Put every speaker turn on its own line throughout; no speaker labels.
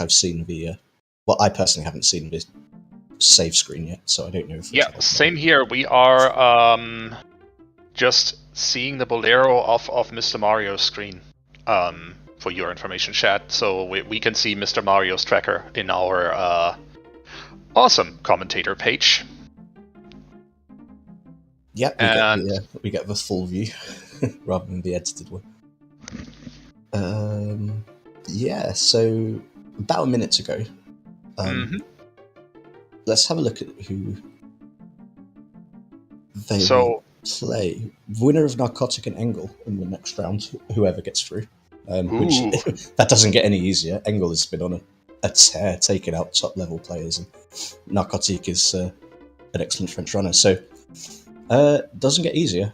think I've seen the... well, I personally haven't seen the save screen yet, so I don't know if...
Yeah, same here. We are just seeing the Bolero of Mr. Mario's screen, for your information, chat. So we can see Mr. Mario's tracker in our awesome commentator page.
Yeah, we get the full view rather than the edited one. Yeah, so about a minute ago, let's have a look at who they play. Winner of Narcotic and Engel in the next round, whoever gets through. Which that doesn't get any easier. Engel has been on a tear, taking out top level players, and Narcotic is an excellent French runner. So doesn't get easier,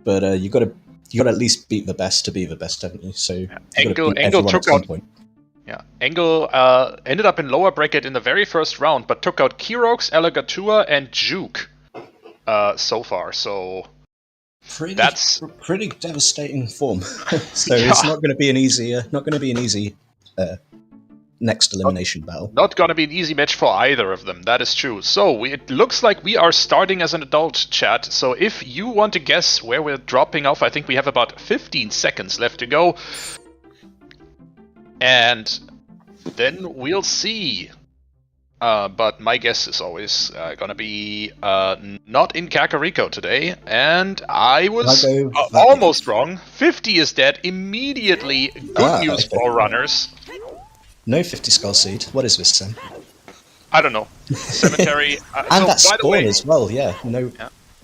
but you got to at least beat the best to be the best, haven't you? So
Engel took out. Yeah, Engel ended up in lower bracket in the very first round, but took out Kirox, Alligatua, and Juke so far. So that's
pretty devastating form. So it's not going to be an easy next elimination battle.
Not going to be an easy match for either of them. That is true. So it looks like we are starting as an adult, chat. So if you want to guess where we're dropping off, I think we have about 15 seconds left to go. And then we'll see. But my guess is always going to be not in Kakariko today. And I was almost wrong. 50 is dead immediately. Good news for runners.
No 50 Skull Seed. What is this then?
I don't know. Cemetery.
And that spawn as well, yeah. No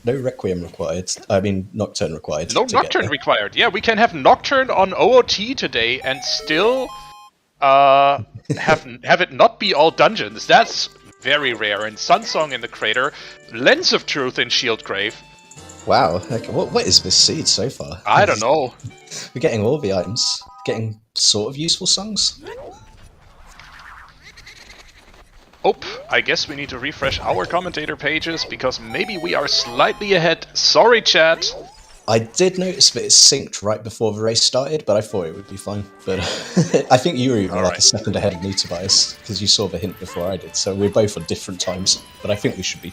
Requiem required. I mean, Nocturne required.
No Nocturne required. Yeah, we can have Nocturne on OOT today and still have it not be all dungeons. That's very rare. And Sunsong in the Crater. Lens of Truth in Shieldgrave.
Wow. Okay, what is this seed so far?
I don't know.
We're getting all the items. Getting sort of useful songs.
Oh, I guess we need to refresh our commentator pages, because maybe we are slightly ahead. Sorry, chat.
I did notice that it synced right before the race started, but I thought it would be fine. But I think you were even like a second ahead of me, Tobias, because you saw the hint before I did. So we're both on different times, but I think we should be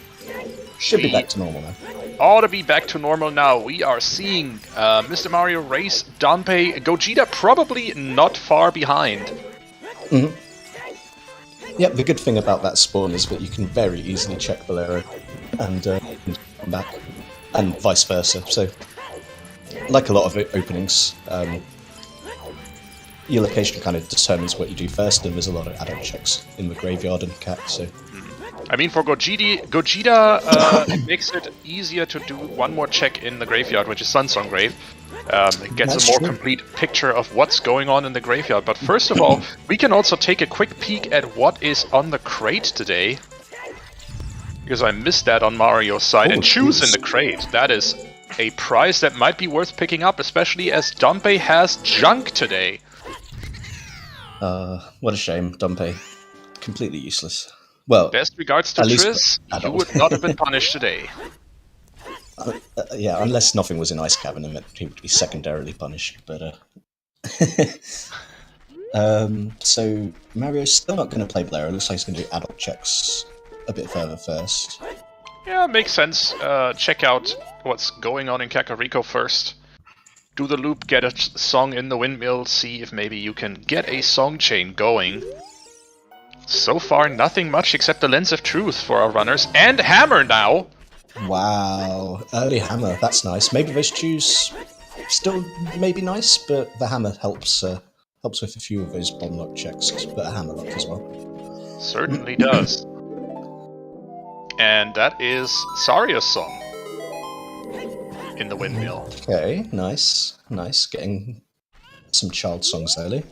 back to normal now.
Ought to be back to normal now. We are seeing Mr. Mario race Danpei, Gogeta probably not far behind.
Mm-hmm. Yeah, the good thing about that spawn is that you can very easily check Bolero and come back, and vice versa. So, like a lot of openings, your location kind of determines what you do first, and there's a lot of add-on checks in the graveyard and cat. So,
I mean, for Gogeta, it makes it easier to do one more check in the graveyard, which is Sunsong Grave. It gets a more complete picture of what's going on in the graveyard. But first of all, we can also take a quick peek at what is on the crate today. Because I missed that on Mario's side. And choose in the crate. That is a prize that might be worth picking up, especially as Danpei has junk today.
What a shame, Danpei. Completely useless. Well,
best regards to Triss, you would not have been punished today.
Yeah, unless nothing was in Ice Cavern, and he would be secondarily punished. But so Mario's still not going to play Bolero. It looks like he's going to do adult checks a bit further first.
Yeah, makes sense. Check out what's going on in Kakariko first. Do the loop, get a song in the windmill, see if maybe you can get a song chain going. So far, nothing much except the Lens of Truth for our runners, and Hammer now!
Wow, early Hammer, that's nice. Maybe those chews still maybe nice, but the Hammer helps with a few of those bomb lock checks, but a Hammer lock as well.
Certainly does. And that is Saria's song in the windmill.
Okay, nice. Getting some child songs early.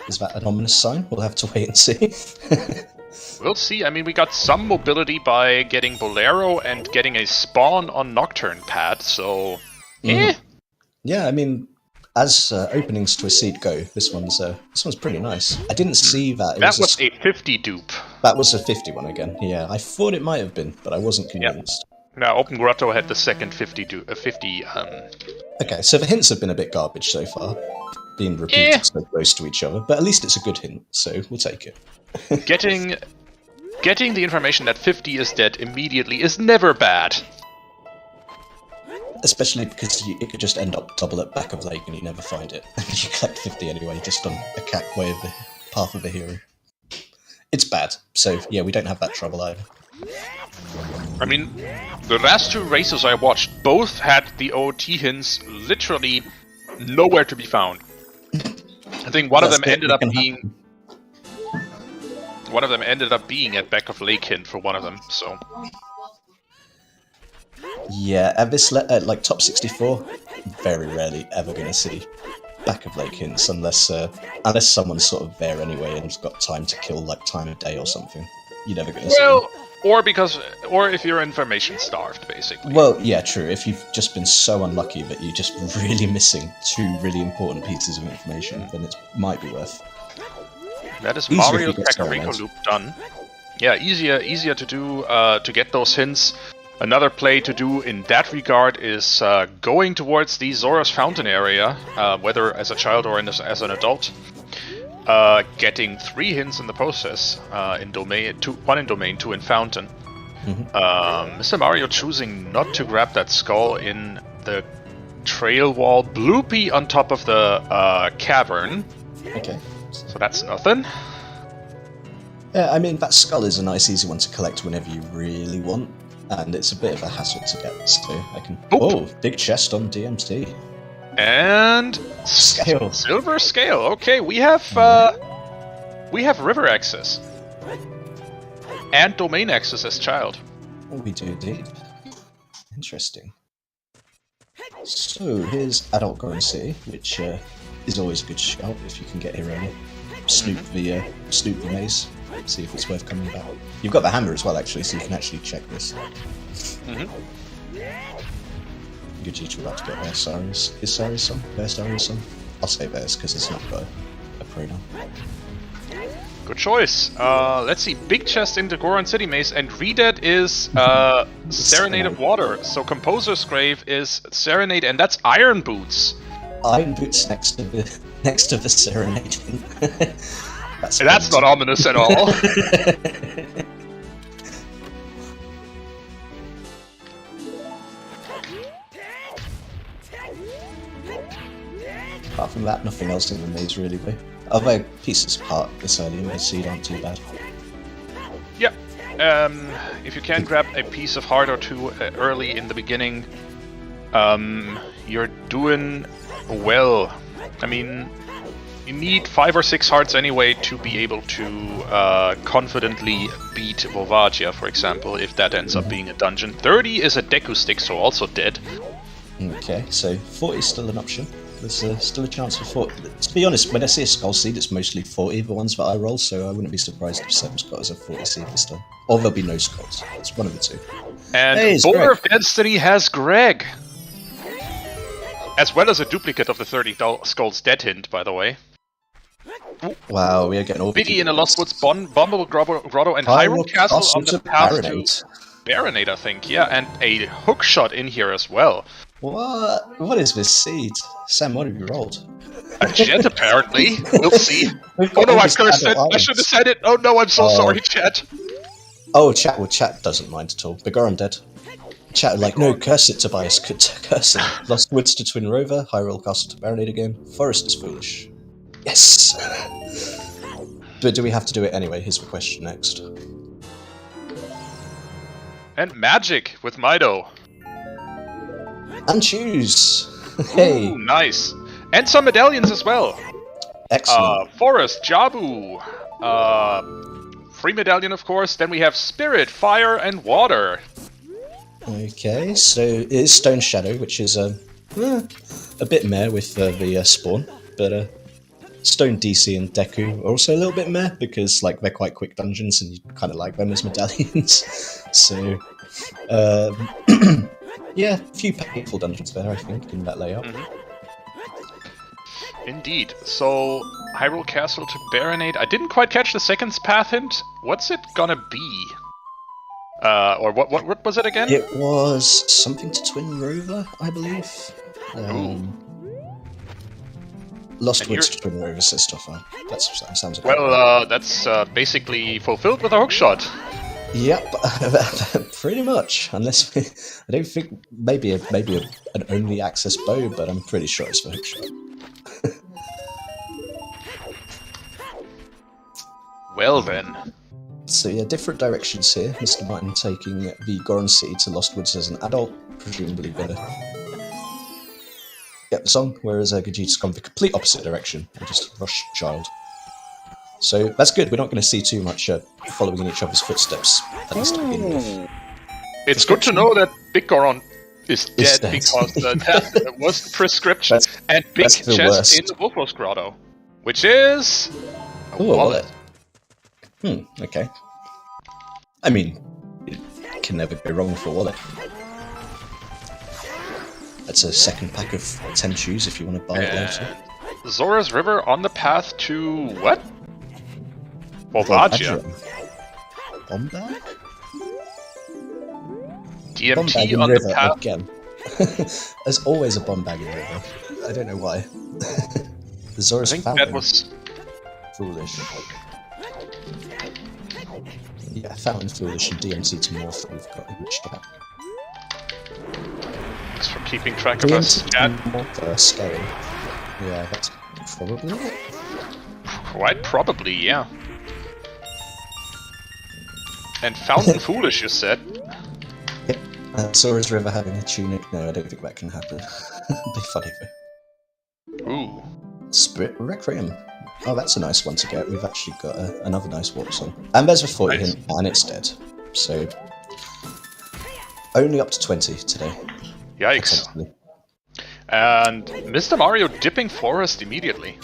Is that an ominous sign? We'll have to wait and see.
We'll see. I mean, we got some mobility by getting Bolero and getting a spawn on Nocturne pad, so...
Yeah, I mean, as openings to a seed go, this one's pretty nice. I didn't see that.
That was a 50 dupe.
That was a 50 one again, yeah. I thought it might have been, but I wasn't convinced.
Now, Open Grotto had the second 50
Okay, so the hints have been a bit garbage so far. Being repeated so close to each other, but at least it's a good hint, so we'll take it.
getting the information that 50 is dead immediately is never bad.
Especially because it could just end up double at back of lake and you never find it. You collect 50 anyway, just on a cat way of the path of the hero. It's bad. So yeah, we don't have that trouble either.
I mean, the last two races I watched both had the OOT hints literally nowhere to be found. I think one of them ended up being at back of lake hint for one of them. So
yeah, at this like top 64, very rarely ever going to see back of lake hints unless someone's sort of there anyway and has got time to kill, like time of day or something. You're never going to see them.
Or if you're information starved, basically.
Well, yeah, true. If you've just been so unlucky that you're just really missing two really important pieces of information, then it might be worth.
That is Mario's Kakariko loop done. Yeah, easier to do to get those hints. Another play to do in that regard is going towards the Zora's Fountain area, whether as a child or as an adult. Getting 3 hints in the process, in Domain, 1 in Domain, 2 in Fountain. Mr. Mario choosing not to grab that skull in the trail wall, bloopy on top of the cavern.
Okay.
So that's nothing.
Yeah, I mean, that skull is a nice, easy one to collect whenever you really want, and it's a bit of a hassle to get, so I can... Oh, big chest on DMT.
And...
Scale.
Silver scale, okay, we have river access. And domain access as child.
Oh, we do indeed. Interesting. So, here's Adult Growing City, which is always a good shout if you can get here early. Snoop the maze, see if it's worth coming back. You've got the hammer as well, actually, so you can actually check this. Gogeta about to get Sari's. Is Sari's song? Their Sari's song? I'll say theirs because it's not got a pronoun.
Good choice. Let's see. Big chest in the Goron City Maze, and Redead is Serenade of Water. So Composer's Grave is Serenade, and that's Iron Boots.
Iron Boots next to the Serenading.
That's not ominous at all.
Apart from that, nothing else in the maze really, though. Other pieces apart this early in the seed aren't too bad.
Yeah. If you can grab a piece of heart or two early in the beginning, you're doing well. I mean, you need 5 or 6 hearts anyway to be able to confidently beat Volvagia, for example, if that ends up being a dungeon. 30 is a Deku stick, so also dead.
Okay, so 40 is still an option. There's still a chance for 40. To be honest, when I see a skull seed, it's mostly 40 the ones that I roll, so I wouldn't be surprised if Seb's got us a 40 seed this time. Or there'll be no skulls. It's one of the two.
And Boulder of Destiny has Greg! As well as a duplicate of the 30 skulls dead hint, by the way.
Wow, we are getting all
Biggie in the Lost Woods, Bumble Grotto, and Hyrule Castle on the path to Baronade, I think. Yeah, and a hook shot in here as well.
What? What is this seed? Sam, what have you rolled?
A jet, apparently. We'll see. Oh no, I cursed it. I should have said it. Oh no, I'm so sorry, chat.
Oh, chat. Well, chat doesn't mind at all. Begorum dead. Chat like, no, curse it, Tobias. Curse it. Lost Woods to Twin Rover. Hyrule Castle to Baronade again. Forest is foolish. Yes! But do we have to do it anyway? Here's the question next.
And magic with Mido.
And choose! Hey!
Ooh, nice. And some medallions as well.
Excellent.
Forest, Jabu. Free medallion, of course. Then we have Spirit, Fire, and Water.
Okay, so it is Stone Shadow, which is a bit meh with the spawn, but Stone DC and Deku are also a little bit meh because like they're quite quick dungeons and you kind of like them as medallions. So yeah, a few painful dungeons there, I think, in that layout.
Indeed. So Hyrule Castle to Baronade. I didn't quite catch the second path hint. What's it gonna be? Or what was it again?
It was something to Twin Rover, I believe. Lost Woods to win over Sistoff. That sounds about
Well, that's basically fulfilled with a hookshot.
Yep, pretty much. Unless I don't think maybe an only access bow, but I'm pretty sure it's for hookshot.
Well then.
So yeah, different directions here. Mr. Martin taking the Goron City to Lost Woods as an adult, presumably gonna get the song, whereas Gogeta's gone the complete opposite direction and just rushed child. So that's good. We're not going to see too much following in each other's footsteps. At least to begin with.
It's good to know that Big Goron is dead because that was the prescription. And Big Chest in the Wolfos Grotto, which is a wallet.
Okay. I mean, you can never go wrong with a wallet. That's a second pack of 10 shoes if you want to buy it later.
Zora's River on the path to what? Volvagia.
Bombag?
DMT on the path.
Again. There's always a Bombag in the river. I don't know why. The Zora's Fountain.
That was
Foolish. Yeah, Fountain Foolish and DMT to Morph we've got in the chat.
Thanks for keeping track of us, chat.
Scale. Yeah, that's probably it.
Quite probably, yeah. And Fountain Foolish, you said?
Yep. Zora's River having a tunic? No, I don't think that can happen. It'd be funny though.
Ooh.
Spirit Requiem. Oh, that's a nice one to get. We've actually got another nice warp song. And there's a 40 hint, and it's dead. So, only up to 20 today.
Yikes. And Mr. Mario dipping forest immediately.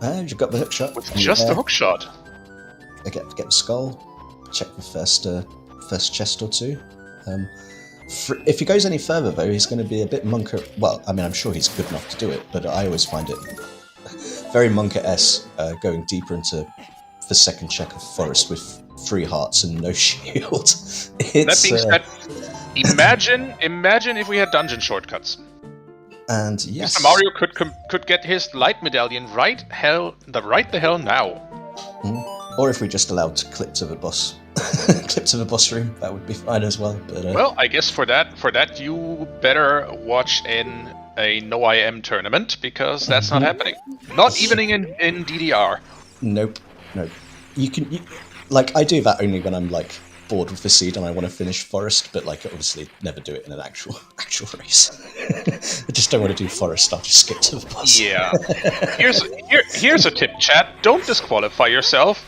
And you've got the hookshot.
With just the hookshot.
I get the skull. Check the first chest or two. If he goes any further, though, he's going to be a bit Monka. Well, I mean, I'm sure he's good enough to do it, but I always find it very Monka-esque going deeper into the second check of forest with 3 hearts and no shield.
That being said, imagine if we had dungeon shortcuts.
And yes,
Mr. Mario could get his light medallion right the hell now.
Or if we just allowed to clip to the boss. Clip to the boss room, that would be fine as well. But
well, I guess for that you better watch in a no IM tournament, because that's not happening. Not even in DDR.
Nope. Like, I do that only when I'm like bored with the seed and I want to finish forest, but like obviously never do it in an actual race. I just don't want to do forest. I'll just skip to the boss.
Yeah. Here's a tip, chat. Don't disqualify yourself.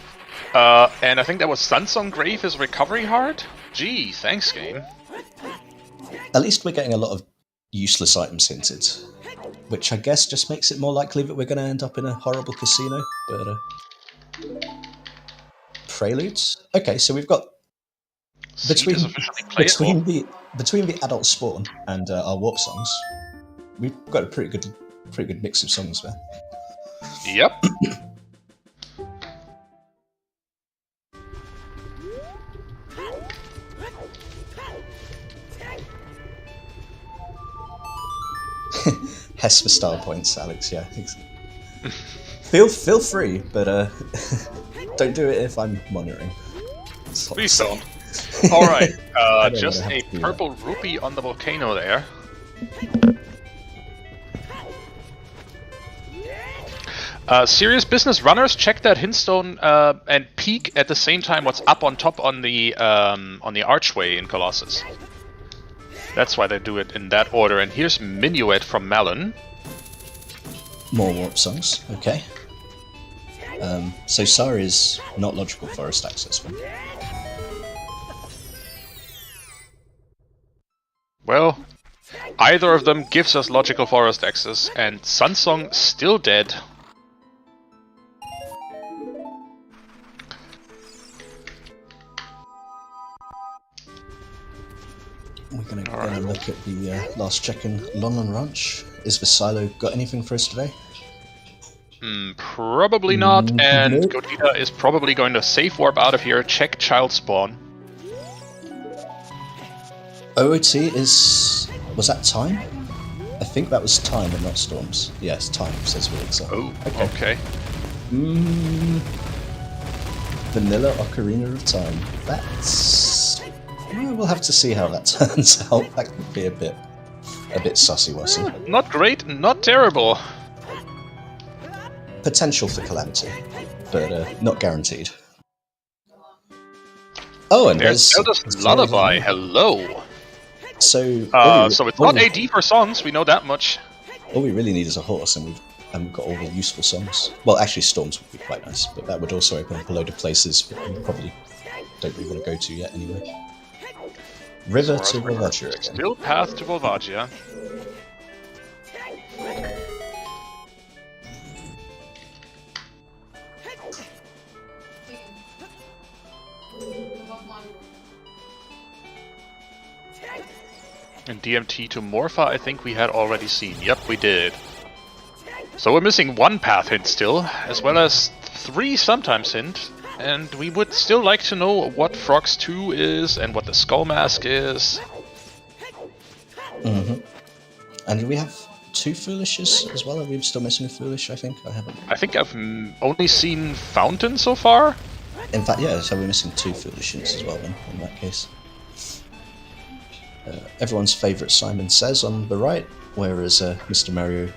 And I think that was Sunsong Grave, his recovery heart? Gee, thanks, game.
At least we're getting a lot of useless items hinted, which I guess just makes it more likely that we're going to end up in a horrible casino, but Preludes? Okay, so we've got between the adult spawn and our warp songs, we've got a pretty good mix of songs there.
Yep.
Hess for star points, Alex. Yeah, feel free, but don't do it if I'm monitoring.
Please don't. All right, just a purple rupee on the volcano there. Serious business runners, check that hintstone and peek at the same time what's up on top on the archway in Colossus. That's why they do it in that order. And here's Minuet from Malon.
More warp songs, okay. So Sar is not logical forest access one.
Well, either of them gives us logical forest access, and Sunsong still dead.
We're going to go and look at the last check in London Ranch. Is the silo got anything for us today?
Probably not, and nope. Gogeta is probably going to safe warp out of here, check child spawn.
OOT is... was that time? I think that was time and not storms. Yes, time, says Weird. So.
Oh, okay.
Vanilla Ocarina of Time. That's... Well, we'll have to see how that turns out. That could be a bit sussy-wussy.
Not great, not terrible.
Potential for calamity, but not guaranteed. Oh, and
there's Zelda's Lullaby. Hello.
So,
so it's not AD for songs. We know that much.
All we really need is a horse, and we've got all the useful songs. Well, actually, storms would be quite nice, but that would also open up a load of places we probably don't really want to go to yet anyway. River to Volvagia again.
Still path to Volvagia. And DMT to Morpha, I think we had already seen. Yep, we did. So we're missing one path hint still, as well as 3 sometimes hint. And we would still like to know what Frogs 2 is and what the Skull Mask is.
And do we have 2 Foolishes as well? Are we still missing a Foolish, I think? I haven't.
I think I've only seen Fountain so far.
In fact, yeah, so we're missing 2 Foolishes as well then, in that case. Everyone's favourite Simon Says on the right, whereas Mr. Mario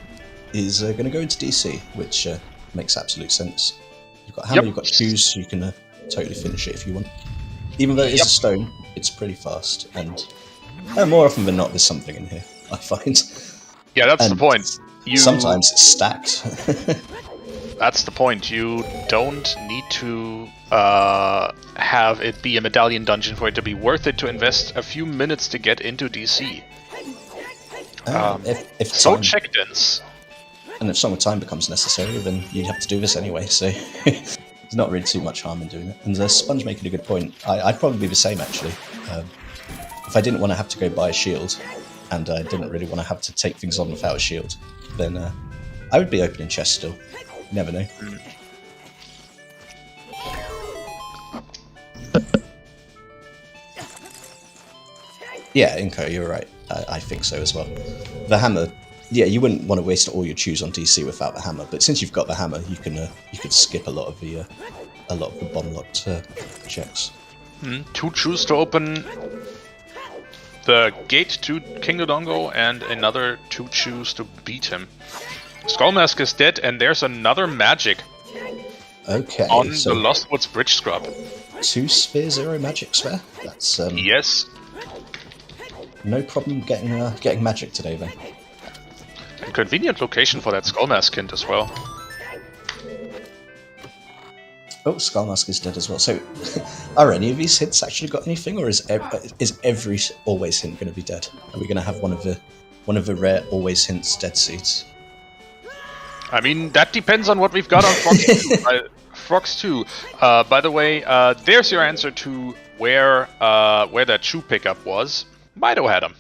is going to go into DC, which makes absolute sense. You've got Hammer, you've got Shoes, so you can totally finish it if you want. Even though it is a stone, it's pretty fast, and more often than not, there's something in here, I find.
Yeah, that's the point.
Sometimes it's stacked.
That's the point. You don't need to have it be a medallion dungeon for it to be worth it to invest a few minutes to get into DC.
If
so check this.
And if Song of Time becomes necessary, then you'd have to do this anyway, so there's not really too much harm in doing it. And Sponge making a good point. I'd probably be the same, actually. If I didn't want to have to go buy a shield, and I didn't really want to have to take things on without a shield, then I would be opening chests still. You never know. Yeah, Inko, you're right. I think so as well. The hammer, yeah, you wouldn't want to waste all your chews on DC without the hammer, but since you've got the hammer, you could skip a lot of the bomb locked checks.
2 chews to open the gate to King Dodongo, and another 2 chews to beat him. Skullmask is dead, and there's another magic.
Okay.
On the Lost Woods Bridge Scrub.
2 Sphere 0 magic spare. That's
yes.
No problem getting magic today then.
And convenient location for that Skullmask hint as well.
Oh, Skullmask is dead as well. So, are any of these hints actually got anything, or is every always hint going to be dead? Are we going to have one of the rare always hints dead seeds?
I mean, that depends on what we've got on Frogs 2. Frogs 2. By the way, there's your answer to where that shoe pickup was. Mido had him.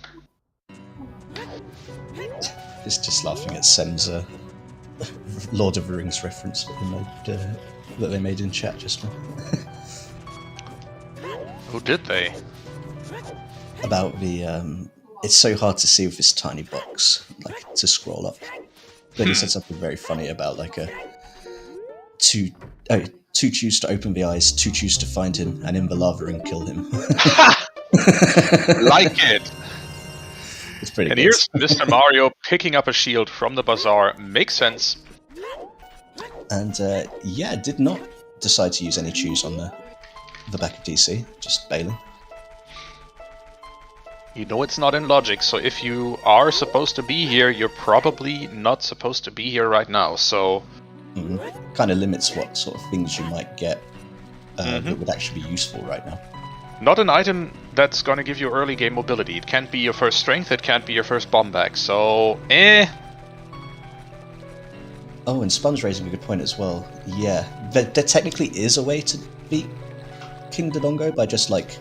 Just laughing at Sem's Lord of the Rings reference that they made in chat just now.
Who did they?
About the it's so hard to see with this tiny box, like to scroll up. Then he said something very funny about like two chews to open the eyes, 2 chews to find him, and in the lava ring kill him.
Like it.
It's pretty
and
good.
Here's Mr. Mario picking up a shield from the bazaar. Makes sense.
And yeah, did not decide to use any chews on the back of DC, just bailing.
You know it's not in logic, so if you are supposed to be here, you're probably not supposed to be here right now, so...
Kind of limits what sort of things you might get that would actually be useful right now.
Not an item that's going to give you early game mobility. It can't be your first strength, it can't be your first bomb bag, so...
Oh, and Spun's raising a good point as well. Yeah, there technically is a way to beat King Dodongo by just, like,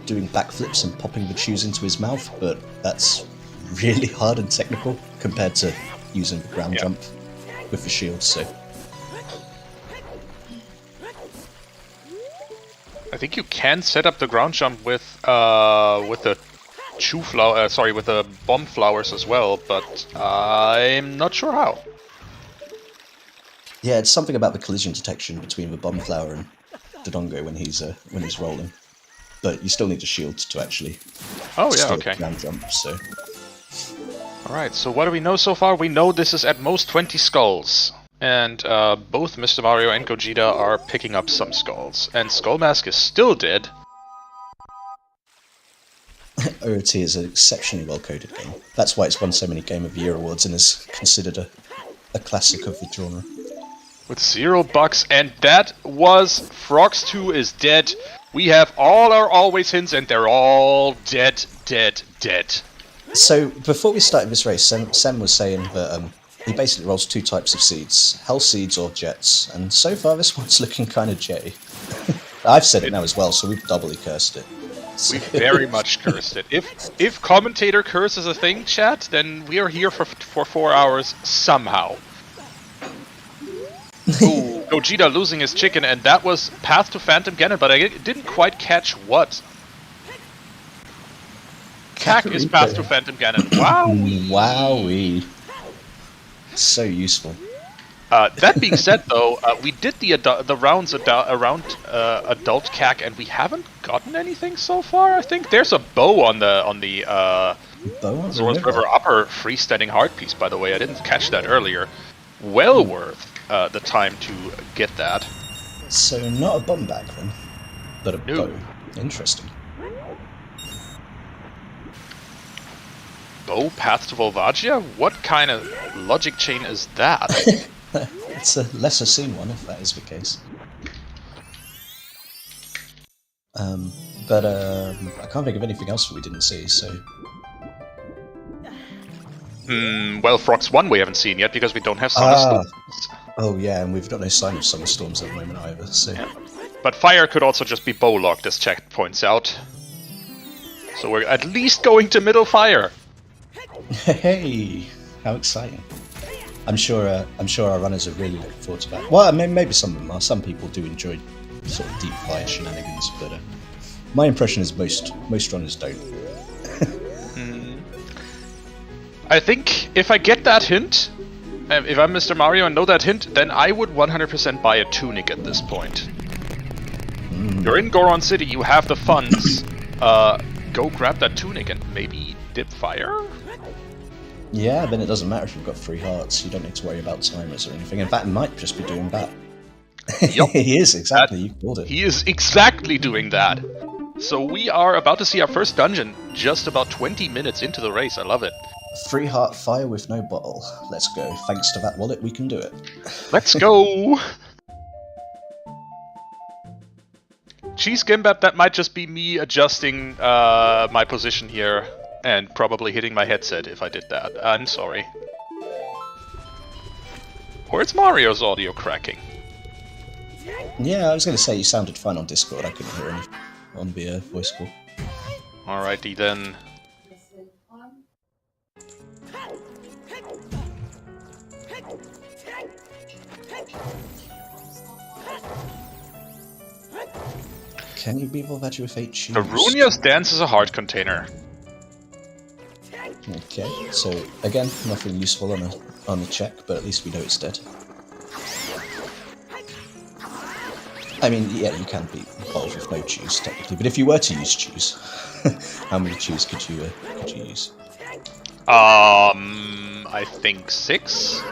doing backflips and popping the chews into his mouth, but that's really hard and technical compared to using the ground jump with the shield, so... I
think you can set up the ground jump with the with the bomb flowers as well, but I'm not sure how.
Yeah, it's something about the collision detection between the bomb flower and Dodongo when he's rolling. But you still need a shield to actually ground jump, so...
Alright, so what do we know so far? We know this is at most 20 skulls. And both Mr. Mario and Gogeta are picking up some skulls. And Skull Mask is still dead.
OOT is an exceptionally well-coded game. That's why it's won so many Game of the Year awards and is considered a classic of the genre.
With 0 bucks, and that was Frogs 2 is dead. We have all our always hints, and they're all dead.
So, before we started this race, Sam was saying that he basically rolls 2 types of seeds, Hell Seeds or Jets, and so far this one's looking kind of jetty. I've said it now as well, so we've doubly cursed it. So.
We've very much cursed it. If commentator curse is a thing, chat, then we are here for 4 hours somehow. Ooh, Gogeta losing his chicken, and that was Path to Phantom Ganon, but I didn't quite catch what. Cack is Path to Phantom Ganon. Wow!
Wowee. So useful.
That being said, though, we did the rounds around Adult Cack, and we haven't gotten anything so far. I think there's a bow on the Zora's River Upper freestanding heart piece. By the way, I didn't catch that earlier. Well worth the time to get that.
So not a bum back then, but a bow. Interesting.
Bow Path to Volvagia? What kind of logic chain is that?
It's a lesser seen one, if that is the case. But I can't think of anything else that we didn't see, so...
Well, Frogs 1 we haven't seen yet, because we don't have Summer Storms.
Oh yeah, and we've got no sign of Summer Storms at the moment either, so... Yeah.
But Fire could also just be bow-locked, as chat points out. So we're at least going to Middle Fire!
Hey, how exciting! I'm sure our runners are really looking forward to that. Well, I mean, maybe some of them are. Some people do enjoy sort of deep fire shenanigans, but my impression is most runners don't.
I think if I get that hint, if I'm Mr. Mario and know that hint, then I would 100% buy a tunic at this point. You're in Goron City, you have the funds. Go grab that tunic and maybe dip fire?
Yeah, then it doesn't matter if you've got 3 hearts. You don't need to worry about timers or anything. In fact, it might just be doing that.
Yep.
He is, exactly. You called it.
He is exactly doing that. So we are about to see our first dungeon just about 20 minutes into the race. I love it.
3 heart fire with no bottle. Let's go. Thanks to that wallet, we can do it.
Let's go! Cheese Gimbap, that might just be me adjusting my position here. And probably hitting my headset if I did that. I'm sorry. Or it's Mario's audio cracking.
Yeah, I was going to say you sounded fine on Discord. I couldn't hear anything on the voice call.
Alrighty then.
Can you be Volvagia with 8 shoes?
Arunia's dance is a heart container.
Okay, so again, nothing useful on the check, but at least we know it's dead. I mean, yeah, you can beat bottles with no chews technically, but if you were to use chews, how many chews could you use?
I think 6.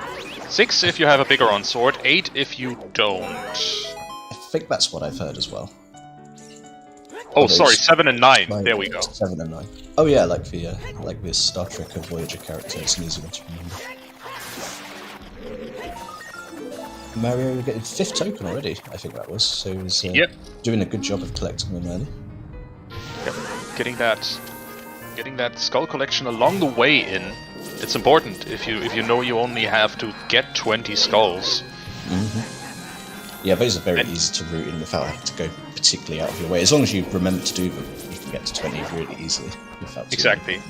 6 if you have a bigger on sword, 8 if you don't.
I think that's what I've heard as well.
Oh, sorry, 7 and 9. There we go.
7 and 9. Oh yeah, like the Star Trek or Voyager character. It's an easy one to remember. Mario, we're getting 5th token already. I think that was. So he's doing a good job of collecting them early.
Yep. Getting that skull collection along the way in. It's important if you know you only have to get 20 skulls.
Yeah, those are very easy to route in without having to go particularly out of your way. As long as you remember to do them, you can get to 20 really easily.
Exactly.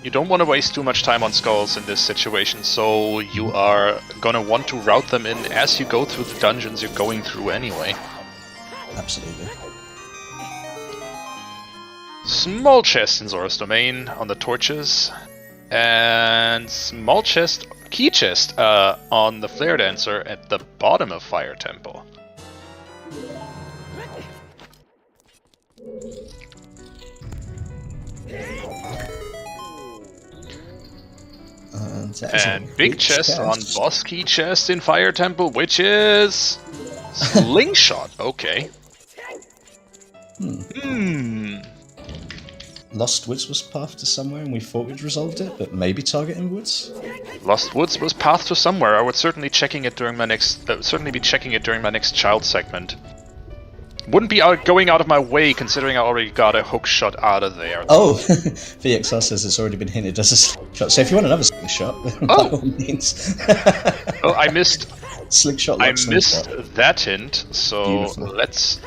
You don't want to waste too much time on skulls in this situation, so you are gonna want to route them in as you go through the dungeons you're going through anyway.
Absolutely.
Small chest in Zora's Domain on the torches. And small chest, key chest on the Flare Dancer at the bottom of Fire Temple. And big chest on boss key chest in Fire Temple, which is Slingshot. Okay.
Lost Woods was path to somewhere, and we thought we'd resolved it, but maybe Targeting Woods.
Lost Woods was path to somewhere. I would certainly checking it during my next. Certainly be checking it during my next child segment. Wouldn't be going out of my way, considering I already got a hook shot out of there.
Oh, VXR says it's already been hinted as a slingshot. So if you want another slingshot, by all means.
Oh, I missed.
Slingshot.
I missed that hint. So let's.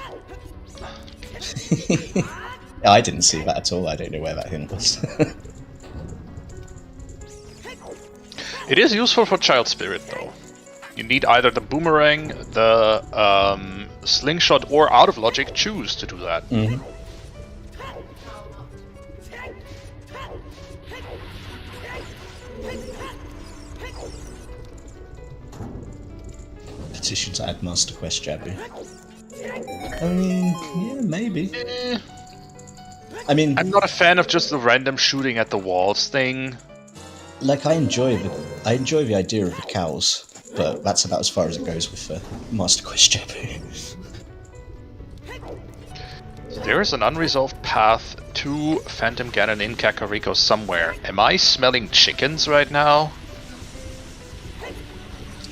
I didn't see that at all. I don't know where that hint was.
It is useful for Child Spirit, though. You need either the boomerang, the slingshot, or out of logic, choose to do that.
Mm-hmm. Petition to add Master Quest Jabby. I mean, yeah, maybe. I mean,
I'm not a fan of just the random shooting at the walls thing.
Like, I enjoy the idea of the cows, but that's about as far as it goes with Master Quest Jabby.
There is an unresolved path to Phantom Ganon in Kakariko somewhere. Am I smelling chickens right now?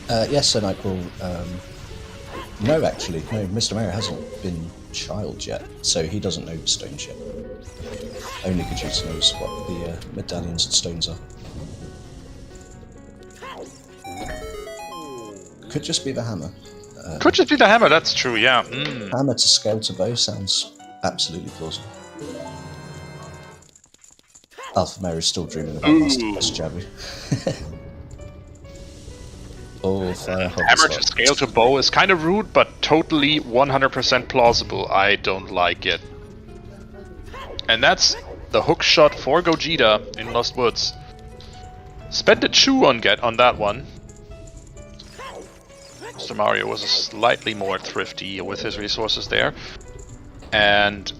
Yes, and I call. No, actually, no. MrMario hasn't been child yet, so he doesn't know the stones yet. Only Gogeta knows what the medallions and stones are. Could just be the hammer.
Could just be the hammer. That's true. Yeah.
Hammer to scale to bow sounds absolutely plausible. Alpha Mary's still dreaming about Master Quest Jabby. Oh, fire
hammer to scale to bow is kind of rude, but totally 100% plausible. I don't like it. And that's the hook shot for Gogeta in Lost Woods. Spent a chew on that one. MrMario was slightly more thrifty with his resources there. And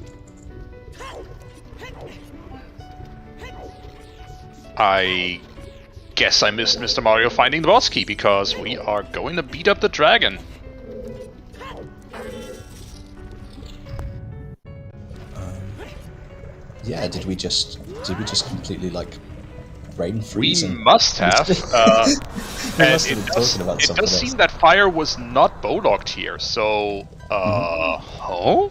I guess I missed MrMario finding the boss key, because we are going to beat up the dragon.
Yeah, did we just completely like brain freeze?
We must have. And it does seem that fire was not bow-locked here, so oh?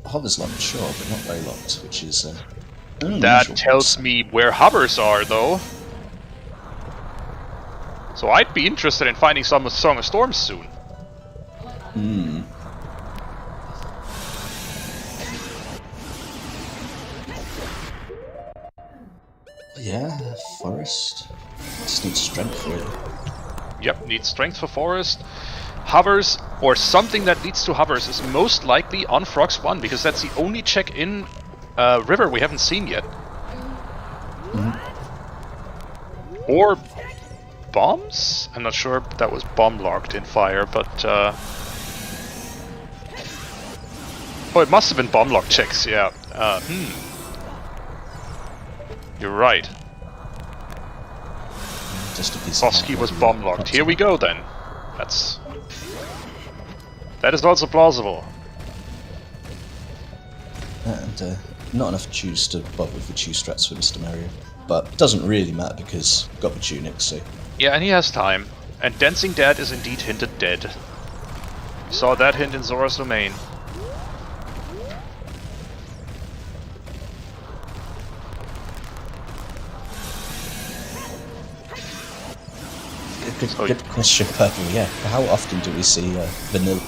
Hover's locked, sure, but not bow locked, which is
that tells me where hovers are, though. So I'd be interested in finding some Song of Storms soon.
Yeah, forest. Just needs strength, really.
Yep, needs strength for forest. Hovers, or something that leads to hovers, is most likely on Frogs 1, because that's the only check-in river we haven't seen yet. Or bombs? I'm not sure that was bomb-locked in fire, but oh, it must have been bomb-locked checks, yeah. You're right.
Just a piece
Bosky was bomb-locked. Here we go, then. That is also plausible.
And not enough chews to bother with the chew strats for MrMario. But it doesn't really matter because we've got the tunic, so...
Yeah, and he has time. And Dancing Dad is indeed hinted dead. Saw that hint in Zora's Domain.
Good question, Purple. Yeah, how often do we see vanilla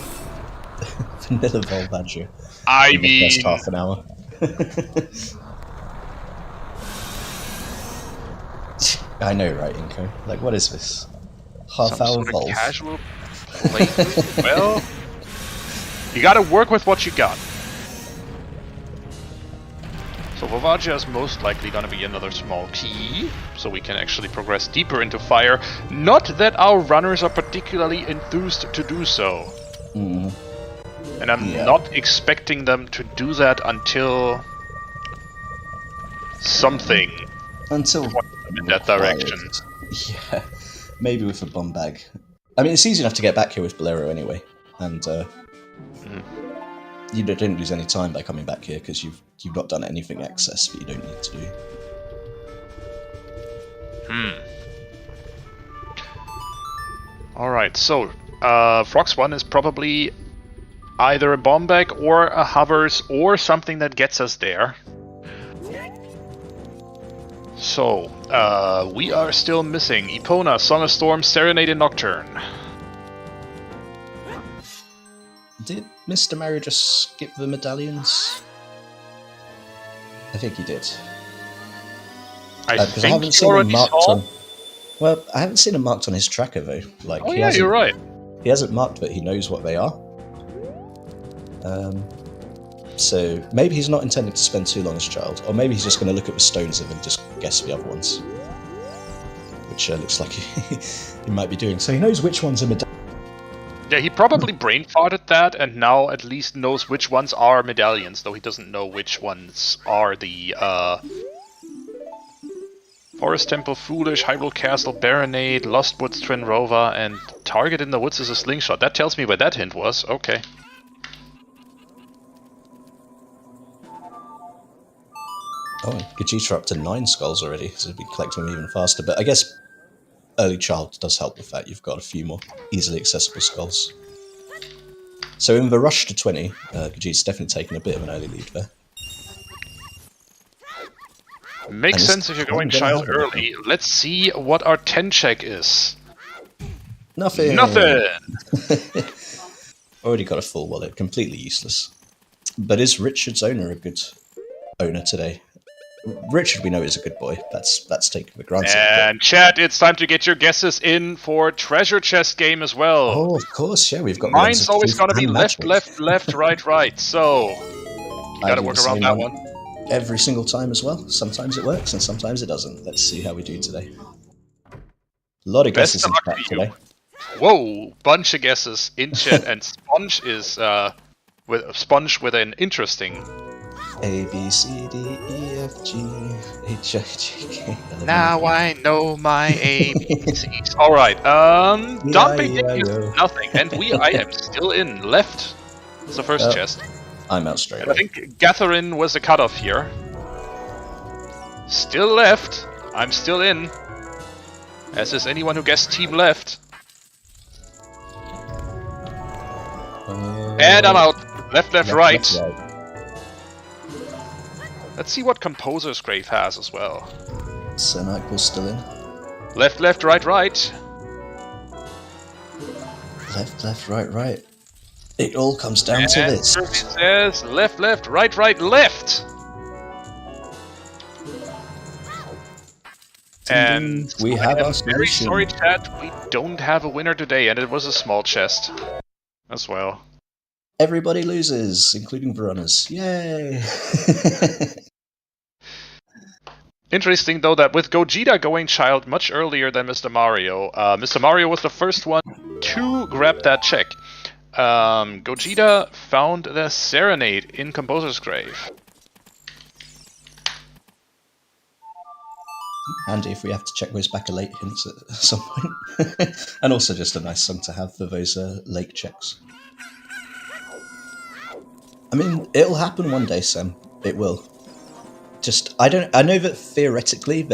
Volbadger in the first half an hour? I know, right, Inko? Like, what is this? Half-hour Volv?
Casual play? Well, you gotta work with what you got. So Volvagia is most likely going to be another small key, so we can actually progress deeper into fire. Not that our runners are particularly enthused to do so. And I'm not expecting them to do that until something
until
in that direction.
Yeah, maybe with a bomb bag. I mean, it's easy enough to get back here with Bolero anyway, and you don't lose any time by coming back here because you've not done anything excess that you don't need to do.
Alright, so Frox 1 is probably either a bomb bag or a hovers or something that gets us there. So, we are still missing Epona, Song of Storm, Serenade, and Nocturne.
Did Mr. Mario just skip the medallions? I think he did.
I
haven't seen him marked on. Well, I haven't seen him marked on his tracker though. Like,
oh yeah, you're right.
He hasn't marked, but he knows what they are. So maybe he's not intending to spend too long as a child, or maybe he's just going to look at the stones and then just guess the other ones, which looks like he might be doing. So he knows which ones are medallions.
Yeah, he probably brain farted that and now at least knows which ones are medallions, though he doesn't know which ones are the Forest Temple, Foolish, Hyrule Castle, Baronade, Lost Woods, Twin Rover, and Target in the Woods is a slingshot. That tells me where that hint was. Okay.
Oh, Gogeta up to 9 skulls already, so we'll be collecting them even faster. But I guess early child does help with that. You've got a few more easily accessible skulls. So in the rush to 20, Gogeta's definitely taking a bit of an early lead there.
Makes sense if you're going child early. Let's see what our 10 check is.
Nothing!
Nothing!
Already got a full wallet, completely useless. But is Richard's owner a good owner today? Richard, we know, is a good boy. That's taken for granted.
And chat, it's time to get your guesses in for treasure chest game as well.
Oh, of course, yeah, we've got.
Mine's always going to be left, left, left, right, right. So you got to work around that one.
Every single time as well. Sometimes it works and sometimes it doesn't. Let's see how we do today. A lot of guesses in chat today.
Whoa, bunch of guesses in chat, and Sponge is with an interesting.
A, B, C, D, E, F, G, H, I, J, K, L, M,
now I know my ABCs. Alright, dumping is nothing, and I am still in. Left is the first chest.
I'm out straight
away. I think Gatherin was the cutoff here. Still left. I'm still in. As is anyone who guessed team left. And I'm out. Left, left, right. Let's see what Composer's Grave has as well.
Senak's still in.
Left, left, right, right.
Left, left, right, right. It all comes down to this.
It says left, left, right, right, left. And
we have our
very sorry, chat. We don't have a winner today, and it was a small chest as well.
Everybody loses, including the runners. Yay!
Interesting, though, that with Gogeta going child much earlier than Mr. Mario, Mr. Mario was the first one to grab that check. Gogeta found the Serenade in Composer's Grave.
Handy if we have to check those back a late hints at some point. And also just a nice song to have for those late checks. I mean, it'll happen one day, Sam. It will. I know that theoretically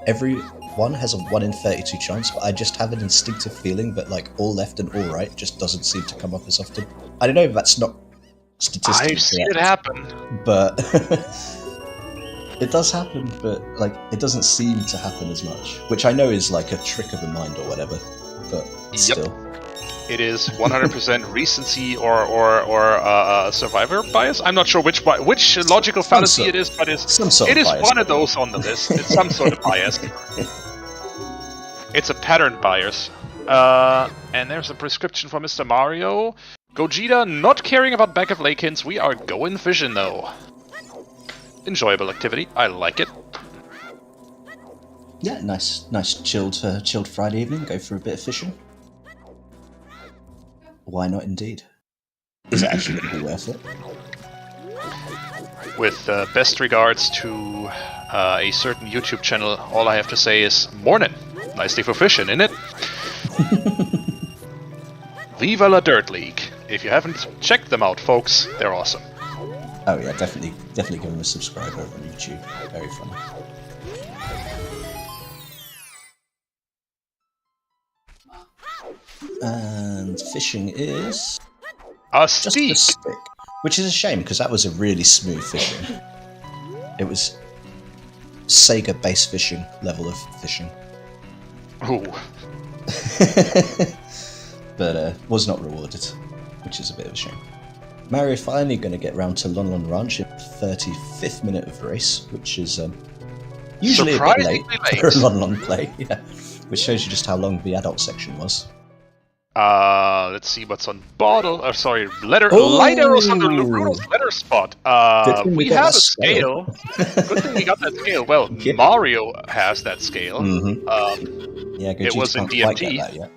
everyone has a 1 in 32 chance, but I just have an instinctive feeling that like all left and all right just doesn't seem to come up as often. I don't know if that's not statistically
I've seen it happen.
But it does happen, but like it doesn't seem to happen as much, which I know is like a trick of the mind or whatever, but still.
It is 100% recency or survivor bias. I'm not sure which logical fallacy it is, but it is one of those on the list. It's some sort of bias. It's a pattern bias. And there's a prescription for Mr. Mario. Gogeta not caring about back of lake hints. We are going fishing though. enjoyable activity. I like it.
Yeah, nice chilled Friday evening. Go for a bit of fishing. Why not, indeed? Is it actually going to be worth it?
With best regards to a certain YouTube channel, all I have to say is morning. Nice day for fishing, innit? Viva la Dirt League. If you haven't checked them out, folks, they're awesome.
Oh yeah, definitely give them a subscribe over on YouTube. Very funny. And fishing is
A
just
steak.
a stick, which is a shame because that was a really smooth fishing. It was Sega bass fishing level of fishing.
Ooh.
But was not rewarded, which is a bit of a shame. Mario finally going to get round to Lon Lon Ranch in the 35th minute of the race, which is usually a bit late for a Lon Lon play, yeah. Which shows you just how long the adult section was.
Let's see what's on bottle. Light arrows on the Luruno's letter spot. We have a scale. Good thing we got that scale. Well, yeah. Mario has that scale.
Mm-hmm. Yeah,
it was in DMT.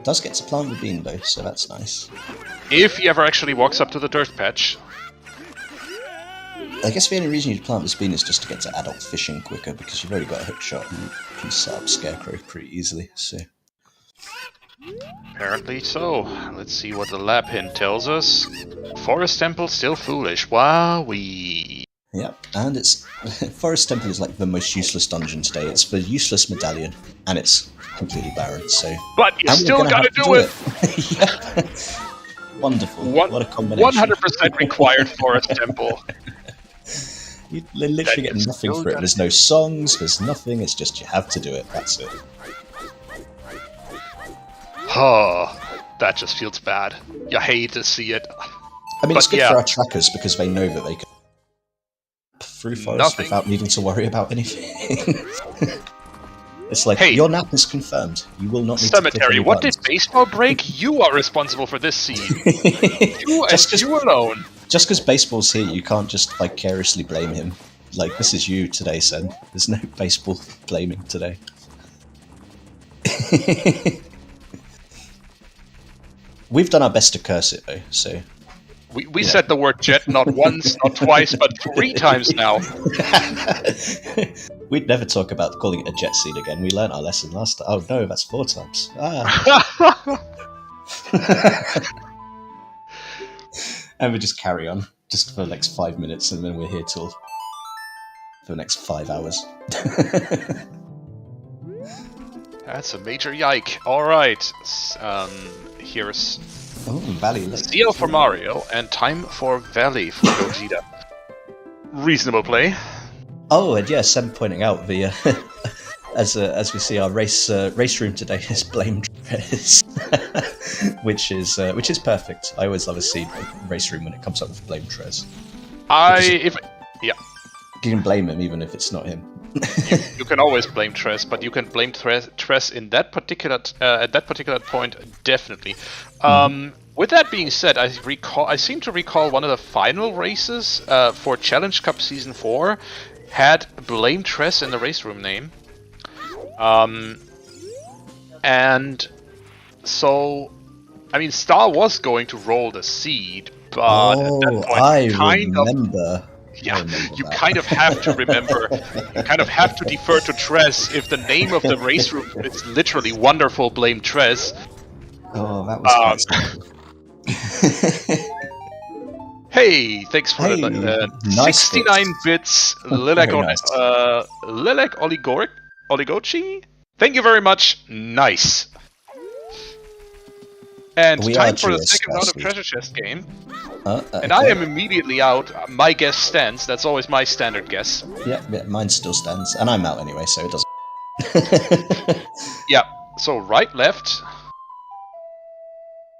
Does get to plant the bean though, so that's nice.
If he ever actually walks up to the dirt patch.
I guess the only reason you'd plant this bean is just to get to adult fishing quicker, because you've already got a hook shot and you can set up Scarecrow pretty easily, so...
Apparently so. Let's see what the lab hint tells us. Forest Temple still foolish. Wowee. Yep,
and it's... Forest Temple is like the most useless dungeon today. It's the useless medallion, and it's completely barren, so...
But you still gotta do it!
Yep. Wonderful. What a combination.
100% required Forest Temple.
You literally get nothing for it. There's no songs, there's nothing, it's just you have to do it, that's it.
Oh, that just feels bad. You hate to see it.
I mean, it's good for our trackers because they know that they can through forest without needing to worry about anything. It's like, hey, your nap is confirmed. You will not need
Cemetery, what did baseball break? You are responsible for this scene. You alone.
Just because baseball's here, you can't just vicariously blame him. Like, this is you today, son. There's no baseball blaming today. We've done our best to curse it, though, so...
We said the word jet not once, not twice, but 3 times now.
We'd never talk about calling it a jet scene again. We learnt our lesson last time. Oh no, that's 4 times. Ah. And we just carry on, just for the next 5 minutes, and then we're here till... for the next 5 hours.
That's a major yike. Alright, here's...
Oh, Valley Lake.
Seal for Mario, and time for Valley for Gogeta. Reasonable play.
Oh, and yeah, Sam pointing out the as we see our race room today is Blame Trez, which is perfect. I always love a seed race room when it comes up with Blame Trez.
You
can blame him even if it's not him.
you can always blame Trez, but you can blame Trez in that particular at that particular point, definitely. With that being said, I seem to recall one of the final races for Challenge Cup Season 4 had Blame Trez in the race room name. And so, I mean, Star was going to roll the seed, but at that point,
I remember.
Yeah, you kind of have to remember, you kind of have to defer to Trez if the name of the race room is literally Wonderful Blame Trez.
Oh, that was
Hey, thanks for the nice 69 bits, Lilac Oligochi? Thank you very much, nice. And time for the second round of Treasure Chest game. And I am immediately out. My guess stands. That's always my standard guess.
Yeah, mine still stands. And I'm out anyway, so it doesn't...
Yeah, so right, left.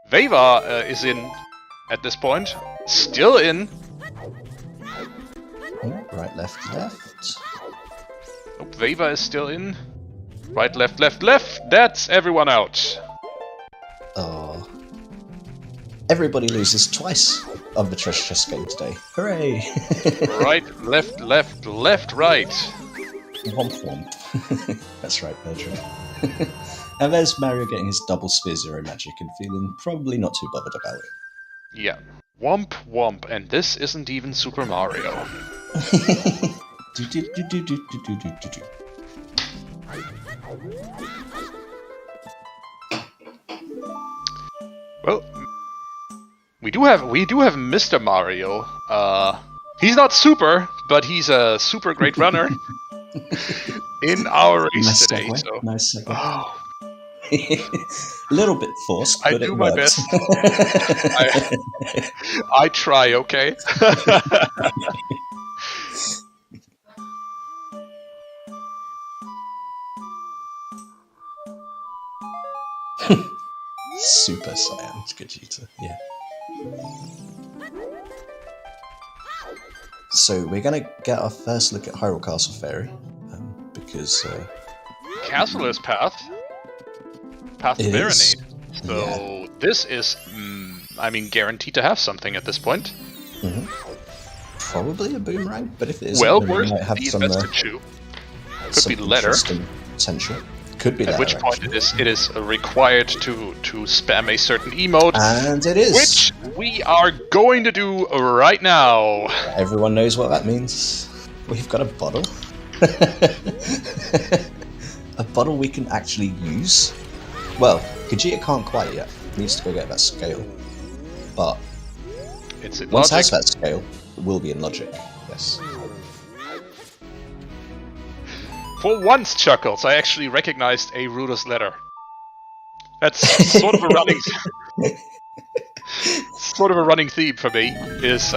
Veva is in at this point. Still in.
Oh, right, left.
Nope, Veva is still in. Right, left. That's everyone out.
Oh. Everybody loses twice on the treasure chest game today. Hooray!
Right, left, left, left, right.
Womp womp. That's right, Bertram. And there's Mario getting his double Sphere Zero magic and feeling probably not too bothered about it.
Yeah. Womp womp, and this isn't even Super Mario. Well, we do have Mr. Mario. He's not super, but he's a super great runner in our race
Nice
today.
segue.
So.
Nice segue.
Oh.
A little bit forced, but
I do
it
my
works.
best. I try, okay?
Super Saiyan Gogeta, yeah. So we're gonna get our first look at Hyrule Castle Fairy, because
Castle path to
it
Marinade.
is.
So this is, I mean, guaranteed to have something at this point.
Mm-hmm. Probably a boomerang, but if it is,
Well
then we
worth
might have
the
some,
invested shoe. Could
some
be letter.
interesting potential. Could be
At
letter,
which point
actually.
it is required to spam a certain emote,
And it is.
which we are going to do right now.
Everyone knows what that means. We've got a bottle. A bottle we can actually use. Well, Gogeta can't quite yet. He needs to go get that scale. But
It's in
once it
logic.
has that scale, it will be in logic. Yes.
For once, Chuckles, I actually recognized a Rudolph's letter. That's sort of a running theme for me, is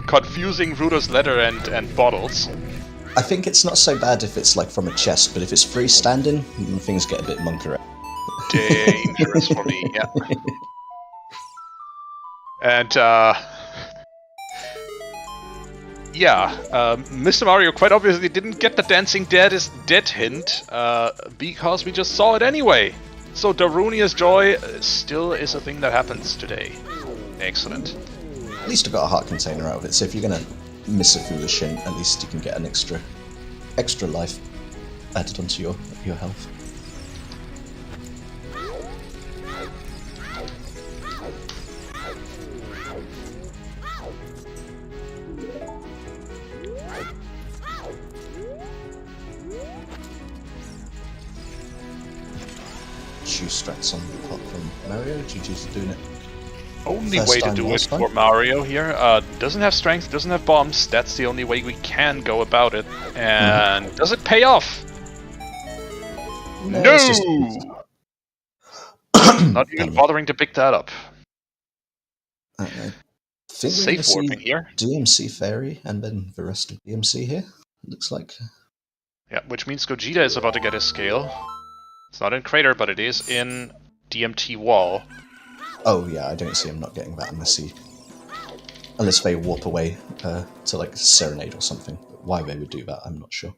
confusing Rudolph's letter and bottles.
I think it's not so bad if it's like from a chest, but if it's freestanding, things get a bit monkery.
Dangerous for me, yeah. And, Mr. Mario quite obviously didn't get the Dancing Dead is Dead hint, because we just saw it anyway. So Darunia's Joy still is a thing that happens today. Excellent.
At least I got a heart container out of it, so if you're gonna miss a foolish hint, at least you can get an extra life added onto your health. Shoe strats on the pot from Mario. GG's doing it.
Only
First
way to
time,
do it
last time.
for Mario here. Doesn't have strength, doesn't have bombs. That's the only way we can go about it. And does it pay off? No!
it's just-
Not even bothering to pick that up.
I think we're
Safe
gonna see
warping here.
DMC Fairy and then the rest of DMC here. Looks like.
Yeah, which means Gogeta is about to get his scale. It's not in Crater, but it is in DMT Wall.
Oh yeah, I don't see him not getting that unless they warp away to like Serenade or something. Why they would do that, I'm not sure.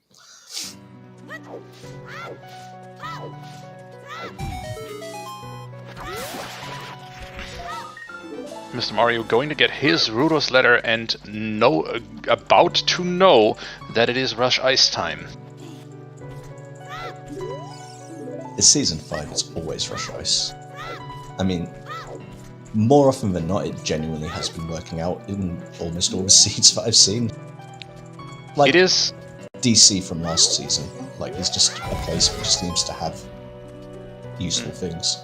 Mr. Mario going to get his Rudolph's letter and about to know that it is Rush Ice time.
It's Season 5, it's always Rush Ice. I mean, more often than not, it genuinely has been working out in almost all the seeds that I've seen. Like,
It is...
DC from last season. Like, it's just a place that just seems to have useful things.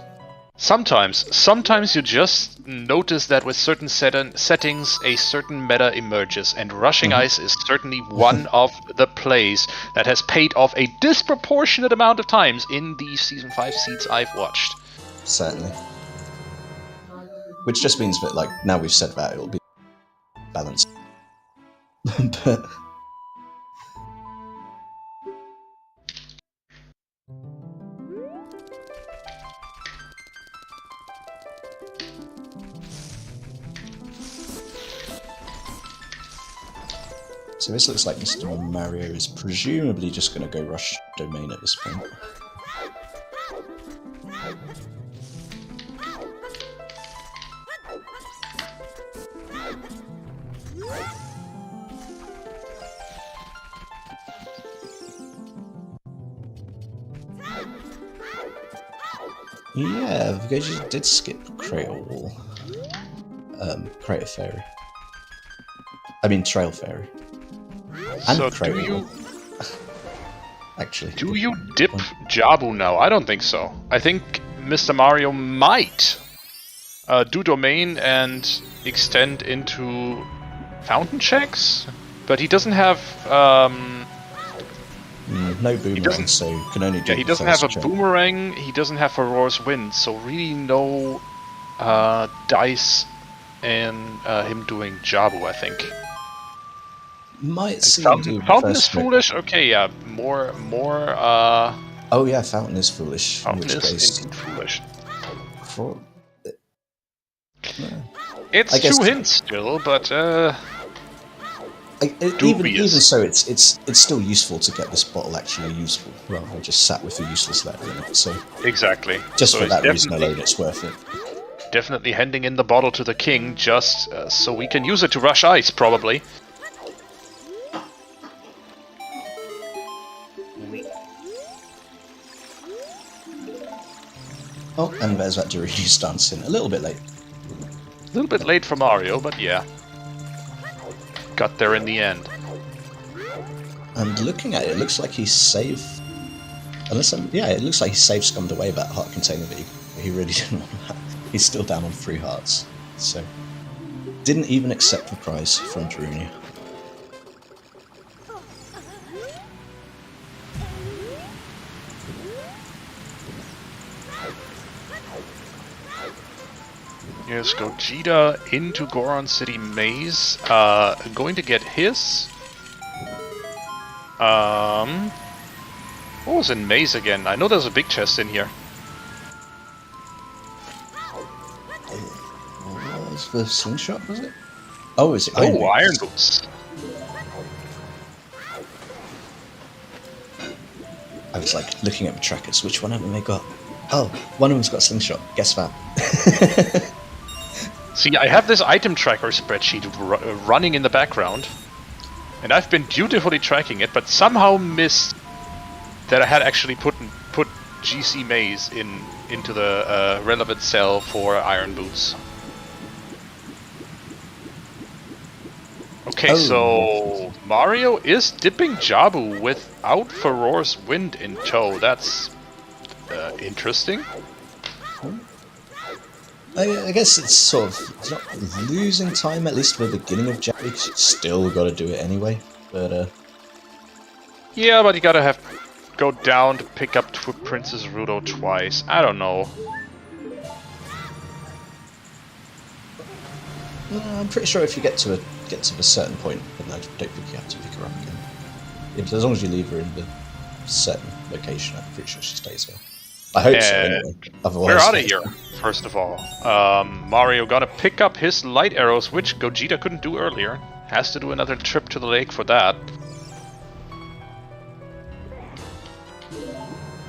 Sometimes you just notice that with certain settings, a certain meta emerges, and Rushing Ice is certainly one of the plays that has paid off a disproportionate amount of times in the Season 5 seeds I've watched.
Certainly. Which just means that, like, now we've said that, it'll be balanced. But... So this looks like Mr. Mario is presumably just going to go rush domain at this point. Yeah, Gogeta did skip Crater Wall. Crater Fairy. I mean Trail Fairy. And
So
Crater
do you...
Wall. Actually.
Do you dip Jabu now? I don't think so. I think Mr. Mario might do Domain and extend into Fountain checks, but he doesn't have...
no boomerang, so you can only do
yeah, he doesn't have a boomerang, he doesn't have Aurora's Wind, so really no dice in him doing Jabu, I think.
Might see
Fountain is foolish? Okay, yeah, more...
oh yeah, Fountain is foolish.
Fountain is indeed foolish.
For...
It's two hints still, but
even so, it's still useful to get this bottle actually useful, rather than just sat with a useless letter in it. So
exactly.
Just for that reason alone, it's worth it.
Definitely handing in the bottle to the king, just so we can use it to rush ice, probably.
Oh, and there's that Dorini's dancing. A little bit late.
A little bit late for Mario, but yeah. Got there in the end.
And looking at it, it looks like he's safe. Yeah, it looks like he's safe scummed away that heart container, but he really didn't want that. He's still down on 3 hearts. So, didn't even accept the prize from Dorini.
Here's Gogeta into Goron City Maze. Going to get his. What was in Maze again? I know there's a big chest in here.
What was the slingshot, was it? Oh, is it?
Oh, Iron Boots.
I was like looking at the trackers. Which one haven't they got? Oh, one of them's got a slingshot. Guess that.
See, I have this item tracker spreadsheet running in the background, and I've been dutifully tracking it, but somehow missed that I had actually put GC Maze into the relevant cell for Iron Boots. Okay, so Mario is dipping Jabu without Aurora's Wind in tow. That's interesting.
I guess it's it's not losing time, at least for the beginning of Jabu. Still got to do it anyway, but
yeah, but you gotta go down to pick up Princess Rudo twice. I don't know.
I'm pretty sure if you get to a certain point, then I don't think you have to pick her up again. As long as you leave her in the certain location, I'm pretty sure she stays there. I hope so, anyway. Otherwise,
we're out of here, first of all. Mario gotta pick up his light arrows, which Gogeta couldn't do earlier. Has to do another trip to the lake for that.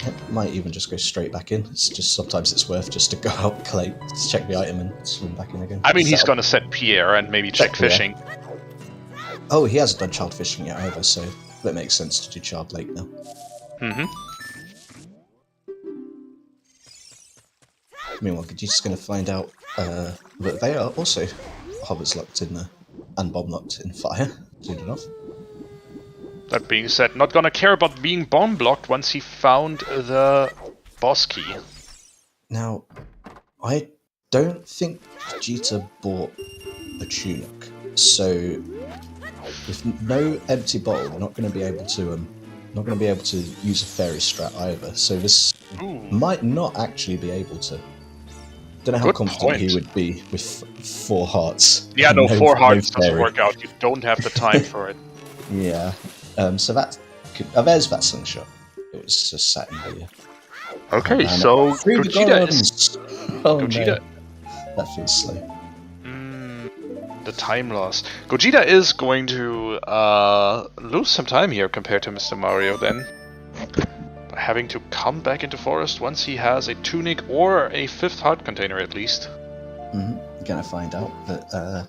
It might even just go straight back in. It's just sometimes it's worth just to go out, collect, check the item, and swim back in again.
I mean, he's gonna set Pierre and maybe check fishing.
Oh, he hasn't done child fishing yet either, so that makes sense to do child lake now.
Mm-hmm.
Meanwhile, Gogeta's going to find out that they are also hobbits locked in there and bomb locked in fire. Soon enough.
That being said, not gonna care about being bomb blocked once he found the boss key.
Now, I don't think Gogeta bought a tunic, so with no empty bottle, we're not going to be able to use a fairy strat either. So this might not actually be able to. Don't know how confident he would be with 4 hearts.
Yeah, no, 4 hearts doesn't work out. You don't have the time for it.
Yeah. So that there's that slingshot. It was just sat in here.
Okay, so Gogeta is...
Gogeta... No. That feels slow.
The time loss. Gogeta is going to lose some time here compared to Mr. Mario then. By having to come back into forest once he has a tunic or a 5th heart container at least.
Gonna find out that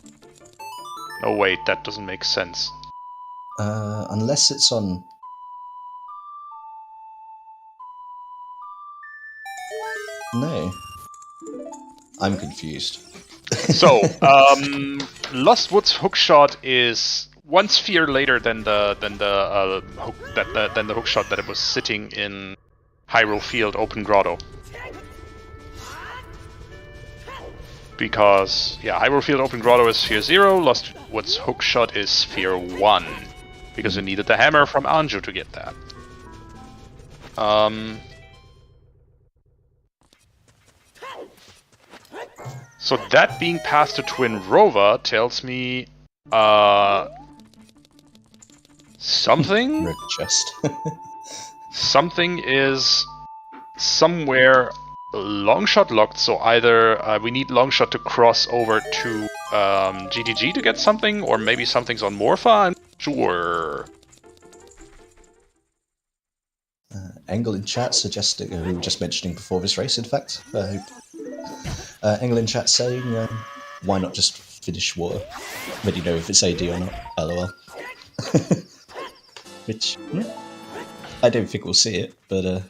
No, wait, that doesn't make sense.
Unless it's on... No. I'm confused.
So, Lost Woods hookshot is one sphere later than the hookshot that it was sitting in Hyrule Field Open Grotto. Because, yeah, Hyrule Field Open Grotto is Sphere 0, Lost Woods hookshot is Sphere 1. Because we needed the hammer from Anju to get that. So that being passed to Twin Rova tells me something?
Red chest.
Something is somewhere Longshot locked, so either we need Longshot to cross over to GTG to get something, or maybe something's on Morpha, I'm not sure.
Engel in chat suggesting, we were just mentioning before this race, in fact. Engel in chat saying, why not just finish water? But you know if it's AD or not, lol. Which, I don't think we'll see it, but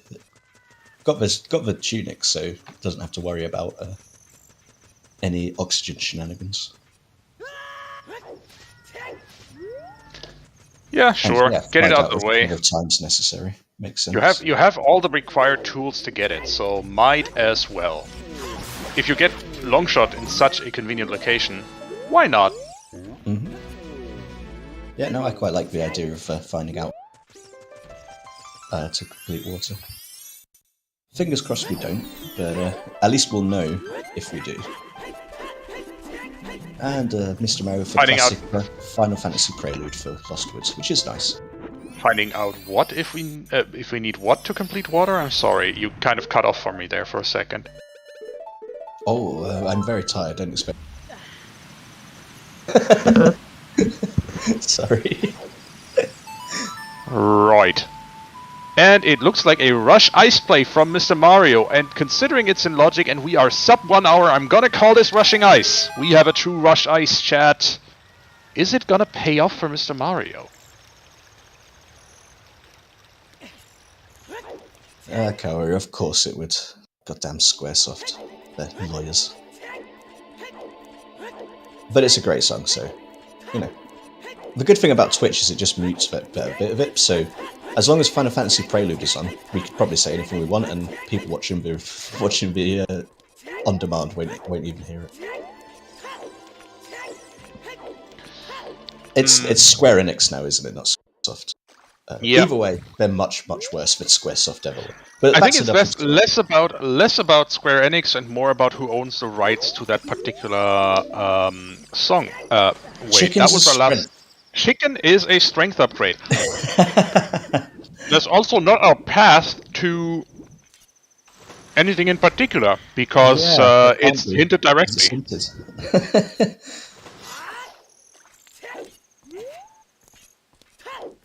got the tunic, so it doesn't have to worry about any oxygen shenanigans.
Yeah, sure.
And,
get it out of the way.
If time's necessary. Makes sense.
You have all the required tools to get it, so might as well. If you get Longshot in such a convenient location, why not?
Mm-hmm. Yeah, no, I quite like the idea of finding out to complete water. Fingers crossed we don't, but at least we'll know if we do. And Mr. Mario for classic Final Fantasy Prelude for Lost Woods, which is nice.
Finding out what if we need what to complete water? I'm sorry, you kind of cut off for me there for a second.
Oh, I'm very tired, don't expect... Sorry.
Right. And it looks like a Rush Ice play from Mr. Mario, and considering it's in Logic and we are sub 1 hour, I'm gonna call this Rushing Ice. We have a true Rush Ice, chat. Is it gonna pay off for Mr. Mario?
Kaori, of course it would. Goddamn Squaresoft. They're lawyers. But it's a great song, so, you know. The good thing about Twitch is it just mutes that bit of it, so as long as Final Fantasy Prelude is on, we could probably say anything we want, and people watching the on demand won't even hear it. It's Square Enix now, isn't it? Not Squaresoft.
Yeah.
Either way, they're much worse than Squaresoft ever. But
I think it's less about Square Enix and more about who owns the rights to that particular song. Wait, that was our last. Chicken is a strength upgrade. There's also not a path to anything in particular because it's hinted directly.
It's hinted.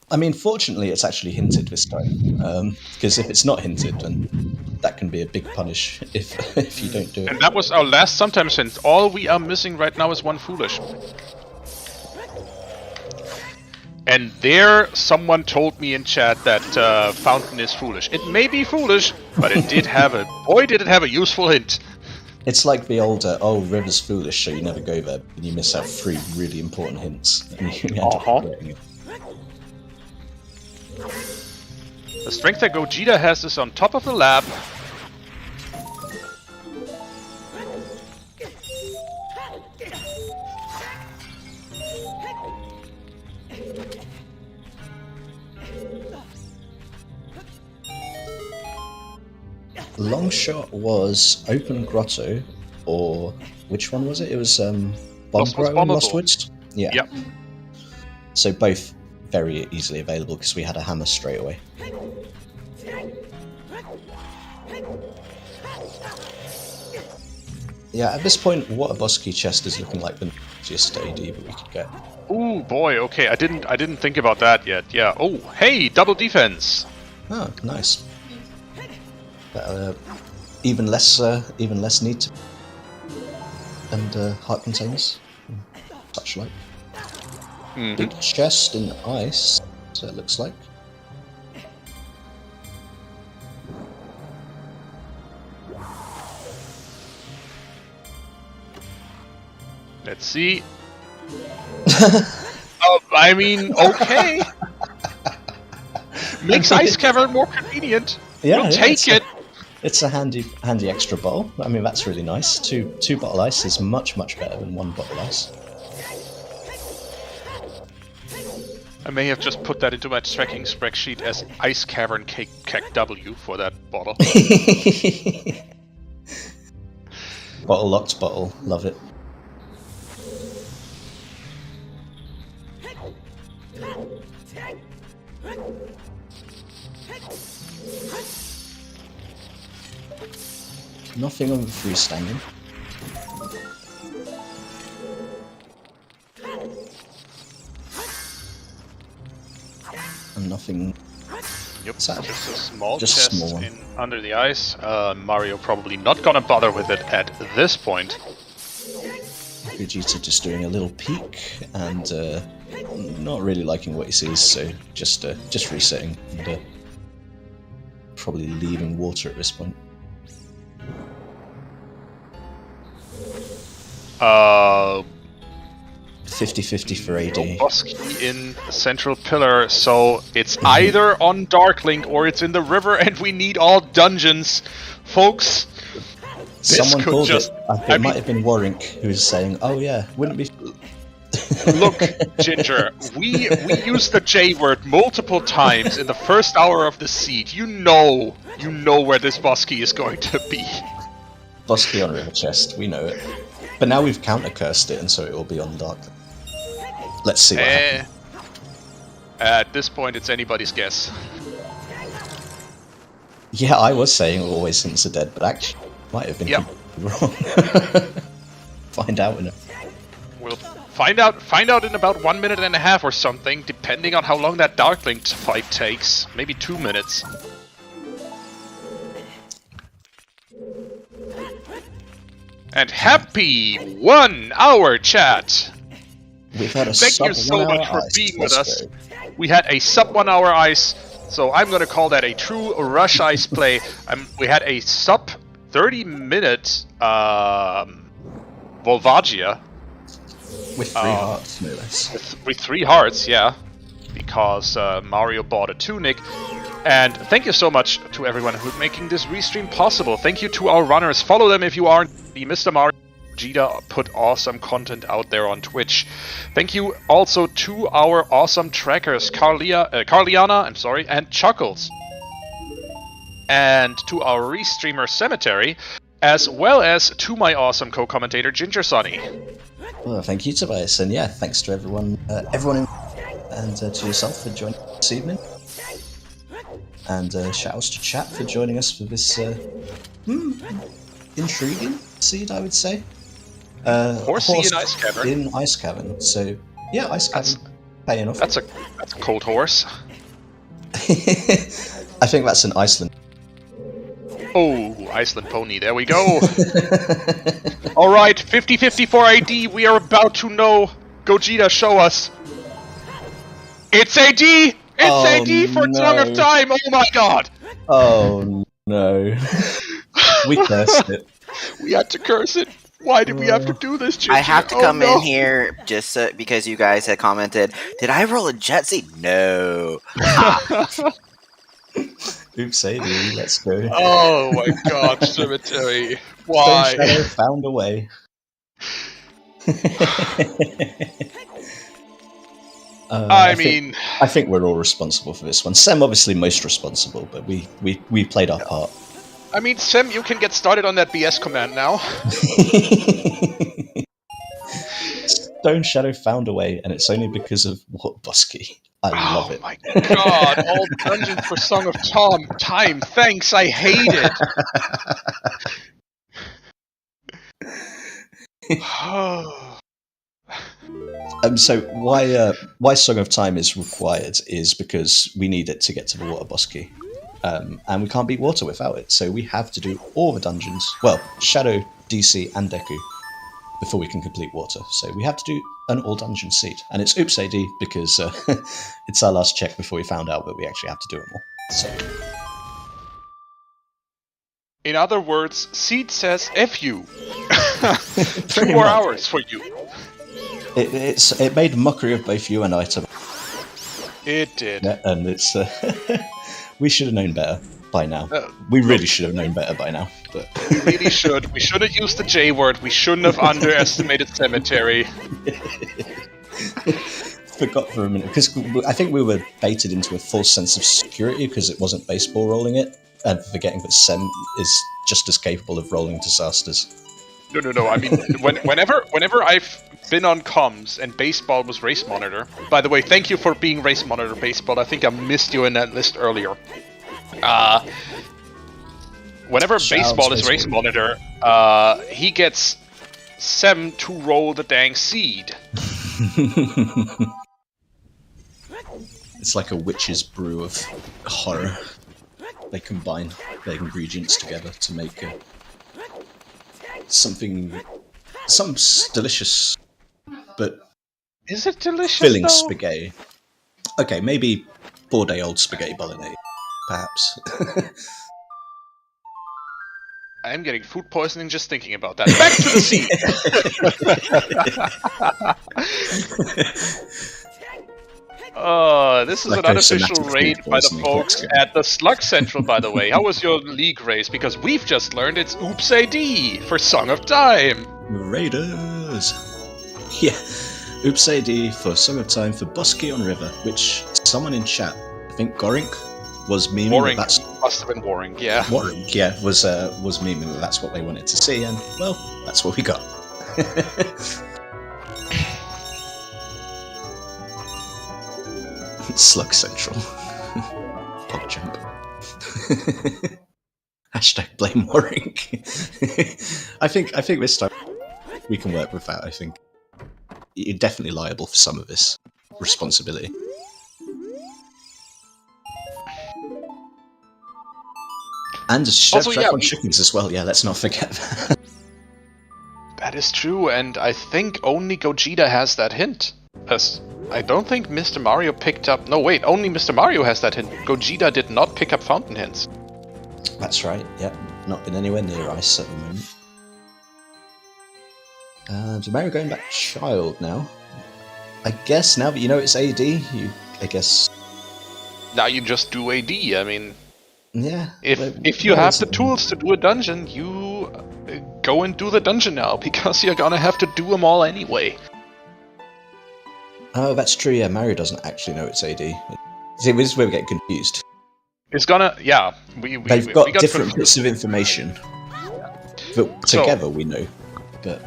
I mean, fortunately, it's actually hinted this time, because if it's not hinted, then that can be a big punish if you don't do it.
And that was our last sometimes hint. All we are missing right now is one foolish. And there, someone told me in chat that Fountain is foolish. It may be foolish, but it did have a... Boy, did it have a useful hint.
It's like the old, River's foolish, so you never go there, and you miss out 3 really important hints. And you end up regretting it.
The strength that Gogeta has is on top of the lab.
Longshot was Open Grotto, or which one was it? It was Bomb Grotto and Lost Woods? Yeah.
Yep.
So both very easily available because we had a hammer straight away. Yeah, at this point, Waterboski chest is looking like the easiest AD that we could get.
Ooh, boy, okay, I didn't think about that yet. Yeah. Oh, hey, double defense.
Oh, nice. Even less need to. And heart containers, such like. Big chest in ice, so it looks like.
Let's see. Oh, I mean, okay. Makes Ice Cavern more convenient.
Yeah,
we'll take it.
It's a handy extra bottle. I mean, that's really nice. Two bottle ice is much better than one bottle ice.
I may have just put that into my tracking spreadsheet as Ice Cavern Cake W for that bottle.
Bottle locked bottle. Love it. Nothing on the freestanding. And nothing.
Yep,
Sad.
just a small
Just
chest
small one.
under the ice. Mario probably not gonna bother with it at this point.
Gogeta just doing a little peek and not really liking what he sees, so just resetting and probably leaving water at this point. 50-50 for AD.
Bosky in the central pillar, so it's either on Darklink or it's in the river, and we need all dungeons, folks.
Someone called it. I think it might have been Warink who was saying, "Oh yeah, wouldn't it be."
Look, Ginger, we used the J word multiple times in the first hour of the seed. You know where this Bosky is going to be.
Bosky on River Chest, we know it. But now we've counter-cursed it, and so it will be on Dark. Let's see what happens.
At this point, it's anybody's guess.
Yeah, I was saying always since the dead, but actually might have been wrong. Find out in it.
We'll find out in about 1 minute and a half or something, depending on how long that Darklink fight takes. Maybe 2 minutes. And happy 1 hour chat!
We've had a
Thank you so much for being with us. We had a sub 1 hour ice, so I'm gonna call that a true rush ice play. We had a sub 30-minute Volvagia.
With 3 hearts, no less.
With 3 hearts, yeah. Because Mario bought a tunic. And thank you so much to everyone who's making this restream possible. Thank you to our runners. Follow them if you aren't. The Mr. Mario Gogeta put awesome content out there on Twitch. Thank you also to our awesome trackers, Carliana, and Chuckles. And to our restreamer Cemetery, as well as to my awesome co-commentator Ginger Sunny.
Well, thank you, Tobias, and yeah, thanks to everyone, and to yourself for joining this evening. And shout-outs to chat for joining us for this intriguing seed, I would say.
Horsey in Ice Cavern.
In Ice Cavern, so yeah, Ice Cavern, paying off.
That's a cold horse.
I think that's an Iceland.
Oh, Iceland pony, there we go. Alright, 50-50 for AD, we are about to know. Gogeta, show us. It's AD! It's AD for Song of Time! Oh my god!
Oh no. We cursed it.
We had to curse it. Why did we have to do this, Ginger?
I have to come in here just because you guys had commented, did I roll a jet seed? No.
Oops, AD, let's go.
Oh my god, Cemetery. Why?
Stone Shadow found a way. I think we're all responsible for this one. Sem obviously most responsible, but we played our part.
I mean, Sem, you can get started on that BS command now.
Stone Shadow found a way, and it's only because of what Bosky. I love it. Oh
my god, all dungeons for Song of Time. Thanks, I hate it.
So why Song of Time is required is because we need it to get to the Water Bosky. And we can't beat water without it, so we have to do all the dungeons, well, Shadow, DC, and Deku, before we can complete water. So we have to do an all dungeon seed. And it's oops AD because it's our last check before we found out that we actually have to do it more. So.
In other words, Seed says F you. 2 more hours for you.
It made a mockery of both you and I.
It did.
Yeah, and it's we should have known better by now. We really should have known better by now. But
we really should. We should have used the J word. We shouldn't have underestimated Cemetery.
Forgot for a minute because I think we were baited into a false sense of security because it wasn't baseball rolling it, and forgetting that Sem is just as capable of rolling disasters.
No. I mean, whenever I've been on comms and baseball was race monitor. By the way, thank you for being race monitor, baseball. I think I missed you in that list earlier. Whenever baseball is race monitor, he gets Sem to roll the dang seed.
It's like a witch's brew of horror. They combine their ingredients together to make some delicious, but
is it delicious?
Filling
though?
Spaghetti. Okay, maybe 4-day-old spaghetti bolognese, perhaps.
I'm getting food poisoning just thinking about that. Back to the seed. This is an unofficial raid by the folks at the Slug Central, by the way. How was your league race? Because we've just learned it's Oops AD for Song of Time.
Raiders! Yeah, Oops AD for Song of Time for Bosky on River, which someone in chat, I think Gorink, was memeing.
Warring, must have been Warring, yeah.
Warring, yeah, was memeing that that's what they wanted to see, and, well, that's what we got. Slug Central. PogChamp. Hashtag blame Warring. I think this time we can work with that, I think. You're definitely liable for some of this responsibility. And Chef on chickens as well, yeah, let's not forget that.
That is true, and I think only Gogeta has that hint. I don't think Mr. Mario picked up... No, wait, only Mr. Mario has that hint. Gogeta did not pick up fountain hints.
That's right, yep. Not been anywhere near ice at the moment. So Mario going back child now. I guess now that you know it's AD, I guess...
Now you just do AD, I mean...
Yeah.
If you have the tools to do a dungeon, you go and do the dungeon now, because you're gonna have to do them all anyway.
Oh, that's true, yeah, Mario doesn't actually know it's AD. See, this is where we get confused.
It's gonna, yeah.
They've got different bits of information. But together we know. But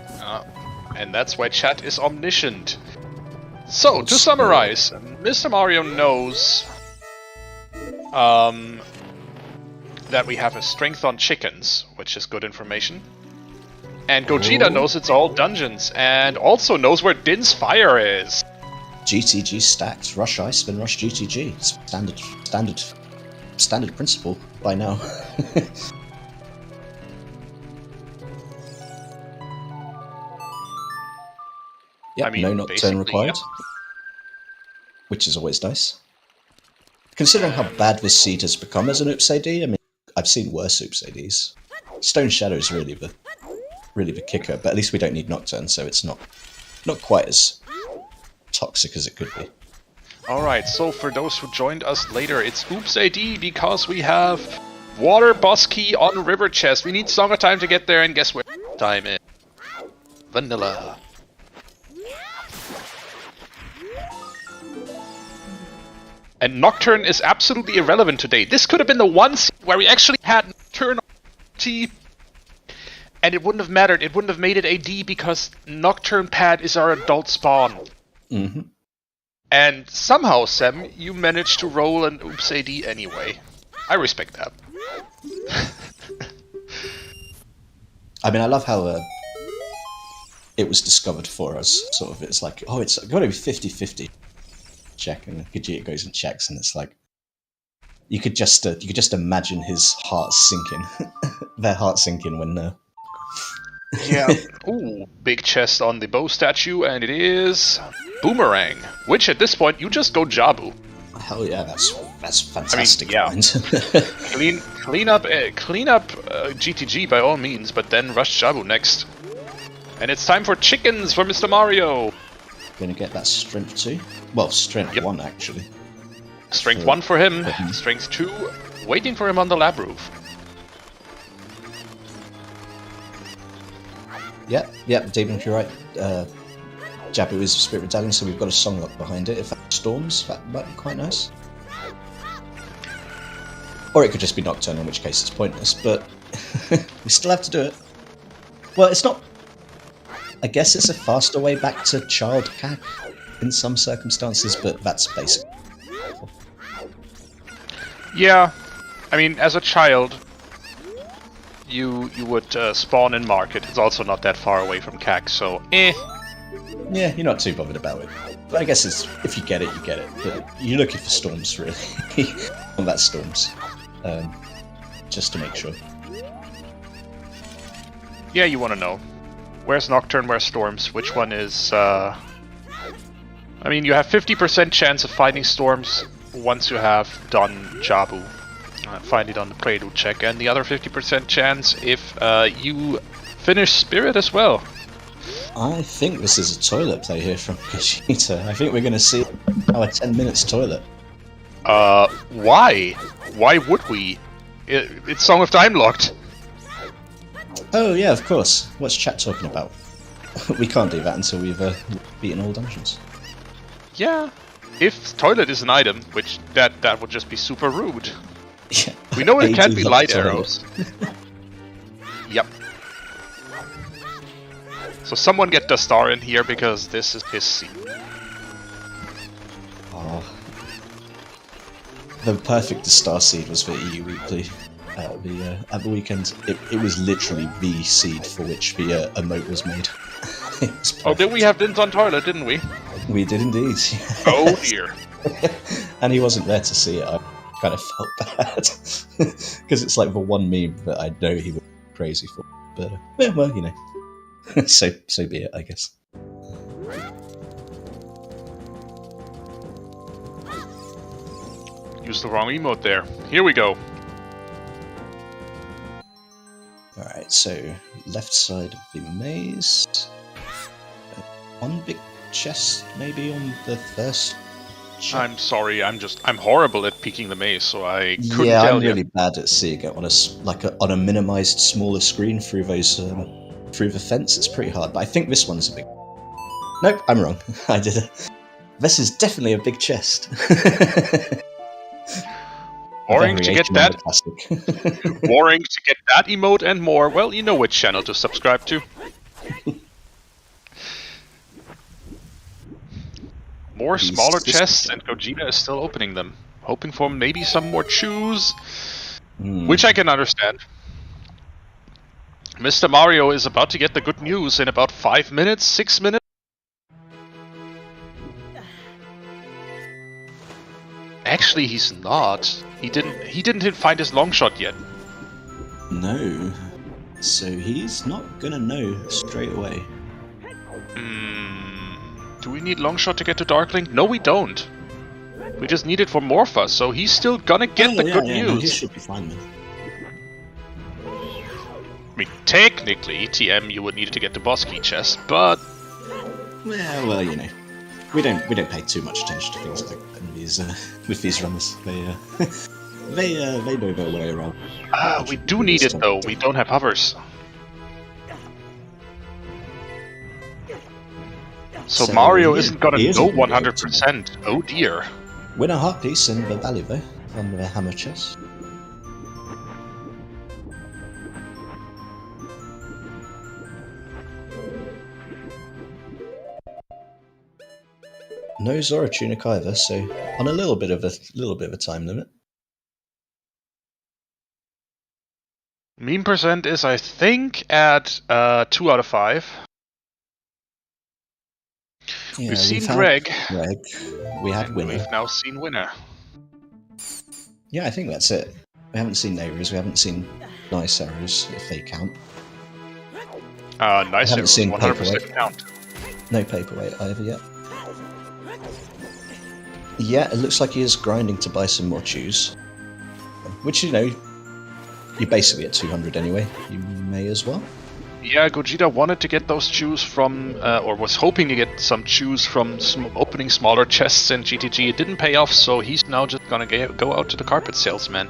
and that's why chat is omniscient. So, to summarize, Mr. Mario knows that we have a strength on chickens, which is good information. And Gogeta knows it's all dungeons, and also knows where Din's fire is.
GTG stacked. Rush Ice, then Rush GTG. Standard principle by now. Yep, I mean, no nocturne required. Yep. Which is always nice. Considering how bad this seed has become as an Oops AD, I mean, I've seen worse Oops ADs. Stone Shadow is really the kicker, but at least we don't need Nocturne, so it's not quite as toxic as it could be.
Alright, so for those who joined us later, it's Oops AD because we have Water Boss Key on River Chest. We need Song of Time to get there, and guess where time is? Vanilla. And Nocturne is absolutely irrelevant today. This could have been the one scene where we actually had Nocturne on T, and it wouldn't have mattered. It wouldn't have made it AD because Nocturne Pad is our adult spawn.
Mm-hmm.
And somehow, Sem, you managed to roll an Oops AD anyway. I respect that.
I mean, I love how it was discovered for us. Sort of, it's like, oh, it's got to be 50-50. Check, and Gogeta goes and checks, and it's like you could just imagine his heart sinking, their heart sinking when
Yeah. Ooh, big chest on the bow statue, and it is Boomerang, which at this point you just go Jabu.
Hell yeah, that's fantastic.
I mean, yeah. clean up GTG by all means, but then rush Jabu next. And it's time for chickens for Mr. Mario.
Gonna get that strength 2. Well, strength 1 actually.
Strength 1 for him. Strength 2 waiting for him on the lab roof.
Yep, David, you're right. Jabu is Spirit Medallion, so we've got a song lock behind it. If that storms, that might be quite nice. Or it could just be Nocturne, in which case it's pointless, but we still have to do it. Well, it's not... I guess it's a faster way back to Child CAC in some circumstances, but that's basic.
Yeah, I mean, as a child, you would spawn in Market. It's also not that far away from CAC, so
Yeah, you're not too bothered about it. But I guess it's if you get it, you get it. But you're looking for storms, really. On that storms. Just to make sure.
Yeah, you want to know. Where's Nocturne, where's Storms? Which one is... I mean, you have 50% chance of finding Storms once you have done Jabu. Find it on the Prelude check. And the other 50% chance if you finish Spirit as well.
I think this is a toilet play here from Gogeta. I think we're going to see our 10 minutes toilet.
Why? Why would we? It's Song of Time locked.
Oh yeah, of course. What's chat talking about? We can't do that until we've beaten all dungeons.
Yeah. If toilet is an item, which that would just be super rude.
Yeah.
We know it can't be light arrows. Yep. So someone get the star in here because this is his scene.
Oh. The perfect star seed was for EU Weekly at the weekend. It was literally the seed for which the emote was made.
Oh, did we have Dins on toilet, didn't we?
We did indeed.
Oh dear.
And he wasn't there to see it. I kind of felt bad. Because it's like the one meme that I know he was crazy for. But, yeah, well, you know. so be it, I guess.
Used the wrong emote there. Here we go.
Alright, so left side of the maze. One big chest, maybe, on the first check.
I'm sorry, I'm horrible at peeking the maze, so I couldn't tell you.
Yeah, I'm really bad at seeing it on a minimized, smaller screen through those through the fence. It's pretty hard, but I think this one's a big... Nope, I'm wrong. I did it. This is definitely a big chest.
Boring to get that. Boring to get that emote and more. Well, you know which channel to subscribe to. More smaller chests, and Gogeta is still opening them, hoping for maybe some more chews, which I can understand. Mr. Mario is about to get the good news in about 5 minutes, 6 minutes. Actually, he's not. He didn't find his long shot yet.
No. So he's not gonna know straight away.
Do we need long shot to get to Darkling? No, we don't. We just need it for Morpha, so he's still gonna get the good news.
No, he should be fine then.
I mean, technically, TM, you would need it to get the boss key chest, but...
Yeah, well, you know. We don't pay too much attention to things like that in these with these runners. They know their way around.
We do need it though. We don't have hovers. So Mario isn't gonna know 100%. Oh dear.
Win a heart piece and the value though on the hammer chest. No Zora Tunic either, so on a little bit of a time limit.
Meme percent is, I think, at 2 out of 5.
Yeah,
we've seen Greg.
We had Winner.
We've now seen Winner.
Yeah, I think that's it. We haven't seen Neighbours, we haven't seen Nice Arrows, if they count.
Nice.
I haven't seen
100%
paperweight.
count.
No paperweight either yet. Yeah, it looks like he is grinding to buy some more chews. Which, you know, you're basically at 200 anyway. You may as well.
Yeah, Gogeta wanted to get those chews from, or was hoping to get some chews from opening smaller chests in GTG. It didn't pay off, so he's now just gonna go out to the carpet salesman.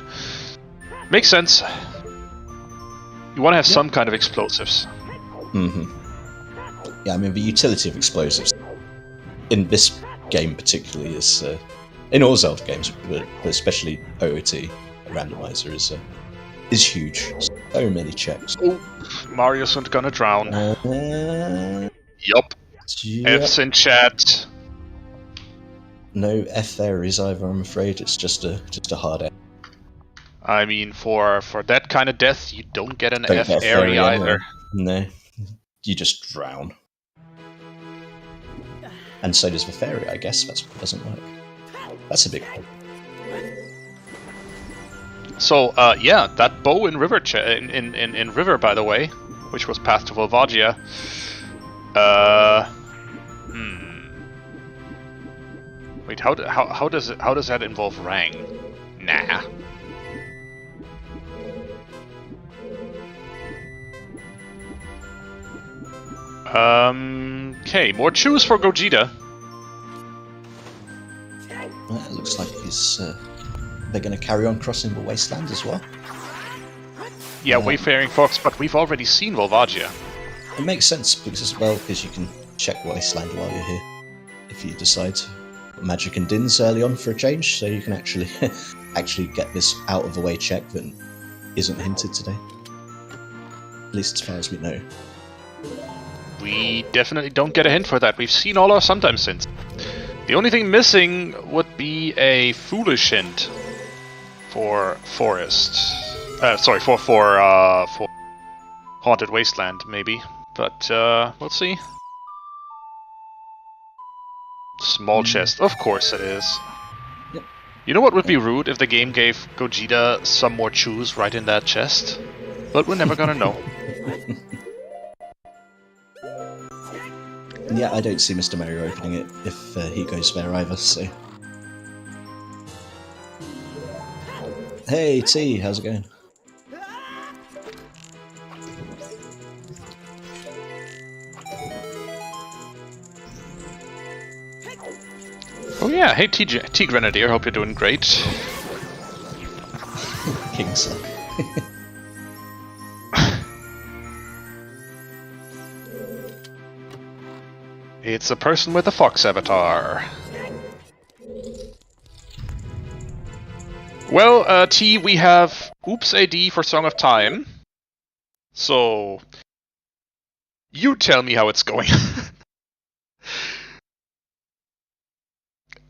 Makes sense. You want to have some kind of explosives.
Yeah, I mean, the utility of explosives in this game particularly is, in all Zelda games, but especially OoT, Randomizer, is huge. So many checks.
Oh, Mario's not gonna drown. Yup. F's in chat.
No F areas either, I'm afraid. It's just a hard F.
I mean, for that kind of death, you don't get an F area either.
No, you just drown. And so does the fairy, I guess. That's what doesn't work. That's a big problem.
So, yeah, that bow in River, in River, by the way, which was Path to Volvagia. Wait, how does that involve Rang? Nah. Okay, more chews for Gogeta.
Well, it looks like they're going to carry on crossing the wasteland as well.
Yeah, Wayfaring Fox, but we've already seen Volvagia.
It makes sense because you can check wasteland while you're here if you decide to put magic and dins early on for a change, so you can actually get this out of the way check that isn't hinted today. At least as far as we know.
We definitely don't get a hint for that. We've seen all our sometimes hints. The only thing missing would be a foolish hint for Forest. Sorry, for Haunted Wasteland, maybe. But we'll see. Small chest, of course it is.
Yep.
You know what would be rude if the game gave Gogeta some more chews right in that chest? But we're never gonna know.
Yeah, I don't see Mr. Mario opening it if he goes there either, so... Hey, T, how's it going?
Oh yeah, hey T Grenadier, hope you're doing great.
King's Luck.
It's a person with a fox avatar. Well, T, we have Oops AD for Song of Time. So, you tell me how it's going.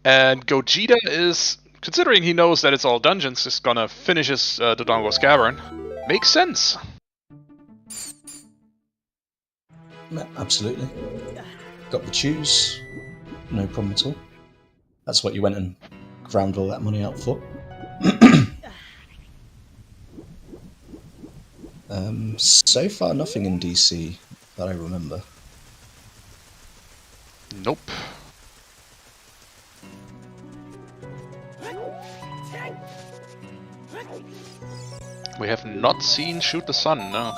And Gogeta is, considering he knows that it's all dungeons, is gonna finish his Dodongo's Cavern. Makes sense.
Yeah, absolutely. Got the chews, no problem at all. That's what you went and ground all that money out for. So far, nothing in DC that I remember.
Nope. We have not seen Shoot the Sun, no.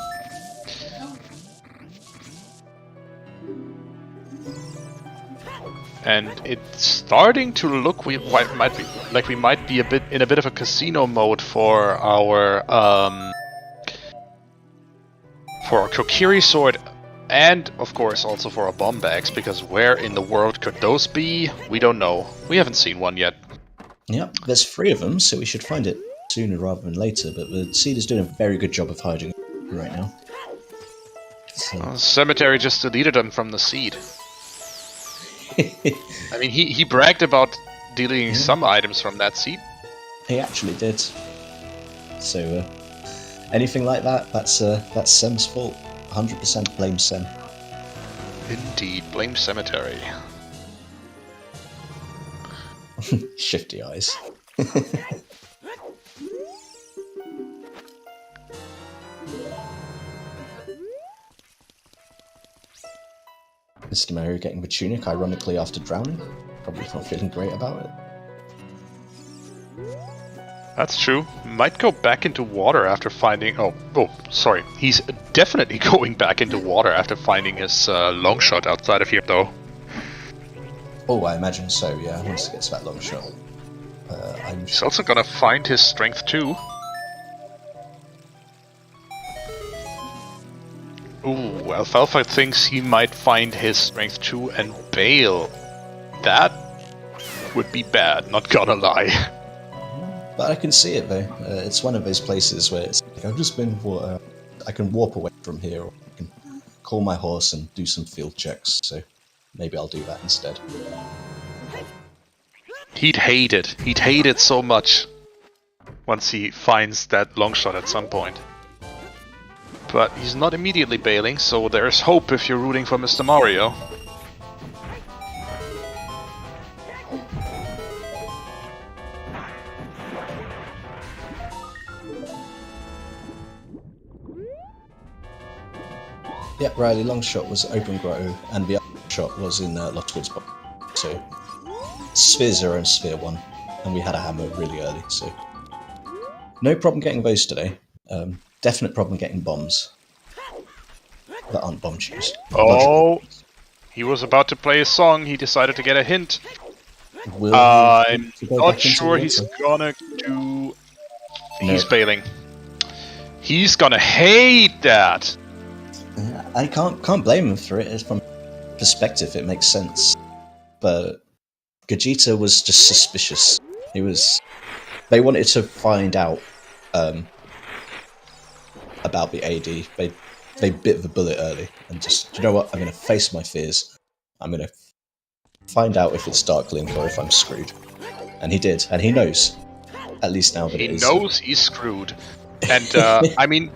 And it's starting to look we might be in a bit of a casino mode for our Kokiri sword, and of course also for our bomb bags, because where in the world could those be? We don't know. We haven't seen one yet.
Yep, there's 3 of them, so we should find it sooner rather than later, but the Seed is doing a very good job of hiding it right now. So.
Cemetery just deleted them from the Seed. I mean, he bragged about deleting some items from that Seed.
He actually did. So, anything like that, that's Sem's fault. 100% blame Sem.
Indeed, blame Cemetery.
Shifty eyes. Mr. Mario getting the tunic, ironically, after drowning. Probably not feeling great about it.
That's true. Might go back into water after finding... Oh, sorry. He's definitely going back into water after finding his long shot outside of here, though.
Oh, I imagine so, yeah. Once he gets that long shot.
He's also gonna find his strength, too. Ooh, Alfalfa thinks he might find his strength, too, and bail. That would be bad, not gonna lie.
But I can see it, though. It's one of those places where it's like, I've just been in water. I can warp away from here, or I can call my horse and do some field checks, so maybe I'll do that instead.
He'd hate it. He'd hate it so much once he finds that long shot at some point. But he's not immediately bailing, so there's hope if you're rooting for Mr. Mario.
Yeah, Riley, long shot was open grow, and the other shot was in Lost Woods box. So, Sphere 0 and Sphere 1, and we had a hammer really early, so... No problem getting those today. Definite problem getting bombs. That aren't bomb shoes.
Oh! He was about to play a song, he decided to get a hint. I'm not sure he's gonna do... He's bailing. He's gonna hate that!
I can't blame him for it. From perspective, it makes sense. But Gogeta was just suspicious. They wanted to find out about the AD. They bit the bullet early and just, you know what? I'm going to face my fears. I'm going to find out if it's Dark Link or if I'm screwed. And he did, and he knows. At least now that
he knows he's screwed. And I mean,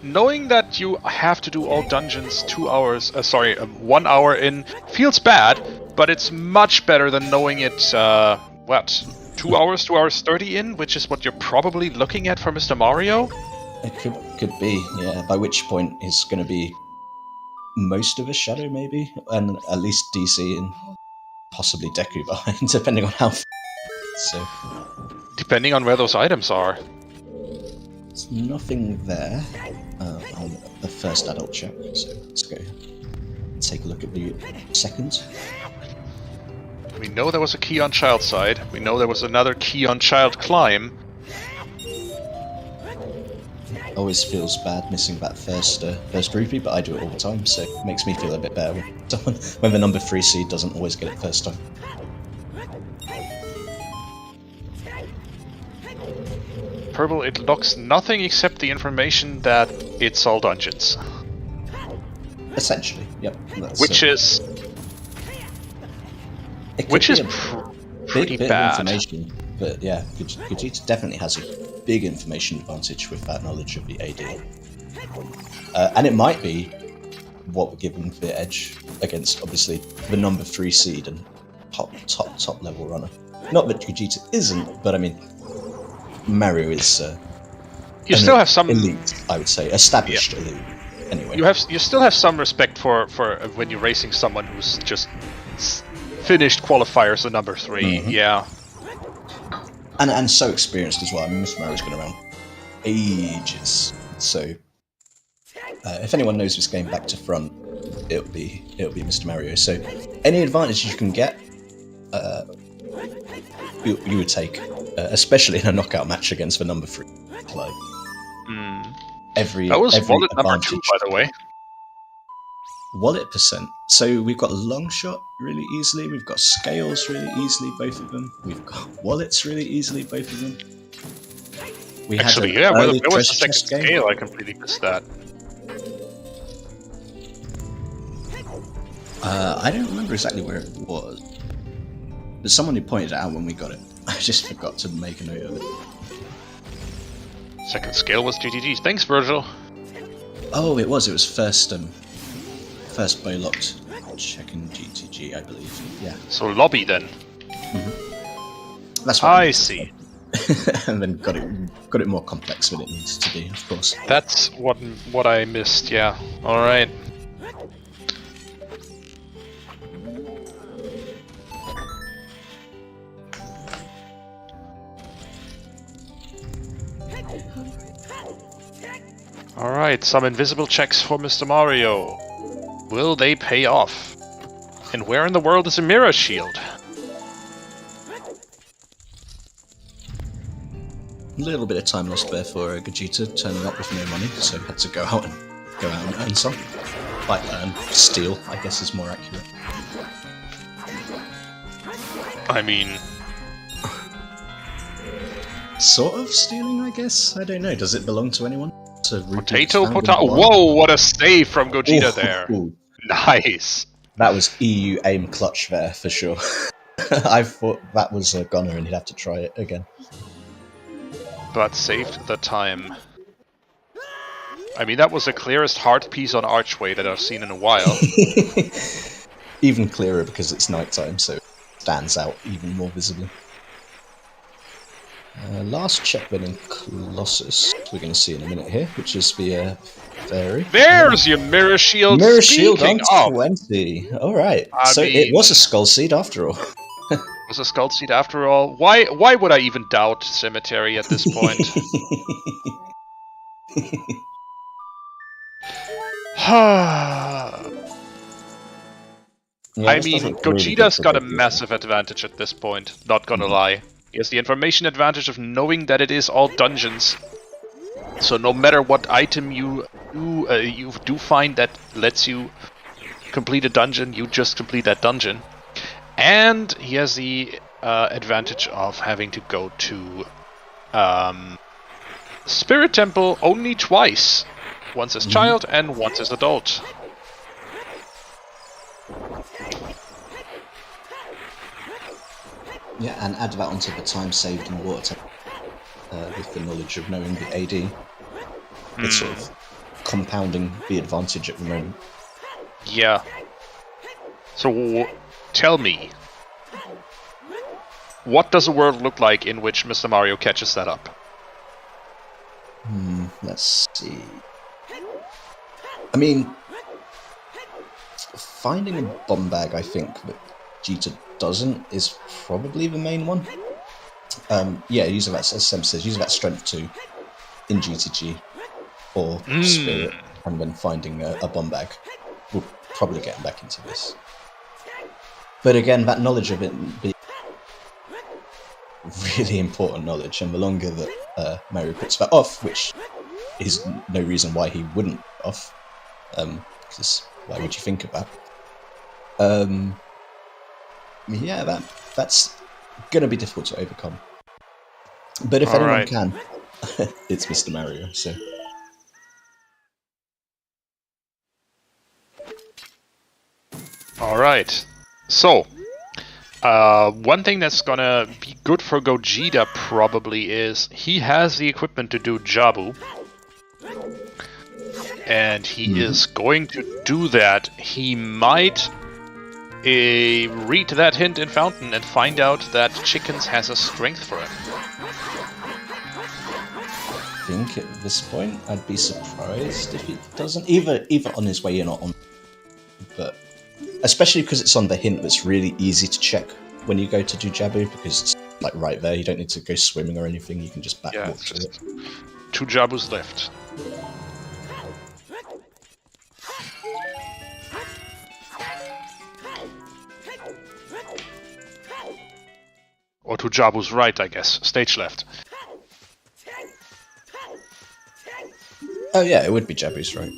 knowing that you have to do all dungeons 1 hour in feels bad, but it's much better than knowing it, 2 hours, 2 hours 30 in, which is what you're probably looking at for Mr. Mario?
It could be, yeah, by which point he's going to be most of a shadow, maybe, and at least DC and possibly Deku behind, depending on how so.
Depending on where those items are.
There's nothing there on the first adult check, so let's go take a look at the second.
We know there was a key on child side. We know there was another key on child climb.
Always feels bad missing that first rupee, but I do it all the time, so it makes me feel a bit better when the number 3 seed doesn't always get it first time.
Purple, it locks nothing except the information that it's all dungeons.
Essentially, yep.
Which is pretty
bit
bad.
Of information, but yeah, Gogeta definitely has a big information advantage with that knowledge of the AD. And it might be what would give him the edge against, obviously, the number 3 seed and top level runner. Not that Gogeta isn't, but I mean, Mario is
you still have some
elite, I would say, established elite. Anyway,
you still have some respect for when you're racing someone who's just finished qualifiers at number 3. Mm-hmm. Yeah,
and so experienced as well. I mean, Mr. Mario's been around ages, so if anyone knows this game back to front, it'll be Mr. Mario. So any advantage you can get, you would take. Especially in a knockout match against the number 3. Like,
that was wallet number 2, by the way.
Wallet percent. So we've got long shot really easily. We've got scales really easily, both of them. We've got wallets really easily, both of them. We
actually, yeah. Where was the second scale? I completely missed that.
I don't remember exactly where it was. There's someone who pointed it out when we got it. I just forgot to make a note of it.
Second scale was GTG. Thanks, Virgil.
Oh, it was first bow locked check in GTG, I believe. Yeah.
So lobby then.
Mm-hmm. That's what I see. And then got it more complex than it needs to be, of course.
That's what I missed. Yeah. All right. Alright, some invisible checks for Mr. Mario. Will they pay off? And where in the world is a mirror shield?
A little bit of time lost there for Gogeta turning up with no money, so had to go out and earn some. Like steal, I guess is more accurate.
I mean,
sort of stealing, I guess. I don't know. Does it belong to anyone?
Potato. Whoa! What a save from Gogeta there.
Ooh.
Nice.
That was EU aim clutch there for sure. I thought that was a gunner and he'd have to try it again.
But saved the time. I mean, that was the clearest heart piece on Archway that I've seen in a while.
Even clearer because it's nighttime, so it stands out even more visibly. Last check then in Colossus, we're going to see in a minute here, which is the fairy.
There's your mirror shield.
Mirror shield on 20. Alright, so
mean,
it was a skull seed after all.
It was a skull seed after all. Why would I even doubt Cemetery at this point? I mean, Gogeta's got a massive advantage at this point, not gonna lie. He has the information advantage of knowing that it is all dungeons. So no matter what item you do find that lets you complete a dungeon, you just complete that dungeon. And he has the advantage of having to go to Spirit Temple only twice. Once as child and once as adult.
Yeah, and add that onto the time saved in water with the knowledge of knowing the AD. It's sort of compounding the advantage at the moment.
Yeah. So, tell me, what does a world look like in which Mr. Mario catches that up?
Let's see. I mean, finding a bomb bag, I think, that Gogeta doesn't, is probably the main one. Yeah, using that, as Sem says, using that strength 2 in GTG or Spirit, and then finding a bomb bag will probably get him back into this. But again, that knowledge of it being really important knowledge, and the longer that Mario puts that off, which is no reason why he wouldn't off, because why would you think of that? Yeah, that's gonna be difficult to overcome. But if anyone can, it's Mr. Mario. So.
All right. So, one thing that's gonna be good for Gogeta probably is he has the equipment to do Jabu. And he is going to do that. He might read that hint in Fountain and find out that Chickens has a strength for him.
I think at this point I'd be surprised if he doesn't, either on his way in or on, but especially because it's on the hint that's really easy to check when you go to do Jabu, because it's like right there, you don't need to go swimming or anything, you can just back walk to it.
2 Jabus left. Or 2 Jabus right, I guess. Stage left.
Oh yeah, it would be Jabu's right.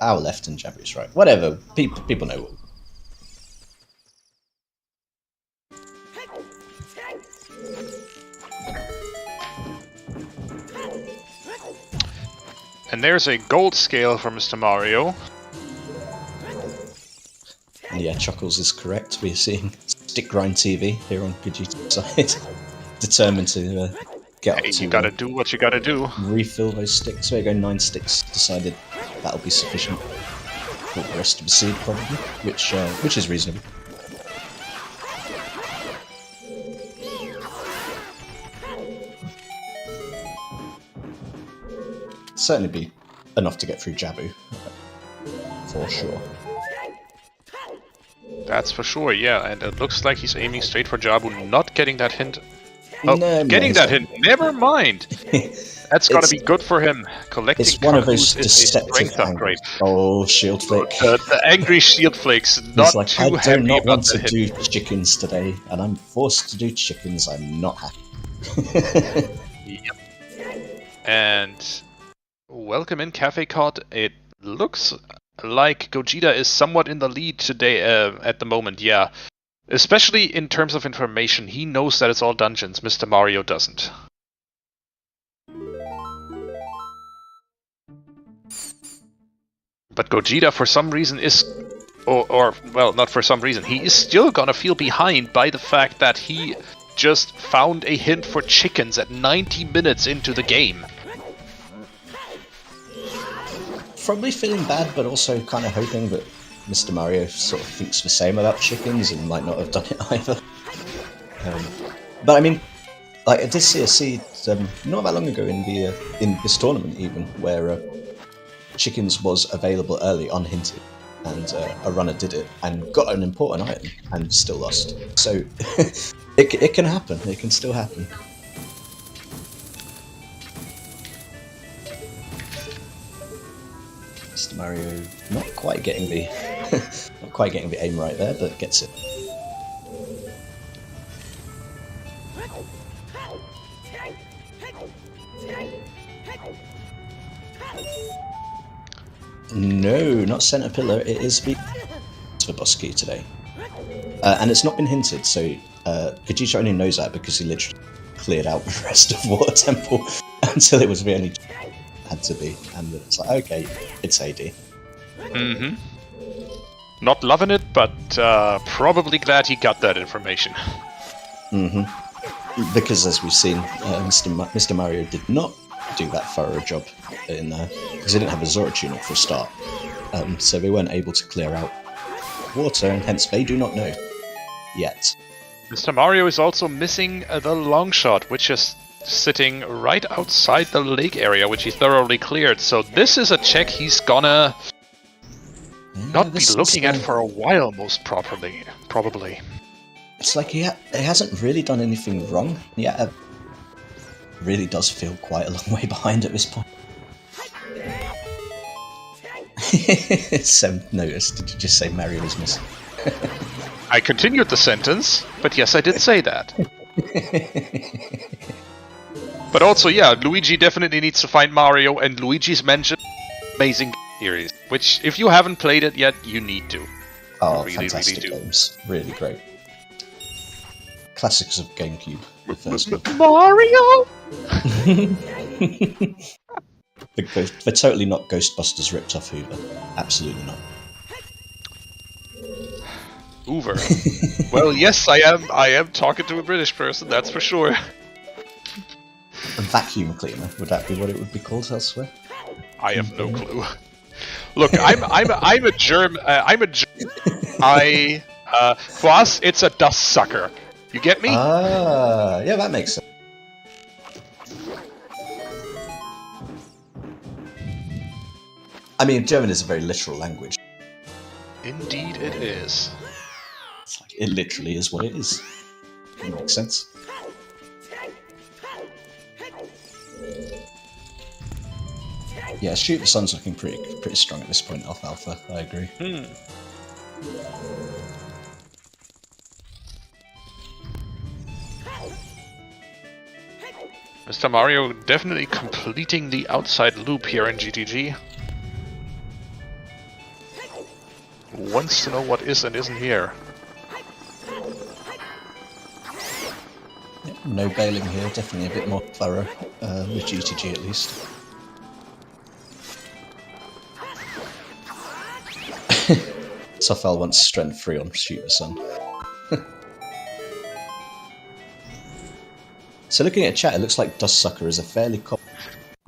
Our left and Jabu's right. Whatever. People know.
And there's a gold scale for Mr. Mario.
And yeah, Chuckles is correct. We're seeing Stick Grind TV here on Gogeta's side. Determined to get up to...
You gotta do what you gotta do.
Refill those sticks. There you go, 9 sticks. Decided that'll be sufficient for the rest of the seed, probably. Which is reasonable. Certainly be enough to get through Jabu, for sure.
That's for sure, yeah, and it looks like he's aiming straight for Jabu, not getting that hint Oh,
No,
getting that hint. Never mind. That's gotta
It's-
be good for him. Collecting
It's one of those
Kahoos is a
deceptive
strength upgrade.
angles. Oh, shield flick.
The angry shield flakes,
He's
not
like,
too
I do
happy
not
about
want
the
to
hint.
do chickens today, and I'm forced to do chickens. I'm not happy.
Yep. And welcome in, Cafe Cod. It looks like Gogeta is somewhat in the lead today at the moment, yeah. Especially in terms of information. He knows that it's all dungeons. Mr. Mario doesn't. But Gogeta, for some reason, is... Or, well, not for some reason. He is still gonna feel behind by the fact that he just found a hint for chickens at 90 minutes into the game.
Probably feeling bad, but also kind of hoping that Mr. Mario sort of thinks the same about chickens and might not have done it either. But I mean, like I did see a seed not that long ago in this tournament even, where chickens was available early unhinted, and a runner did it and got an important item and still lost. So it can happen. It can still happen. Mr. Mario not quite getting the aim right there, but gets it. No, not center pillar. It is the boss key today, and it's not been hinted. So Gogeta only knows that because he literally cleared out the rest of Water Temple until it was the only had to be, and it's like, okay, it's AD.
Mm-hmm. Not loving it, but probably glad he got that information.
Mm-hmm. Because as we've seen, Mr. Mario did not do that thorough job in there, because he didn't have a Zora tune-up for a start. So they weren't able to clear out water, and hence they do not know yet.
Mr. Mario is also missing the long shot, which is sitting right outside the lake area, which he thoroughly cleared. So this is a check he's gonna not be looking at for a while, most probably.
It's like he hasn't really done anything wrong, yet it really does feel quite a long way behind at this point. Sam noticed, did you just say Mario was missing?
I continued the sentence, but yes, I did say that. But also, yeah, Luigi definitely needs to find Mario, and Luigi's Mansion amazing series, which, if you haven't played it yet, you need to.
Oh,
really,
fantastic
really do.
games. Really great. Classics of GameCube. The first one.
Mario!
They're totally not Ghostbusters ripped off Hoover. Absolutely not.
Hoover. Well, yes, I am talking to a British person, that's for sure.
A vacuum cleaner, would that be what it would be called elsewhere?
I have no clue. Look, I'm a German. For us, it's a dust sucker. You get me?
Ah, yeah, that makes sense. I mean, German is a very literal language.
Indeed, it is.
It's like, it literally is what it is. It makes sense. Yeah, Shoot the Sun's looking pretty strong at this point off Alpha, I agree.
Mr. Mario definitely completing the outside loop here in GTG. Wants to know what is and isn't here.
Yeah, no bailing here, definitely a bit more thorough, with GTG at least. Sofal wants strength 3 on Shoot the Sun. So looking at chat, it looks like Dust Sucker is a fairly common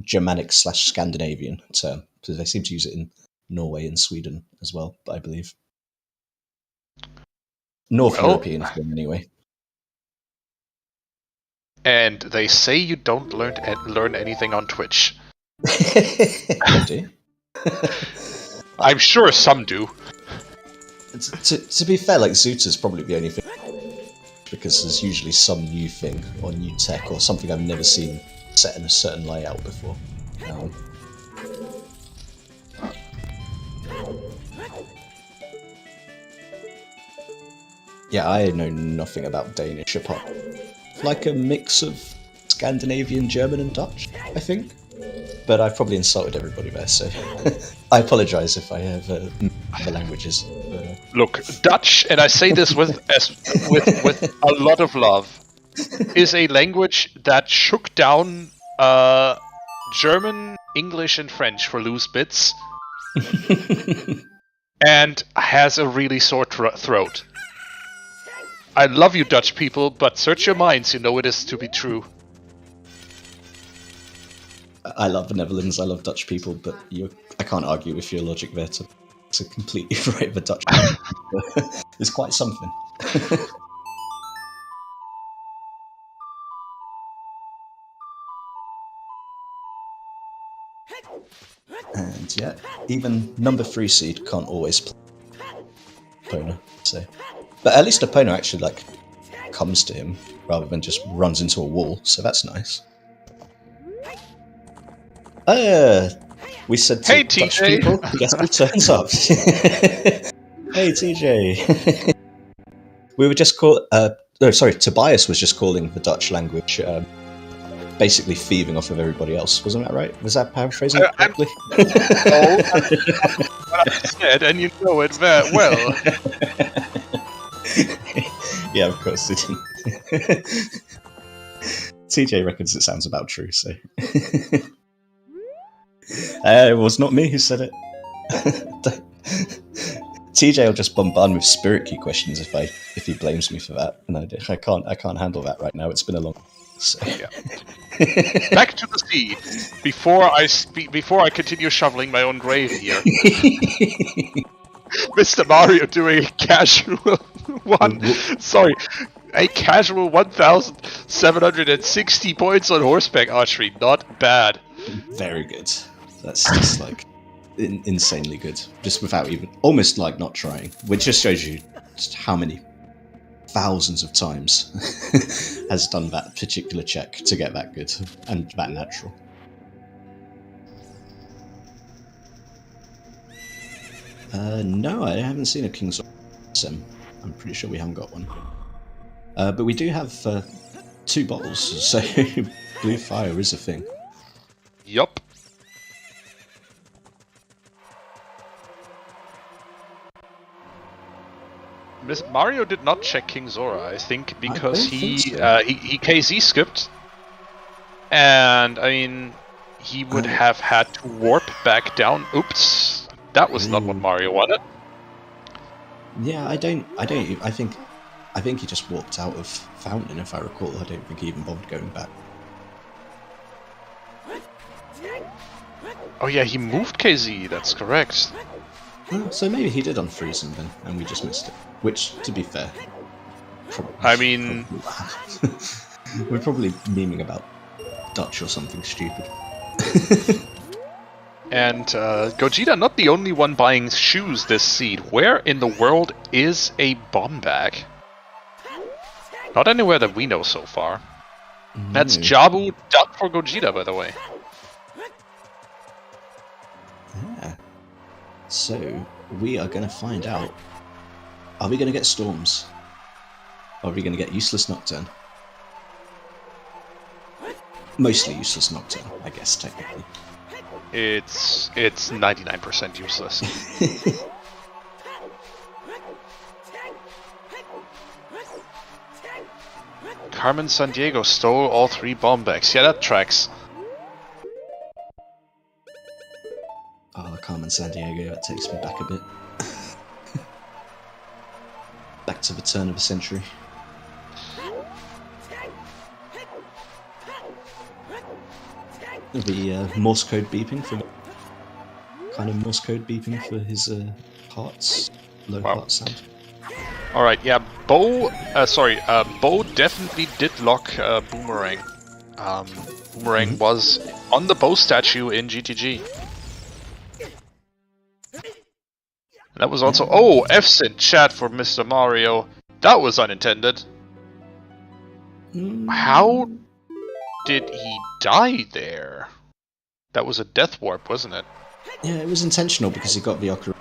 Germanic/Scandinavian term, because they seem to use it in Norway and Sweden as well, I believe. North European thing, anyway.
And they say you don't learn anything on Twitch.
They do.
I'm sure some do.
To be fair, like Zoot is probably the only thing because there's usually some new thing or new tech or something I've never seen set in a certain layout before. Yeah, I know nothing about Danish apart like a mix of Scandinavian, German, and Dutch, I think. But I've probably insulted everybody there, so I apologise if I have other languages.
Look, Dutch, and I say this with a lot of love, is a language that shook down German, English, and French for loose bits, and has a really sore throat. I love you, Dutch people, but search your minds, you know it is to be true.
I love the Netherlands, I love Dutch people, but I can't argue with your logic there. To completely right the Dutch people. It's quite something. And yeah, even number 3 seed can't always play Epona, so. But at least Epona actually like comes to him rather than just runs into a wall, so that's nice. We said to
hey,
Dutch
TJ.
people, guess who turns up? Hey TJ. We were just Tobias was just calling the Dutch language basically thieving off of everybody else. Wasn't that right? Was that paraphrasing correctly?
No, what I said, and you know it very well.
Yeah, of course it didn't. TJ reckons it sounds about true, so. It was not me who said it. TJ will just bombard me with spirit key questions if he blames me for that, and I can't handle that right now. It's been a long. So.
Yeah. Back to the sea before I continue shoveling my own grave here. Mr. Mario doing a casual a casual 1,760 points on horseback archery. Not bad.
Very good. That's just like insanely good. Just without even, almost like not trying. Which just shows you just how many thousands of times has done that particular check to get that good and that natural. No, I haven't seen a King's Sim. I'm pretty sure we haven't got one. But we do have 2 bottles, so blue fire is a thing.
Yup. Mario did not check King Zora, I think, because he KZ skipped, and I mean he would have had to warp back down. Oops, that was not what Mario wanted.
Yeah, I think he just walked out of Fountain, if I recall. I don't think he even bothered going back.
Oh yeah, he moved KZ, that's correct.
So maybe he did unfreeze him then, and we just missed it. Which, to be fair,
I mean,
we're probably memeing about Dutch or something stupid.
And Gogeta, not the only one buying shoes this seed. Where in the world is a bomb bag? Not anywhere that we know so far. No. That's Jabu done for Gogeta, by the way.
Yeah. So, we are going to find out. Are we going to get Storms? Or are we going to get Useless Nocturne? Mostly Useless Nocturne, I guess, technically.
It's 99% useless. Carmen Sandiego stole all 3 bomb bags. Yeah, that tracks.
Oh, Carmen Sandiego, that takes me back a bit. Back to the turn of the century. The Morse code beeping for his hearts, low heart sound.
All right, yeah, Bo definitely did lock Boomerang. Boomerang was on the Bo statue in GTG. That was also F-Sync chat for Mr. Mario. That was unintended. How did he die there? That was a death warp, wasn't it?
Yeah, it was intentional because he got the Ocarina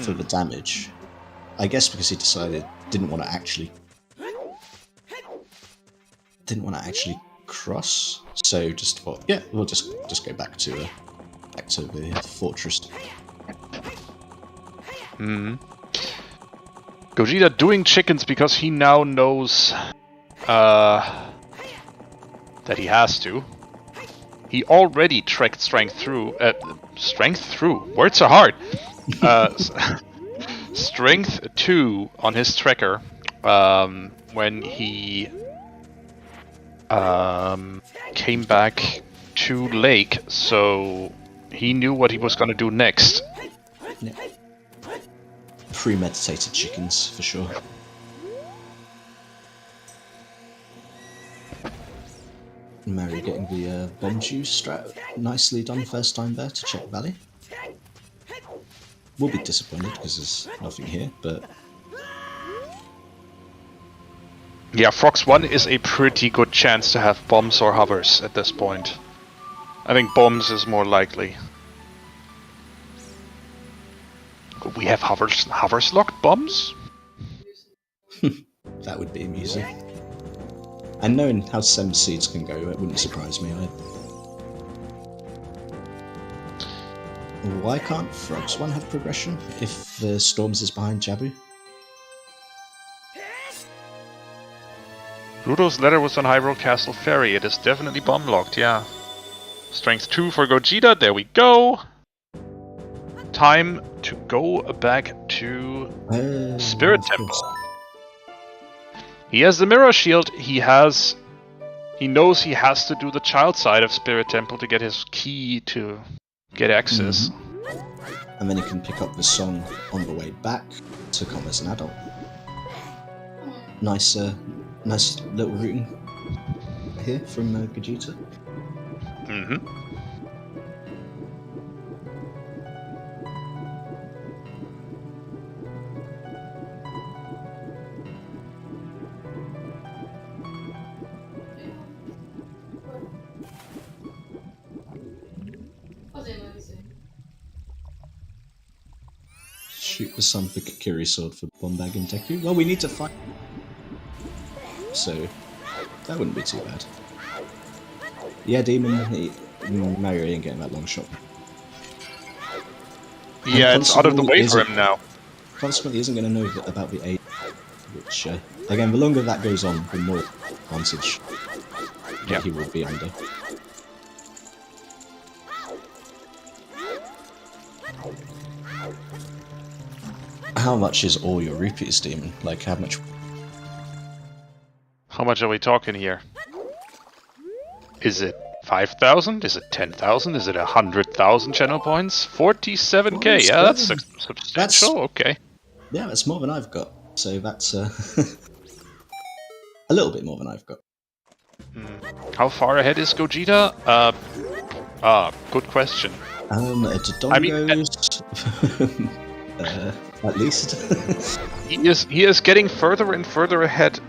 for the damage. I guess because he decided didn't want to actually cross. So just thought, yeah, we'll just go back to the fortress.
Gogeta doing chickens because he now knows that he has to. He already trekked strength through. Words are hard. Strength 2 on his tracker when he came back to Lake, so he knew what he was going to do next.
Yeah. Premeditated chickens, for sure. Mario getting the bomb juice strat. Nicely done first time there to check Valley. We'll be disappointed because there's nothing here, but...
Yeah, Fox 1 is a pretty good chance to have bombs or hovers at this point. I think bombs is more likely. Could we have hovers locked bombs?
That would be amusing. And knowing how Sem seeds can go, it wouldn't surprise me either. Why can't Frogs 1 have progression if the Storms is behind Jabu?
Rudo's letter was on Hyrule Castle Ferry. It is definitely bomb locked, yeah. Strength 2 for Gogeta, there we go. Time to go back to Spirit Temple. He has the Mirror Shield, he knows he has to do the child side of Spirit Temple to get his key to get access.
And then he can pick up the song on the way back to come as an adult. Nice little routing here from Gogeta. Shoot the sun for Kikiri sword for Bombag and Deku. Well, we need to fight. So that wouldn't be too bad. Yeah, Demon, Mario ain't getting that long shot.
Yeah, it's out of the way for him now.
Consequently, isn't going to know about the A, which, again, the longer that goes on, the more advantage that he will be under. How much is all your rupees, Demon? Like, how much?
How much are we talking here? Is it 5,000? Is it 10,000? Is it 100,000 channel points? 47k, yeah, that's substantial, okay.
Yeah, that's more than I've got. So that's a little bit more than I've got.
How far ahead is Gogeta? Good question.
At least.
He is getting further and further ahead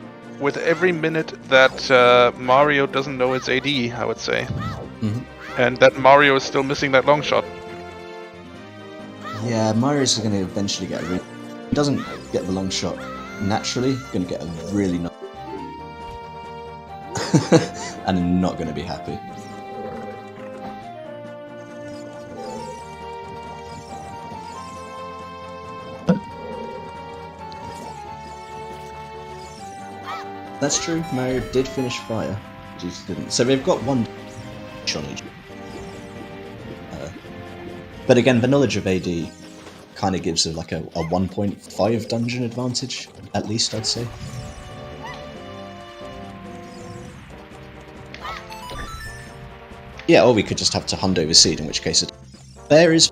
with every minute that Mario doesn't know it's AD, I would say. And that Mario is still missing that long shot.
Yeah, Mario's going to eventually get he doesn't get the long shot naturally, going to get a really and not going to be happy. That's true, Mario did finish fire, Jesus didn't. So they've got one on each. But again, the knowledge of AD kind of gives it like a 1.5 dungeon advantage, at least I'd say. Yeah, or we could just have to Hundo the Seed, in which case it... There is...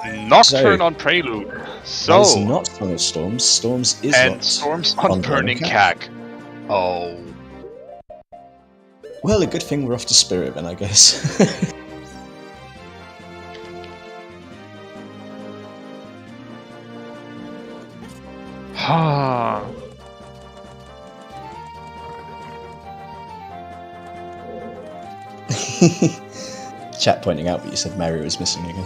Nocturne on Prelude. So...
It's not Song of Storms. Storms is
and Storms on Burning Cack. Oh.
Well, a good thing we're off to Spirit then, I guess. Chat pointing out that you said Mario was missing again.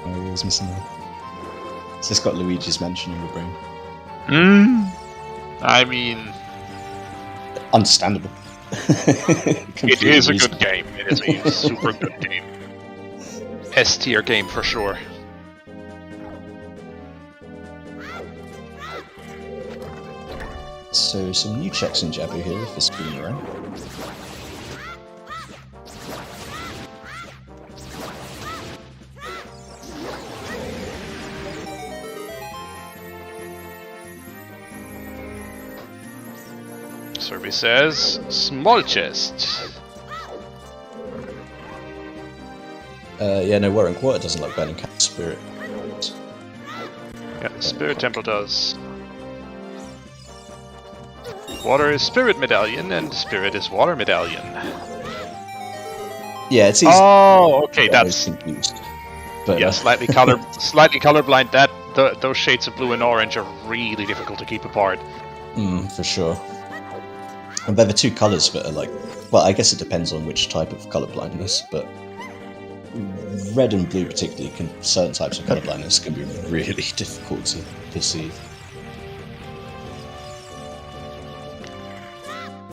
Mario was missing again. It's just got Luigi's Mansion in your brain.
I mean...
Understandable.
It is a good game. It is a super good game. S-tier game for sure.
So, some new checks in Jabu here for spinning around.
Survey says small chest.
Yeah, no, Warren Quarter doesn't like burning cat spirit.
Yeah, Spirit Temple does. Water is Spirit Medallion, and Spirit is Water Medallion.
Yeah, it's easy.
Oh, okay,
I
that's
was confused. But,
yeah, slightly colorblind. Those shades of blue and orange are really difficult to keep apart.
for sure. And they're the two colours that are like, well, I guess it depends on which type of colour blindness, but red and blue particularly, certain types of colour blindness can be really difficult to perceive.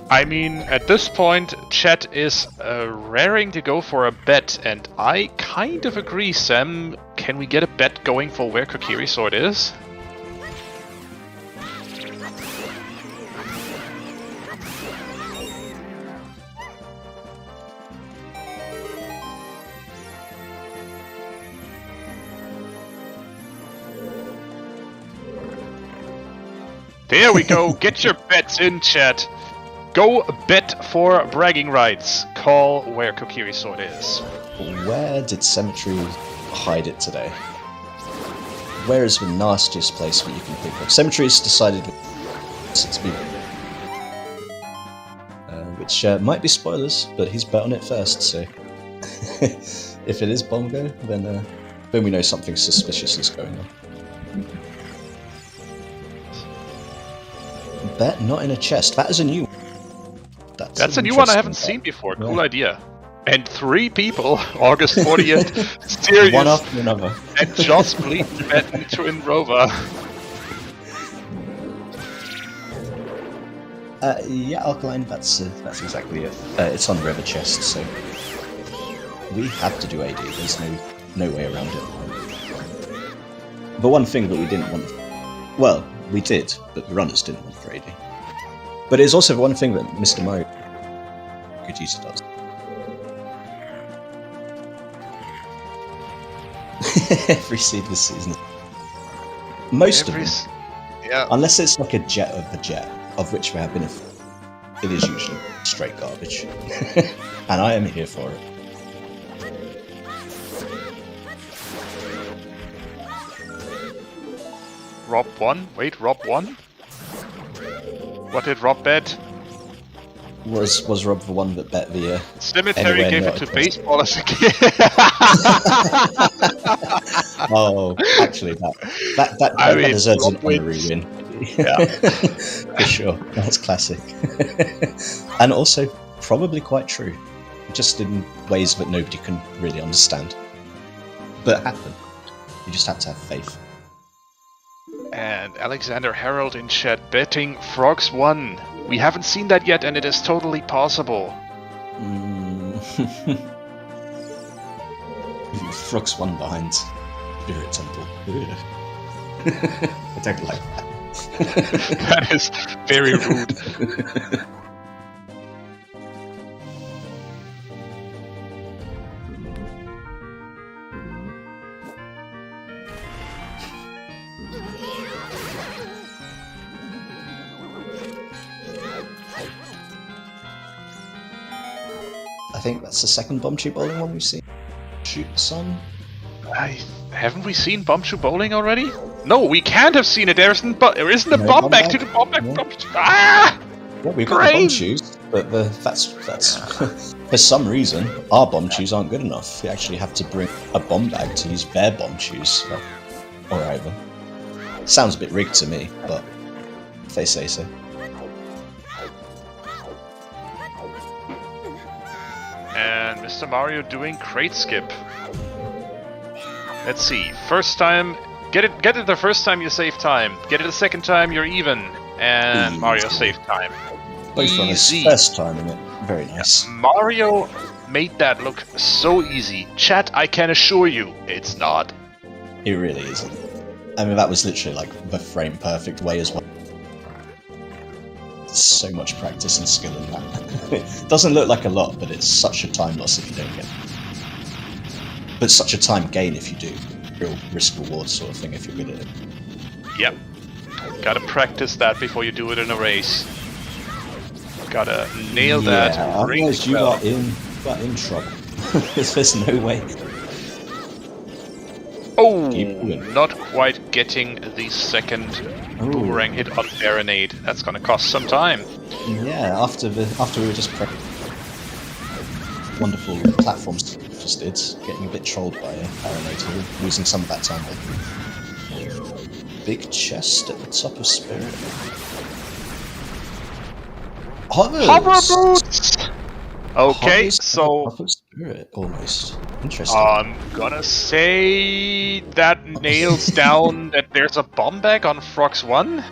I mean, at this point, chat is raring to go for a bet, and I kind of agree, Sam. Can we get a bet going for where Kokiri Sword is? There we go, get your bets in, chat. Go bet for bragging rights. Call where Kokiri Sword is.
Where did Cemetery hide it today? Where is the nastiest place that you can think of? Cemetery's decided to be... which might be spoilers, but he's bet on it first, so... if it is Bongo, then we know something suspicious is going on. Bet not in a chest. That is a new one.
That's a new one I haven't seen before. Cool idea. And 3 people, August 40th, Sirius,
one after another.
and Joss Bleak bet into Inrova.
Yeah, Alkaline, that's exactly it. It's on River Chest, so we have to do AD. There's no way around it. The one thing that we didn't want, well, we did, but the runners didn't want for AD. But it's also the one thing that MrMario Gogeta does. Every seed this season. Most of them.
Yeah.
Unless it's like a jet of the jet, of which there have been it is usually straight garbage. And I am here for it.
Rob won? Wait, Rob won? What did Rob bet?
Was Rob the one that bet the
Cemetery gave it to baseball as a kid.
Oh, actually, that deserves an honorary win.
Yeah.
For sure. That's classic. And also, probably quite true. Just in ways that nobody can really understand. But happen. You just have to have faith.
And Alexander Harold in chat betting Frogs won. We haven't seen that yet, and it is totally possible.
Frogs won behind Spirit Temple. I don't like that.
That is very rude.
I think that's the second Bombchu Bowling one we've seen. Shoot some.
Haven't we seen Bombchu Bowling already? No, we can't have seen it. There isn't a
No
bomb
bomb
back
bag?
to the bomb back.
Yeah.
Ah!
Yeah, we've got the Bombchus, but that's for some reason our Bombchus aren't good enough. We actually have to bring a bomb bag to use their Bombchus. Well, alright then. Sounds a bit rigged to me, but if they say so.
And Mr. Mario doing crate skip. Let's see. First time, get it the first time you save time. Get it the second time you're even. And Mario save time.
Both on his first time in it. Very nice.
Yeah, Mario made that look so easy. Chat, I can assure you, it's not.
It really isn't. I mean, that was literally like the frame perfect way as well. So much practice and skill in that. It doesn't look like a lot, but it's such a time loss if you don't get it. But such a time gain if you do. Real risk reward sort of thing if you're good at it.
Yep. Gotta practice that before you do it in a race. Gotta nail that.
Otherwise you are in trouble. There's no way.
Oh, not quite getting the second boomerang hit on Baronade. That's gonna cost some time.
Yeah, after we were just wonderful platforms just did, getting a bit trolled by Baronade here, losing some of that time. Big chest at the top of Spirit. Hovers!
Hover boots! Okay, so
top of Spirit, almost. Interesting.
I'm gonna say that nails down that there's a bomb bag on Frogs 1.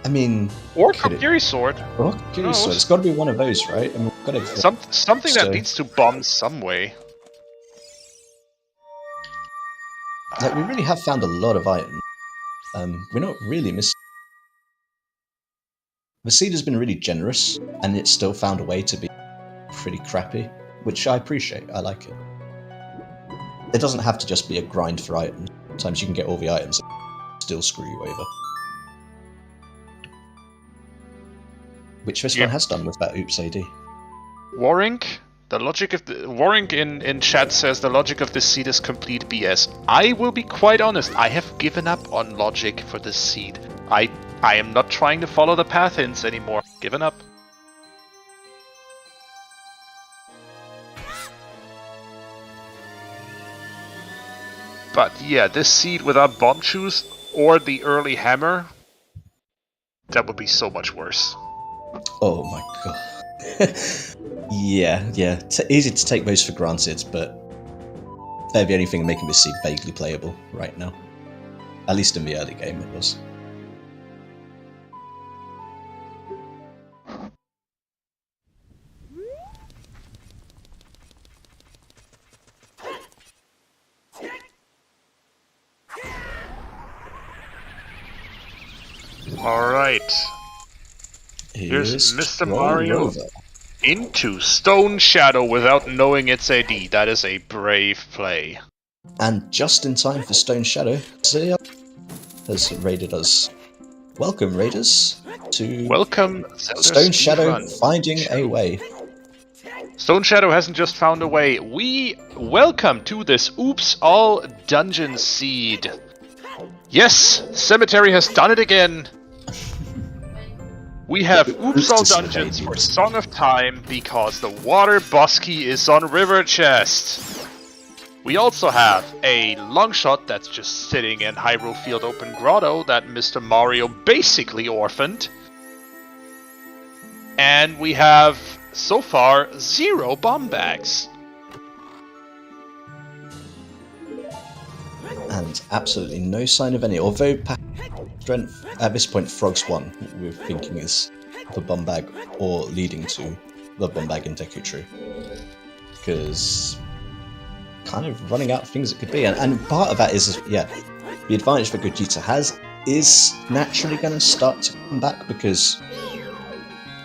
I mean,
or Kokiri Sword.
Or Kokiri Sword. It's got to be one of those, right? I mean, we've got to
something that leads to bombs some way.
Like, we really have found a lot of items. We're not really missing. The seed has been really generous, and it's still found a way to be pretty crappy, which I appreciate. I like it. It doesn't have to just be a grind for items. Sometimes you can get all the items and still screw you over. Which this one has done with that Oops AD.
Warink, the logic of the Warink in chat says the logic of this seed is complete BS. I will be quite honest, I have given up on logic for this seed. I am not trying to follow the path hints anymore. Given up. But yeah, this seed without bomb shoes or the early hammer, that would be so much worse.
Oh my god. yeah. Easy to take those for granted, but they're the only thing making this seed vaguely playable right now. At least in the early game it was.
Alright. Here's Mr. Mario into Stone Shadow without knowing it's AD. That is a brave play.
And just in time for Stone Shadow has raided us. Welcome, raiders, to Stone Shadow finding a way.
Stone Shadow hasn't just found a way. We welcome to this Oops All Dungeon Seed. Yes, Cemetery has done it again. We have Oops All Dungeons for Song of Time because the Water Boss Key is on River Chest. We also have a Longshot that's just sitting in Hyrule Field Open Grotto that Mr. Mario basically orphaned. And we have, so far, 0 bomb bags.
And absolutely no sign of any, although strength at this point Frogs 1 we're thinking is the bomb bag or leading to the bomb bag in Deku Tree. Because kind of running out of things it could be, and part of that is, yeah, the advantage that Gogeta has is naturally going to start to come back because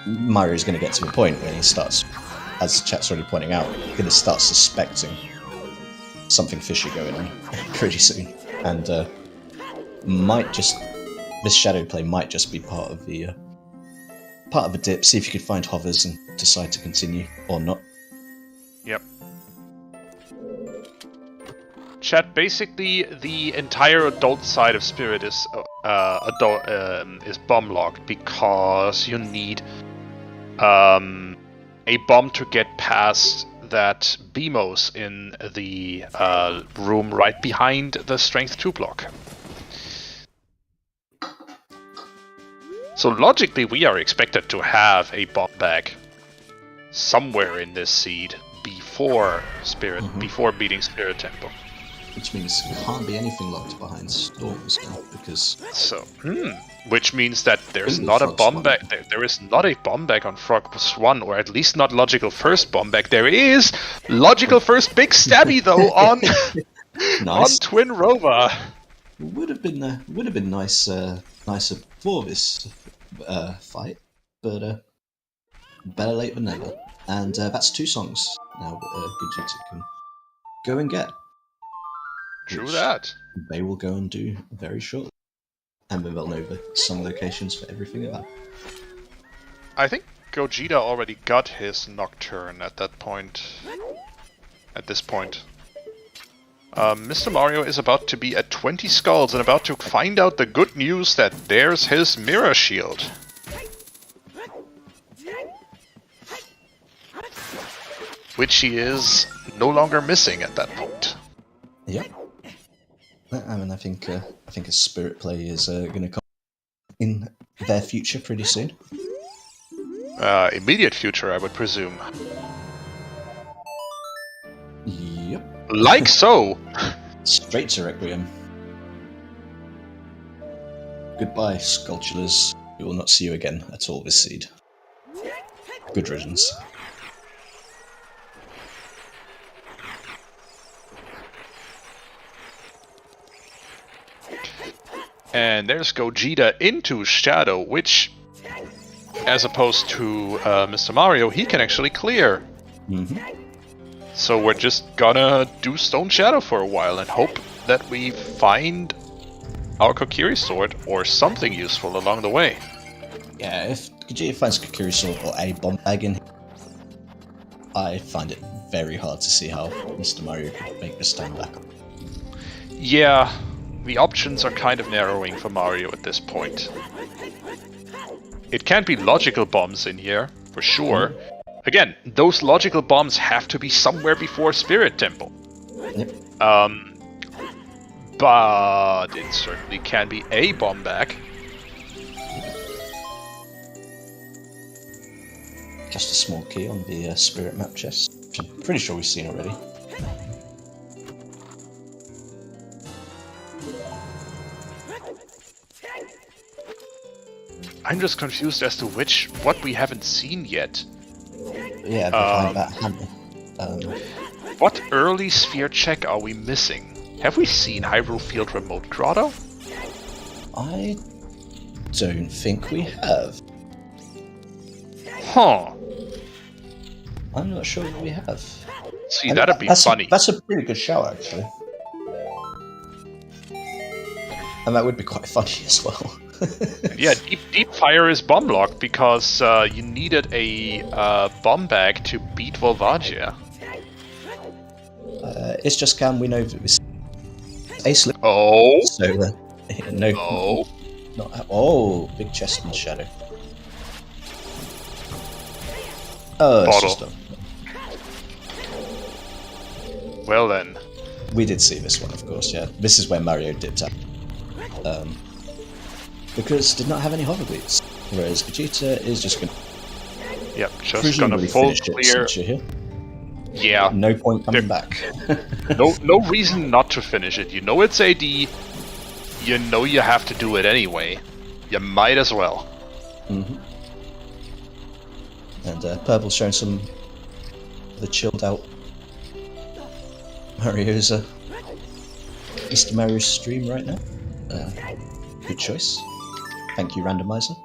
Mario's going to get to the point when he starts, as the chat's already pointing out, going to start suspecting something fishy going on pretty soon, and this shadow play might just be part of the dip. See if you could find hovers and decide to continue or not.
Yep. Chat, basically the entire adult side of Spirit is bomb locked because you need a bomb to get past that BMOS in the room right behind the Strength 2 block. So logically we are expected to have a bomb bag. somewhere in this seed before before beating Spirit Temple.
Which means it can't be anything locked behind storms now, because...
So, which means that there's
Ooh,
not a
Frog
bomb
Swan.
back. There is not a bomb back on Frog Swan, or at least not logical first bomb back. There is logical first big stabby though on
Nice.
on Twin Rover.
Would have been nice, nicer for this fight, but better late than never. And that's 2 songs now that Gogeta can go and get.
True
which
that.
They will go and do very shortly. And then they'll know some locations for everything about.
I think Gogeta already got his Nocturne at that point. At this point. Mr. Mario is about to be at 20 skulls and about to find out the good news that there's his Mirror Shield. Which he is no longer missing at that point.
Yep. I mean, I think a Spirit play is going to come in their future pretty soon.
Immediate future, I would presume.
Yep.
Like so!
Straight to Requiem. Goodbye, Sculptulars. We will not see you again at all this seed. Good riddance.
And there's Gogeta into Shadow, which, as opposed to Mr. Mario, he can actually clear. So we're just gonna do Stone Shadow for a while and hope that we find our Kokiri Sword or something useful along the way.
Yeah, if Gogeta finds Kokiri Sword or a bomb bag in here, I find it very hard to see how Mr. Mario could make this stand back.
Yeah, the options are kind of narrowing for Mario at this point. It can't be logical bombs in here, for sure. Again, those logical bombs have to be somewhere before Spirit Temple.
Yep.
But it certainly can be a bomb back.
Just a small key on the Spirit map chest, which I'm pretty sure we've seen already.
I'm just confused as to what we haven't seen yet.
Yeah, behind that hammer.
What early sphere check are we missing? Have we seen Hyrule Field Remote Grotto?
I don't think we have.
Huh.
I'm not sure that we have.
See,
And
that'd be
that's
funny.
That's a pretty good shout, actually. And that would be quite funny as well.
Yeah, Deep Fire is bomb locked because you needed a bomb bag to beat Volvagia.
It's just Cam, we know that this a slip.
Oh.
So, no.
Oh.
Not, oh, big chest in shadow. Oh, it's
Bottle.
just a,
Well then.
we did see this one, of course, yeah. This is where Mario dipped out. Because did not have any hover boots. Whereas Gogeta is just going to
Yep, just gonna full
finish it
clear.
since you're here.
Yeah.
No point coming back.
No reason not to finish it. You know it's AD. You know you have to do it anyway. You might as well.
And Purple's showing some of the chilled out Mario's Mr. Mario's stream right now. Good choice. Thank you, Randomizer.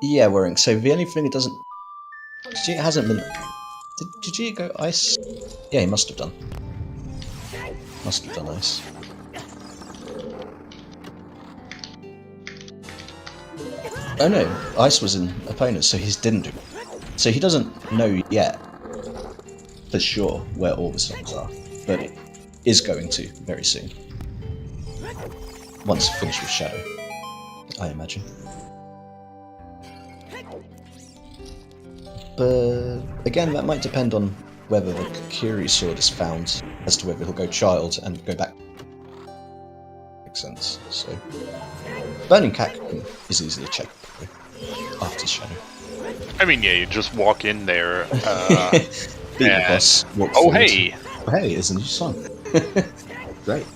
Yeah, Worrying. So the only thing it doesn't... Gogeta hasn't been... Did Gogeta go ice? Yeah, he must have done. Must have done ice. Oh no, ice was in opponents, so he didn't do it. So he doesn't know yet, for sure, where all the songs are. But it is going to, very soon. Once finished with Shadow, I imagine. But again, that might depend on whether the Kokiri sword is found, as to whether he'll go child and go back. Makes sense. So, Burning Cat is easily checked. after Shadow.
I mean, yeah, you just walk in there.
Beat the boss. Walk
Oh,
forward.
hey!
Oh, hey, it's a new song. Great.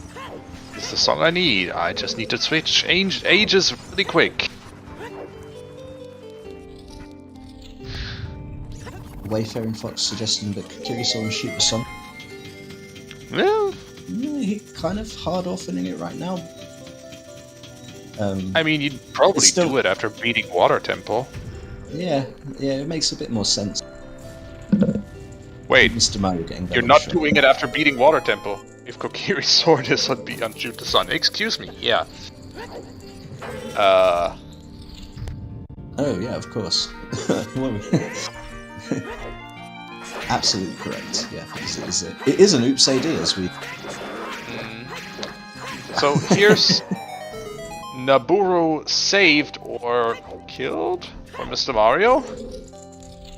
It's the song I need. I just need to switch ages really quick.
Wayfaring Fox suggesting that Kiryu-san shoot the song.
Well,
Yeah, he kind of hard orphaning it right now.
I mean, you'd probably
still-
do it after beating Water Temple.
Yeah, it makes a bit more sense.
Wait,
Mr. Mario getting
you're not doing it after beating Water Temple. If Kokiri's sword is on Shoot the Sun. Excuse me, yeah.
Oh yeah, of course. Absolutely correct. Yeah, it is an oops AD as we.
So here's Naburu saved or killed for Mr. Mario.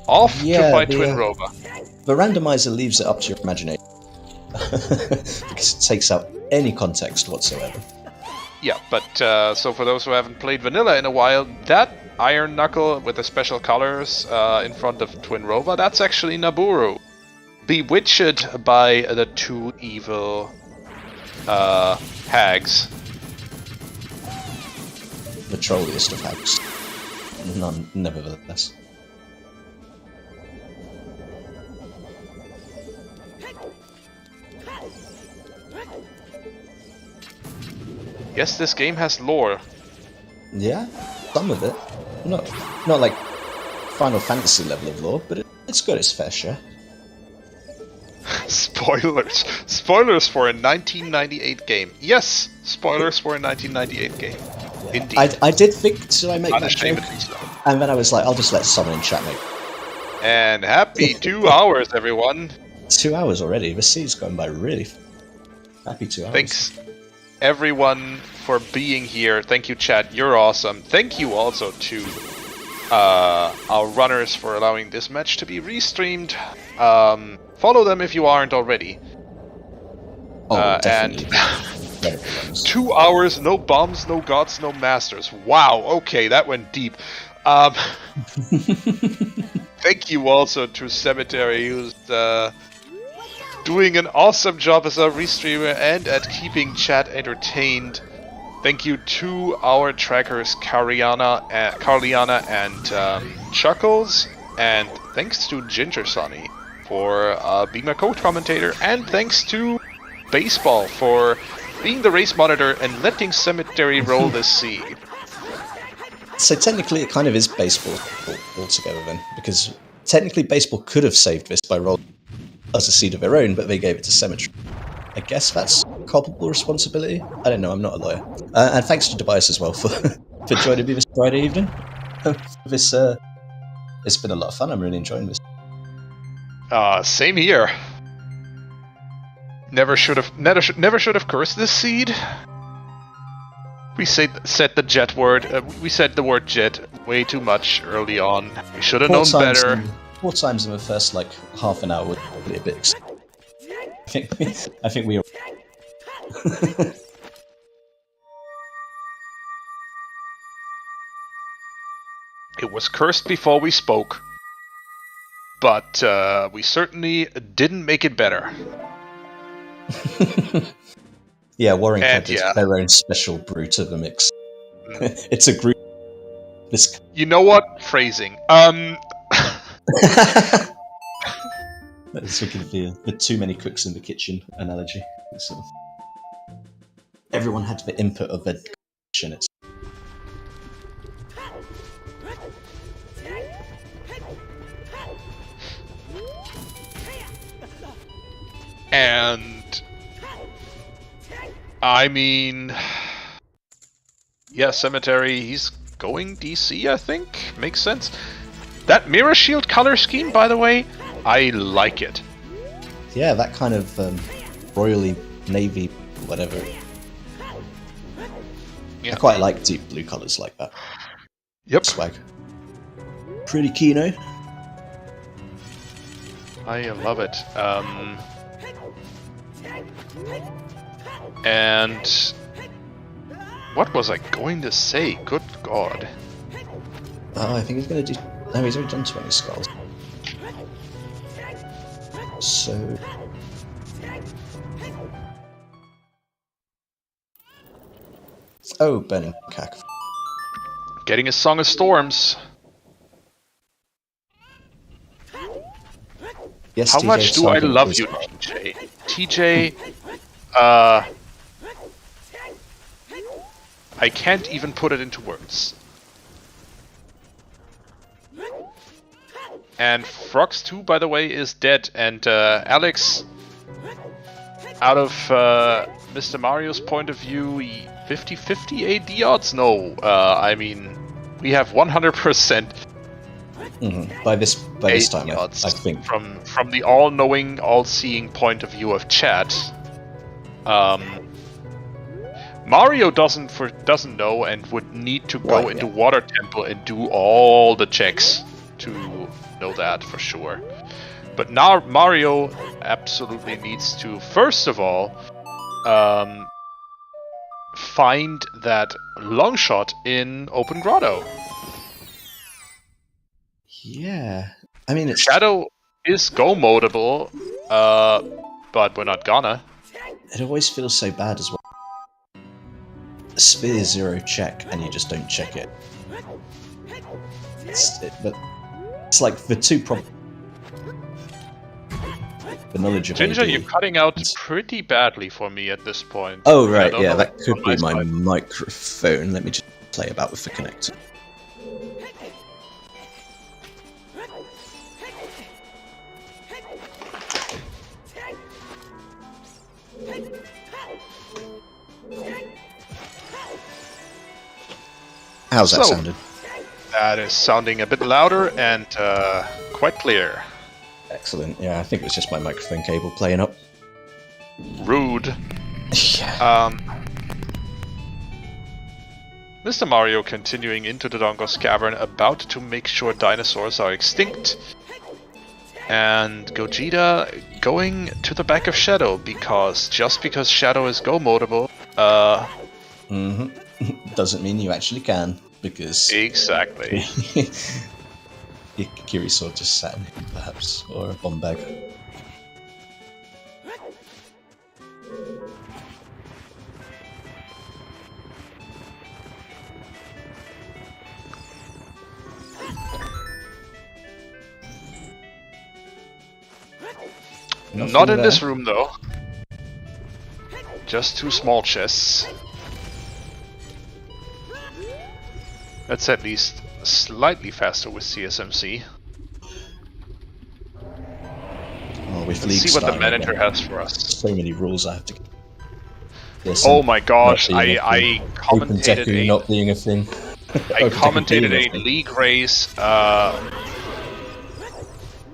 Off to fight Twin Rover.
The randomizer leaves it up to your imagination because it takes out any context whatsoever.
Yeah, but so for those who haven't played Vanilla in a while, that Iron Knuckle with the special colors in front of Twin Rover, that's actually Naburu. Bewitched by the two evil hags.
The trolliest of hags. None, nevertheless.
Yes, this game has lore.
Yeah, some of it. Not like Final Fantasy level of lore, but it's got its fair share.
Spoilers. Spoilers for a 1998 game. Yes, spoilers for a 1998 game.
Yeah.
Indeed.
I did think, should I make that joke?
Unashamedly so.
And then I was like, I'll just let someone in chat make.
And happy 2 hours, everyone.
2 hours already. The sea's gone by really. Happy 2 hours.
Thanks, everyone, for being here. Thank you, chat. You're awesome. Thank you also to our runners for allowing this match to be restreamed. Follow them if you aren't already.
Oh, definitely.
And 2 hours, no bombs, no gods, no masters. Wow, okay, that went deep. Thank you also to Cemetery, who's doing an awesome job as a restreamer and at keeping chat entertained. Thank you to our trackers Carliana and Chuckles, and thanks to Ginger Sunny for being my co-commentator, and thanks to Baseball for being the race monitor and letting Cemetery roll this seed.
So technically it kind of is Baseball altogether then, because technically Baseball could have saved this by rolling as a seed of their own, but they gave it to Cemetery. I guess that's culpable responsibility? I don't know, I'm not a lawyer. And thanks to Tobias as well for joining me this Friday evening. It's been a lot of fun, I'm really enjoying this.
Same here. Never should have cursed this seed. We said the jet word. We said the word jet way too much early on. We should have known better.
4 times in the first like half an hour would be a bit exciting. I think we are.
It was cursed before we spoke, but we certainly didn't make it better.
Yeah, Warring
And,
Club is
yeah.
their own special brew to the mix. It's a group. This.
You know what? Phrasing.
That's looking at the too many cooks in the kitchen analogy. It's sort of, everyone had the input of their kitchen. It's
And I mean, yeah, Cemetery, he's going DC, I think. Makes sense. That Mirror Shield color scheme, by the way, I like it.
yeah, that kind of royally navy, whatever.
Yeah.
I quite like deep blue colours like that.
Yep.
Swag. Pretty keen,
I love it. And what was I going to say? Good God.
Oh, I think he's going to do... No, he's already done 20 skulls. So... Oh, Burning Cack.
Getting a Song of Storms.
Yes,
How
TJ,
much do I
something
love
is-
you, TJ? TJ, I can't even put it into words. And Frogs 2, by the way, is dead. And Alex, out of Mr. Mario's point of view, 50-50 AD odds? No, I mean, we have 100%
By this time, I
odds
think.
from the all-knowing, all-seeing point of view of chat. Mario doesn't know and would need to go into Water Temple and do all the checks to know that for sure. But now Mario absolutely needs to, first of all, find that long shot in Open Grotto.
Yeah. I mean, it's...
Shadow is go-modable, but we're not gonna.
It always feels so bad as well. Sphere 0 check, and you just don't check it. But it's like the two problems. The knowledge of
Ginger,
AD.
you're cutting out pretty badly for me at this point.
Oh, right,
I don't
yeah,
know
that could
on
be my
side.
microphone. Let me just play about with the connector. How's that sounded?
That is sounding a bit louder and quite clear.
Excellent. Yeah, I think it was just my microphone cable playing up.
Rude.
Yeah.
Mr. Mario continuing into the Dongos Cavern, about to make sure dinosaurs are extinct. And Gogeta going to the back of Shadow, because just because Shadow is go-modable,
doesn't mean you actually can, because...
Exactly.
Your Kiri sword just sat in him, perhaps, or a bomb bag.
Not in this room, though. Just two small chests. That's at least slightly faster with CSMC.
Oh, with
Let's see what the manager has for us.
So many rules I have to get.
Oh my gosh,
I
commentated
not being a thing.
I commentated a league race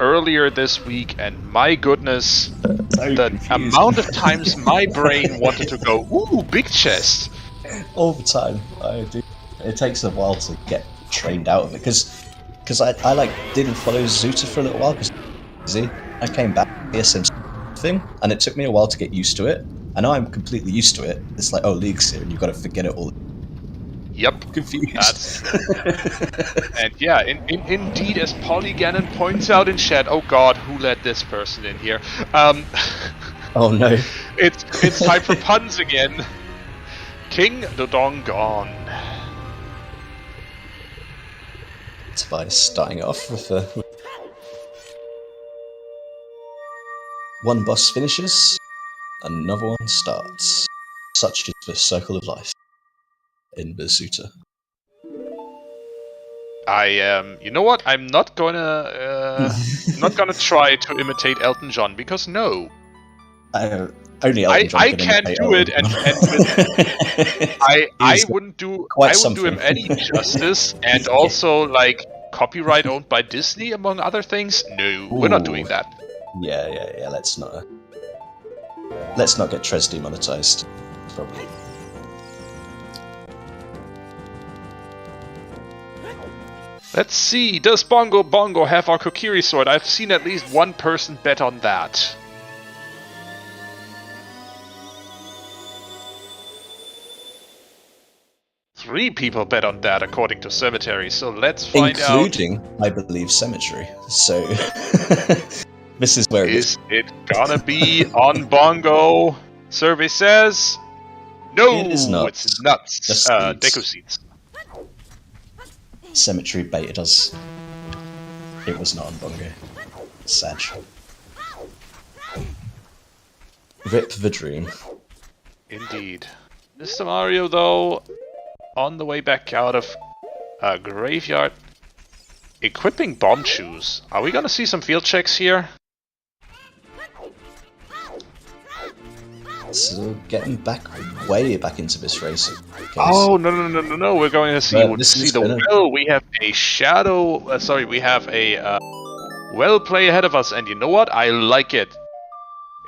earlier this week, and my goodness, the amount of times my brain wanted to go, ooh, big chest.
All the time, I do. It takes a while to get trained out of it, because I like didn't follow Zuta for a little while, because I came back to the SM thing, and it took me a while to get used to it. And now I'm completely used to it. It's like, oh, League's here, and you've got to forget it all.
Yep.
Confused.
And yeah, indeed, as Polyganon points out in chat, oh god, who let this person in here?
Oh no.
It's time for puns again. King Dodong gone.
Tobias starting off with one boss finishes, another one starts. Such is the circle of life in Bazuta.
You know what? I'm not gonna try to imitate Elton John, because no.
Only Elton John
I
can
can't
imitate
do it,
Elton
and I wouldn't do him any justice, and also like copyright owned by Disney, among other things. No, we're not doing that.
Yeah. Let's not get Trez demonetized. Probably.
Let's see. Does Bongo Bongo have our Kokiri sword? I've seen at least one person bet on that. 3 people bet on that, according to Cemetery. So let's find out.
Including, I believe, Cemetery. So this is where
Is it gonna be on Bongo? Survey says no.
It is not.
It's nuts.
Just
Deku seeds.
Cemetery baited us. It was not on Bongo. Sad. Rip the dream.
Indeed. Mr. Mario, though, on the way back out of a graveyard, equipping bomb shoes. Are we gonna see some field checks here?
So getting way back into this race.
Oh no! We're going to see the well. We have a shadow. We have a well play ahead of us, and you know what? I like it.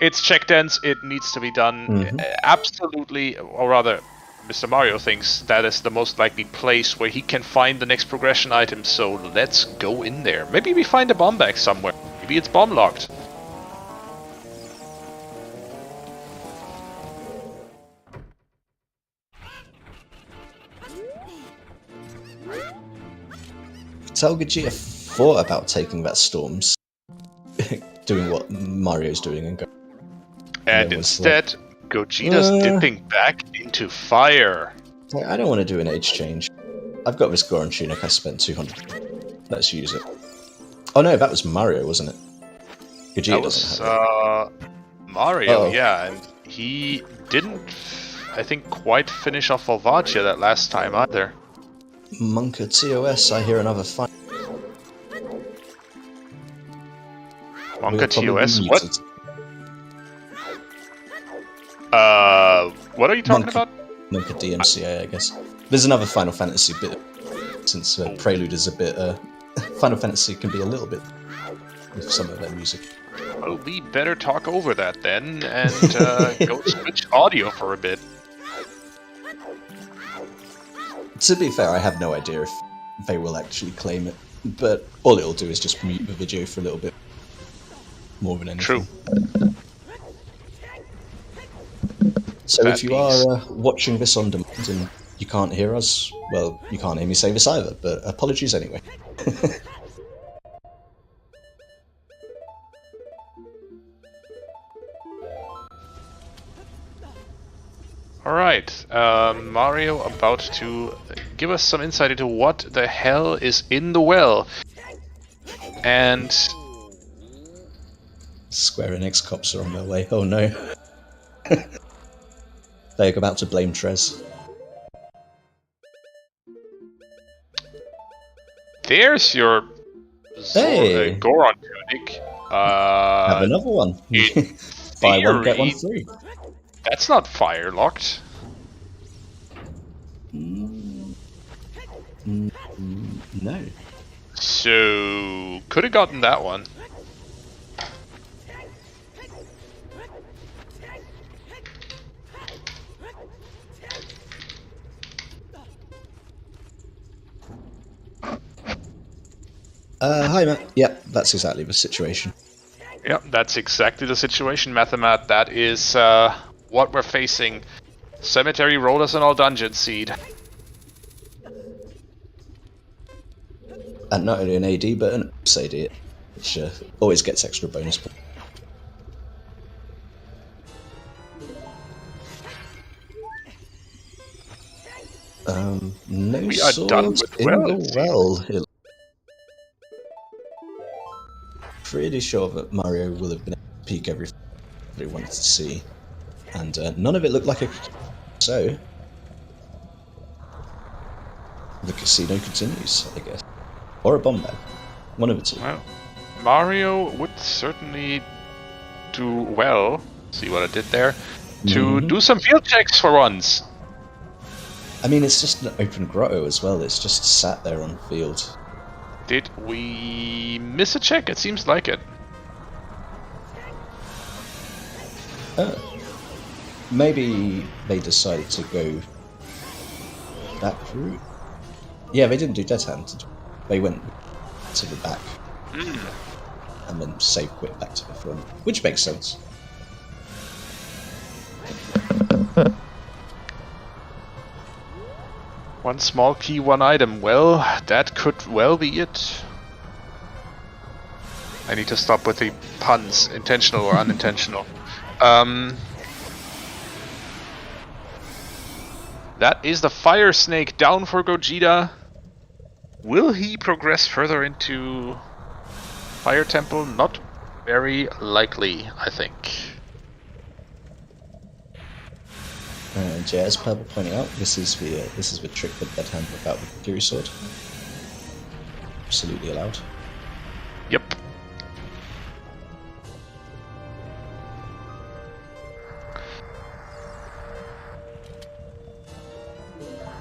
It's check dance. It needs to be done absolutely, or rather, Mr. Mario thinks that is the most likely place where he can find the next progression item. So let's go in there. Maybe we find a bomb bag somewhere. Maybe it's bomb locked.
Tell Gogeta thought about taking that Storms, doing what Mario's doing,
and instead, Gogeta's dipping back into fire.
I don't want to do an age change. I've got this Goron tunic. I spent 200. Let's use it. Oh no, that was Mario, wasn't it? Gogeta
that was Mario, yeah, and he didn't, I think, quite finish off Volvagia that last time either.
Monka TOS, I hear another fight.
Monka TOS? What? What are you talking about?
Monka DMCA, I guess. There's another Final Fantasy bit, since Prelude is a bit... Final Fantasy can be a little bit with some of their music.
Well, we better talk over that then, and go switch audio for a bit.
To be fair, I have no idea if they will actually claim it, but all it'll do is just mute the video for a little bit. More than anything.
True.
So if you are watching this on demand and you can't hear us, well, you can't hear me say this either, but apologies anyway.
Alright, Mario about to give us some insight into what the hell is in the well. And...
Square Enix cops are on their way. Oh no. They're about to blame Trez.
There's your Goron tunic.
Have another one. Buy one, get one free.
That's not fire locked.
No.
So could have gotten that one.
Hi, Matt. Yep, that's exactly the situation.
Yep, that's exactly the situation, Mathemat. That is what we're facing. Cemetery rolled us an all dungeon seed.
And not only an AD, but an Ops AD, which always gets extra bonus points. No
we are done with
in the well. Pretty sure that Mario will have been able to peek everything he wanted to see, and none of it looked like a... So the casino continues, I guess, or a bomb bag, one of the two.
Well, Mario would certainly do well. See what I did there? To do some field checks for once.
I mean, it's just an open grotto as well. It's just sat there on field.
Did we miss a check? It seems like it.
Maybe they decided to go that route. Yeah, they didn't do Dead Hand. They went to the back and then save quit back to the front, which makes sense.
One small key, one item. Well, that could well be it. I need to stop with the puns, intentional or unintentional. That is the Fire Snake down for Gogeta. Will he progress further into Fire Temple? Not very likely, I think.
And yeah, as Purple pointing out, this is the trick that Dead Hand work out with the Fury Sword. Absolutely allowed.
Yep.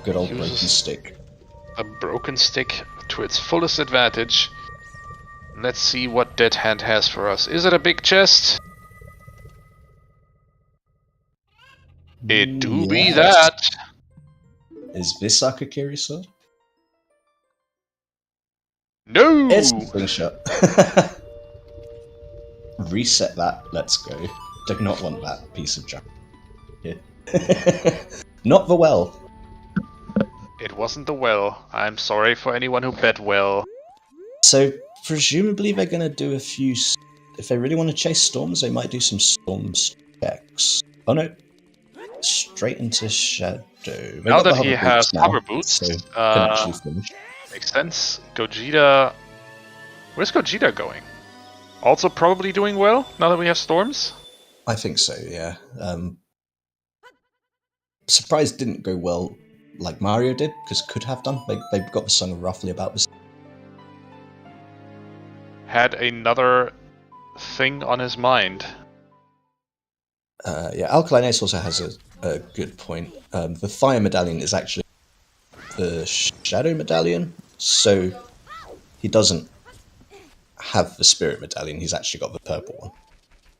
Good old
Uses
broken stick.
A broken stick to its fullest advantage. Let's see what Dead Hand has for us. Is it a big chest? It do be
Yes.
that.
Is this our Kokiri sword?
No!
It's a slingshot. Reset that. Let's go. Do not want that piece of junk. Yeah. Not the well.
It wasn't the well. I'm sorry for anyone who bet well.
So presumably they're going to do a few. If they really want to chase storms, they might do some storms checks. Oh no, straight into shadow. They
Now
got the
that he has
now,
hover boots,
so can actually finish.
makes sense. Gogeta... Where's Gogeta going? Also probably doing well, now that we have storms?
I think so. Yeah. Surprise didn't go well like Mario did, because could have done. They got the song roughly about this.
Had another thing on his mind.
Yeah, Alkaline Ace also has a good point. The Fire Medallion is actually the Shadow Medallion, so he doesn't have the Spirit Medallion, he's actually got the purple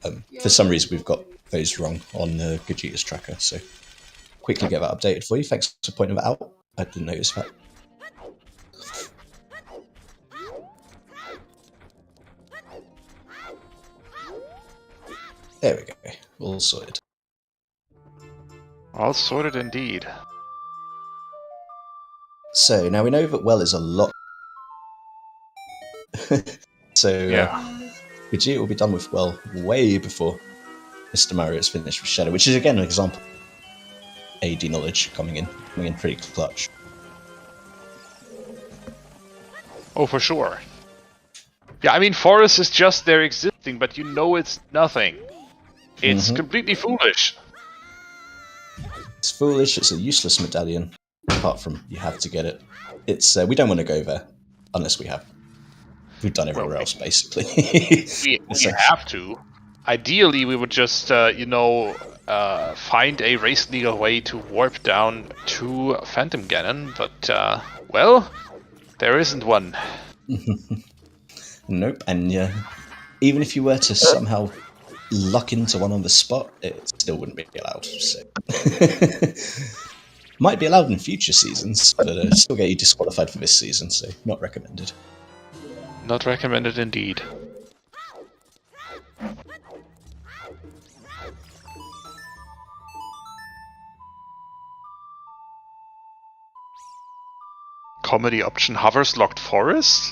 one. For some reason we've got those wrong on Gogeta's tracker, so quickly get that updated for you. Thanks for pointing that out. I didn't notice that. There we go, all sorted.
All sorted indeed.
So now we know that well is a lot. So Gogeta will be done with well way before Mr. Mario is finished with Shadow, which is again an example of AD knowledge coming in pretty clutch.
Oh, for sure. Yeah, I mean, Forest is just there existing, but you know it's nothing. It's completely foolish.
It's foolish, it's a useless medallion, apart from you have to get it. It's we don't want to go there, unless we have. We've done everywhere else, basically.
we have to. Ideally, we would just, find a race legal way to warp down to Phantom Ganon, but, well, there isn't one.
Nope, and even if you were to somehow luck into one on the spot, it still wouldn't be allowed. So. Might be allowed in future seasons, but still get you disqualified for this season, so not recommended.
Not recommended indeed. Comedy option hovers locked Forest?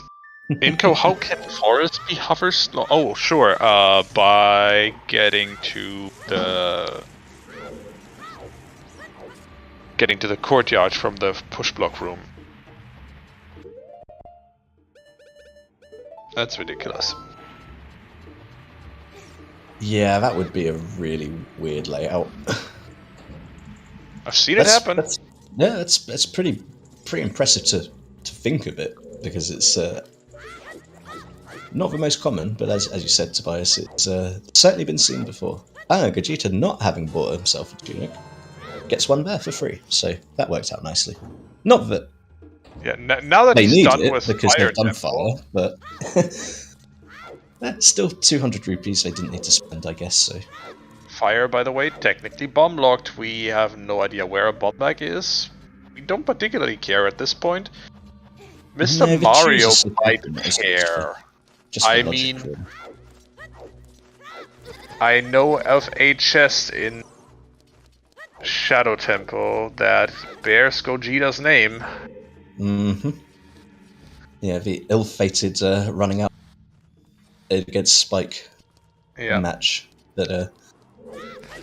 Inko, how can Forest be hovers locked? Oh, sure. By getting to the courtyard from the push block room. That's ridiculous.
Yeah, that would be a really weird layout.
I've seen it happen.
That's pretty impressive to think of it, because it's not the most common, but as you said, Tobias, it's certainly been seen before. Gogeta, not having bought himself a tunic, gets one there for free, so that worked out nicely. Not that
yeah, now that
they
he's
need
done
it
with
because
Fire
they've done
Temple,
fire, but that's still 200 rupees they didn't need to spend, I guess. So
Fire, by the way, technically bomb locked. We have no idea where a bomb bag is. We don't particularly care at this point. Mr. Mario might care. I mean, I know of a chest in Shadow Temple that bears Gogeta's name.
Mm-hmm. Yeah, the ill-fated running out against Spike match that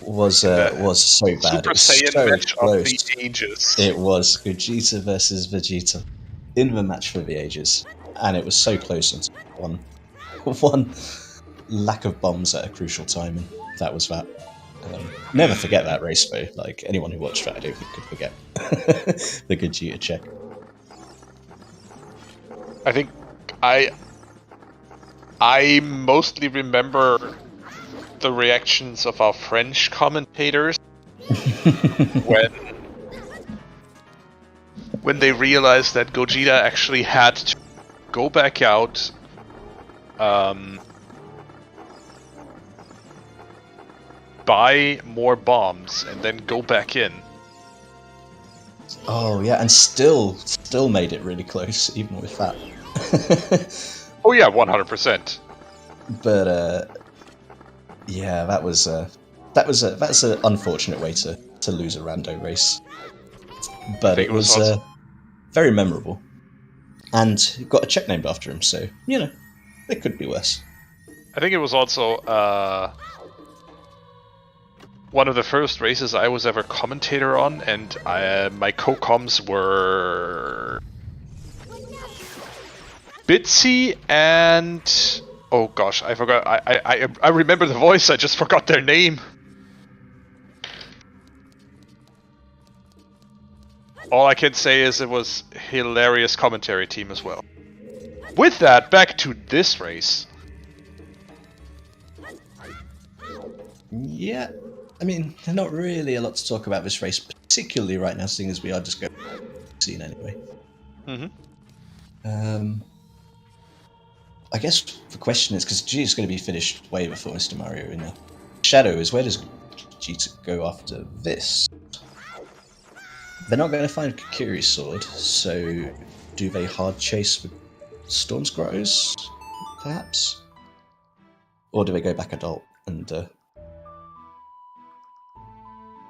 was so bad.
Super
It was
Saiyan
so
match
close.
of the ages.
It was Gogeta versus Vegeta in the match for the ages, and it was so close until one lack of bombs at a crucial time, and that was that. Never forget that race, though. Like, anyone who watched that, I don't think could forget the Gogeta check.
I think I mostly remember the reactions of our French commentators when they realized that Gogeta actually had to go back out buy more bombs and then go back in.
Oh yeah, and still made it really close, even with that.
Oh yeah, 100%.
But yeah, that's an unfortunate way to lose a rando race. But it was very memorable, and got a check named after him. So it could be worse.
I think it was also one of the first races I was ever commentator on, and my co-coms were Bitsy and oh gosh, I forgot. I remember the voice. I just forgot their name. All I can say is it was hilarious commentary team as well. With that, back to this race.
Yeah, I mean, there's not really a lot to talk about this race, particularly right now, seeing as we are just going scene anyway. I guess the question is, because G's going to be finished way before Mr. Mario in Shadow, is where does Gogeta go after this? They're not going to find Kokiri's sword, so do they hard chase with Storm's Grottos, perhaps? Or do they go back adult and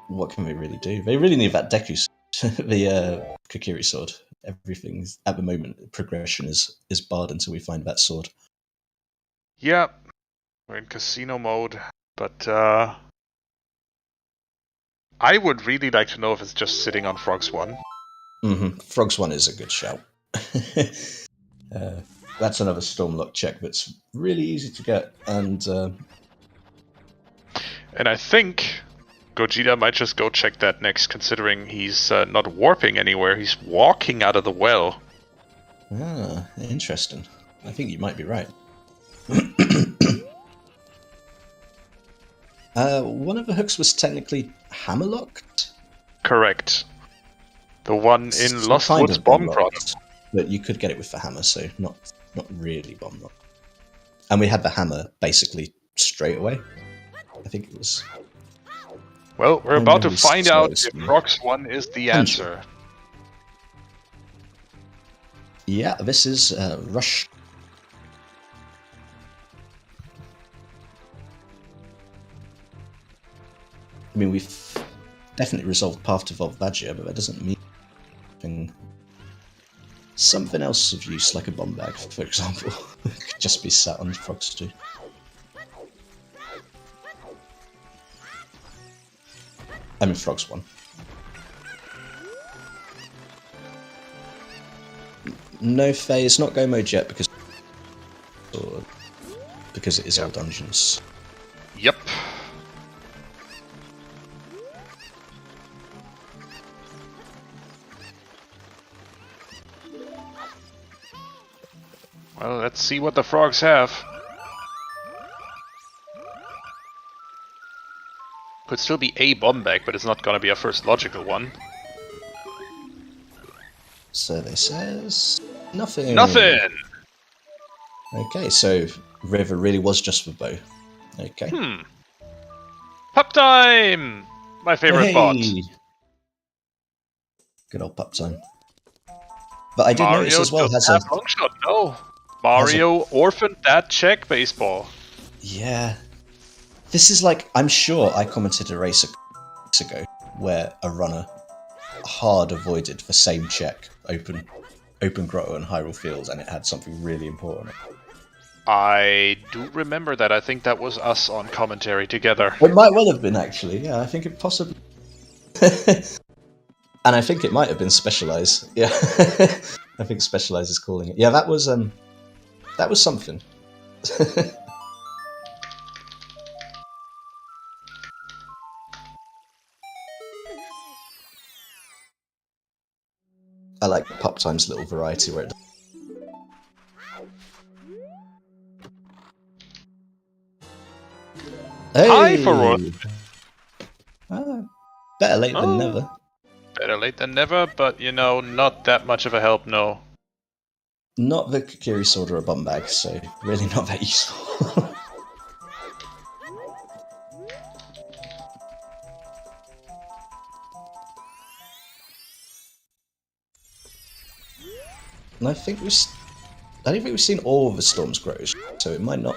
what can they really do? They really need that Deku, the Kokiri sword. Everything's at the moment, progression is barred until we find that sword.
Yeah, we're in casino mode, but I would really like to know if it's just sitting on Frogs 1.
Frogs 1 is a good shout. That's another Stormlock check that's really easy to get, and
I think Gogeta might just go check that next, considering he's not warping anywhere, he's walking out of the well.
Ah, interesting. I think you might be right. One of the hooks was technically hammerlocked?
Correct. The one in Lost Woods bomb product.
But you could get it with the hammer, so not really bomb locked. And we had the hammer basically straight away. I think it was...
Well, we're about to find out if Frogs 1 is the answer.
Yeah, this is Rush. I mean, we've definitely resolved Path to Volvagia, but that doesn't mean something else of use, like a bomb bag, for example, could just be sat on Frogs 2. I mean, Frogs 1. No phase, not go mode yet because it is all dungeons.
Yep. Well, let's see what the frogs have. Could still be a bomb bag, but it's not gonna be our first logical one.
Survey says nothing.
Nothing!
Okay, so River really was just for bow. Okay.
Pup time! My favorite bot.
Good old pup time. But I did notice as well has a
long shot. No, Mario orphaned that check baseball.
Yeah, this is like, I'm sure I commented a race ago where a runner hard avoided the same check, open grotto and Hyrule Fields, and it had something really important.
I do remember that. I think that was us on commentary together.
It might well have been, actually. Yeah, I think it possibly... And I think it might have been Specialize. Yeah. I think Specialize is calling it. Yeah, that was something. I like Pop Time's little variety where it... Hey!
Hi, for
better late than never.
Better late than never, but you know, not that much of a help, no.
Not the Kokiri Sword or a bomb bag, so really not that useful. And I don't think we've seen all of the Storms grows, so it might not.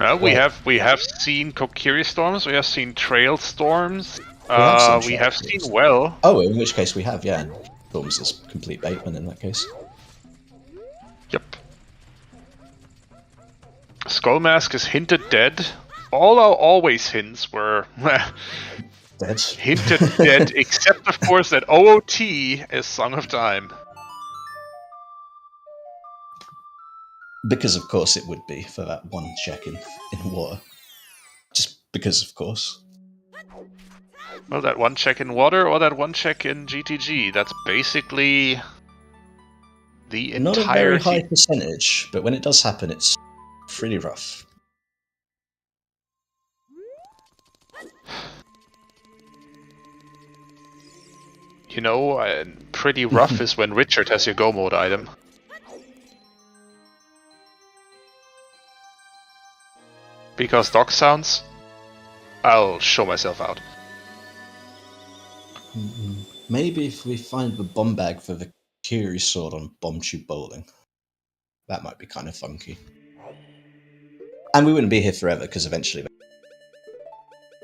No, we have seen Kokiri Storms, we have seen Trail Storms, we have seen Well.
Oh, in which case we have, yeah. Storms is complete baitman in that case.
Yep. Skullmask is hinted dead. All our always hints were
Dead.
hinted dead, except of course that OOT is Song of Time.
Because of course it would be for that one check in water. Just because of course.
Well, that one check in water or that one check in GTG, that's basically the entire...
Not a very high percentage, but when it does happen, it's pretty rough.
You know, pretty rough is when Richard has your Go Mode item. Because dog sounds, I'll show myself out.
Maybe if we find the bomb bag for the Kiri Sword on Bomb Tube Bowling. That might be kind of funky. And we wouldn't be here forever, because eventually...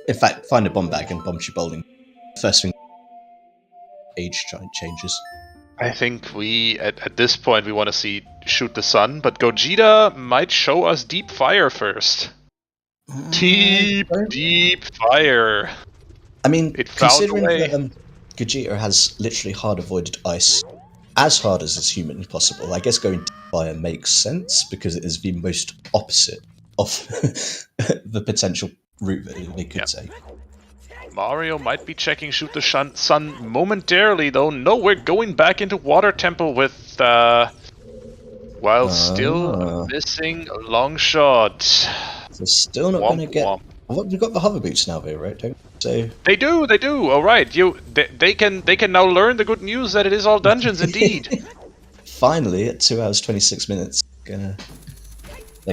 In fact, find a bomb bag and Bomb Tube Bowling. First thing... Age changes.
I think we, at this point, we want to see Shoot the Sun, but Gogeta might show us Deep Fire first. Deep Fire.
I mean,
it found
considering
a way.
that Gogeta has literally hard avoided ice as hard as is humanly possible, I guess going Deep Fire makes sense because it is the most opposite of the potential route that they could take.
Mario might be checking Shoot the Sun momentarily, though. No, we're going back into Water Temple with, while still missing a long shot.
They're still not going to get... Well, we've got the hover boots now, though, right? So
they do. All right, they can now learn the good news that it is all dungeons indeed.
Finally, at 2 hours 26 minutes, they're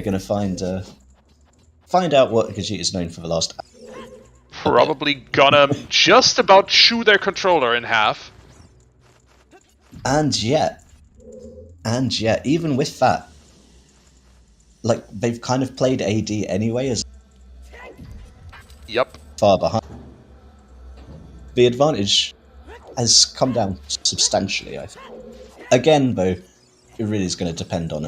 gonna find out what Gogeta is known for the last.
Probably gonna just about chew their controller in half.
And yet, even with that, like, they've kind of played AD anyway as far behind. The advantage has come down substantially, I think. Again, though, it really is going to depend on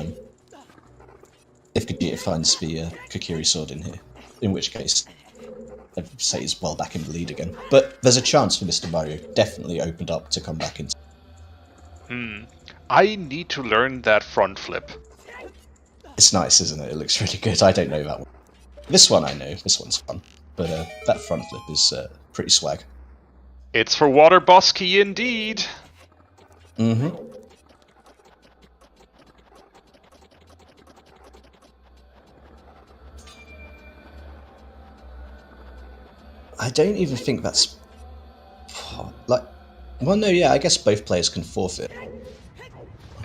if Gogeta finds the Kokiri Sword in here, in which case I'd say he's well back in the lead again. But there's a chance for Mr. Mario definitely opened up to come back into.
I need to learn that front flip.
It's nice, isn't it? It looks really good. I don't know that one. This one I know. This one's fun. But that front flip is pretty swag.
It's for Water Boss Key indeed.
Mm-hmm. I don't even think that's... like... Well, no, yeah, I guess both players can forfeit.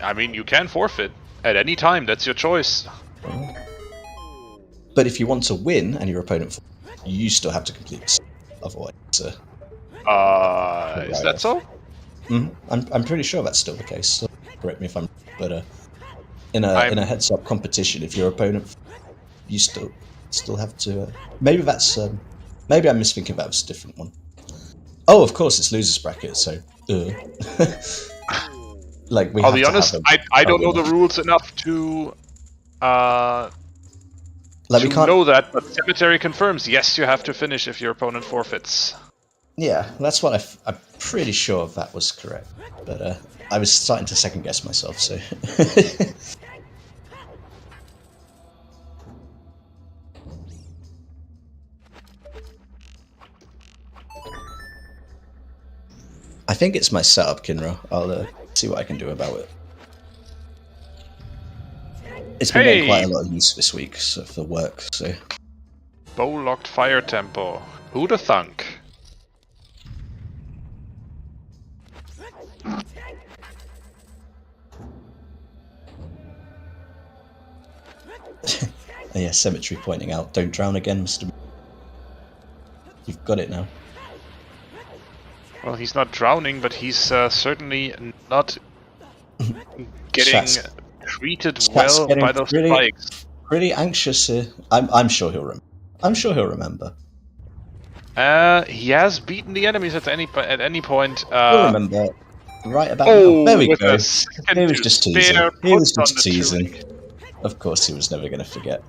I mean, you can forfeit. At any time, that's your choice.
But if you want to win and your opponent, you still have to complete this. Otherwise,
is that so?
I'm pretty sure that's still the case. So correct me if I'm. But in a heads-up competition, if your opponent, you still have to. Maybe that's. Maybe I'm misthinking about a different one. Oh, of course, it's losers bracket, so... like, we
I'll
have
be
to
honest,
have
I don't know the rules enough to
we can't...
know that, but Cemetery confirms, yes, you have to finish if your opponent forfeits.
Yeah, that's what I'm pretty sure that was correct. But I was starting to second guess myself, so... I think it's my setup, Kinra. I'll see what I can do about it. It's been getting quite a lot of use this week for work, so...
Bow-locked fire tempo. Who'da thunk?
Yeah, Cemetery pointing out, don't drown again, Mr. You've got it now.
Well, he's not drowning, but he's certainly not getting treated well by those spikes.
Pretty anxious here. I'm sure he'll remember. I'm sure he'll remember.
He has beaten the enemies at any point.
He'll remember right about now. There we go. He was just teasing. He was just teasing. Of course, he was never going to forget.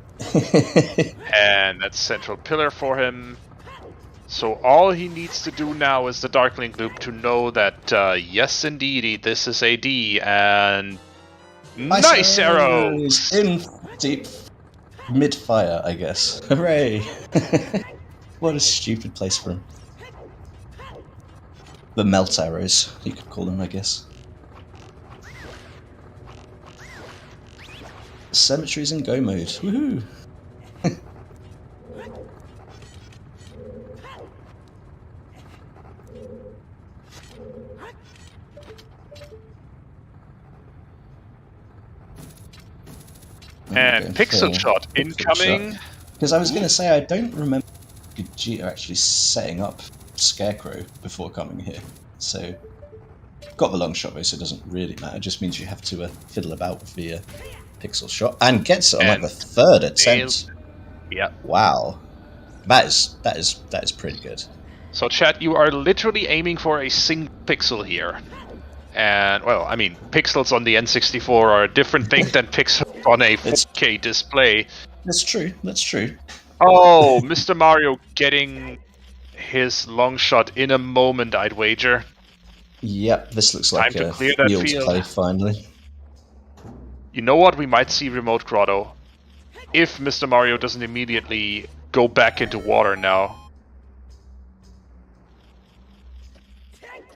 And that's central pillar for him. So all he needs to do now is the Darkling loop to know that, yes, indeedy, this is AD, and nice arrows!
In deep mid-fire, I guess. Hooray! What a stupid place for him. The melt arrows, you could call them, I guess. Cemetery's in go mode. Woohoo!
And pixel shot incoming.
Because I was going to say, I don't remember Gogeta actually setting up Scarecrow before coming here. So, got the long shot though, so it doesn't really matter. It just means you have to fiddle about with the pixel shot. And gets it on like the third attempt.
Yeah.
Wow. That is pretty good.
So chat, you are literally aiming for a single pixel here. And, well, I mean, pixels on the N64 are a different thing than pixels on a 4K display.
That's true, that's true.
Oh, Mr. Mario getting his long shot in a moment, I'd wager.
Yep, this looks like
Time to
a
clear that
field
field.
play, finally.
You know what? We might see Remote Grotto. If Mr. Mario doesn't immediately go back into water now.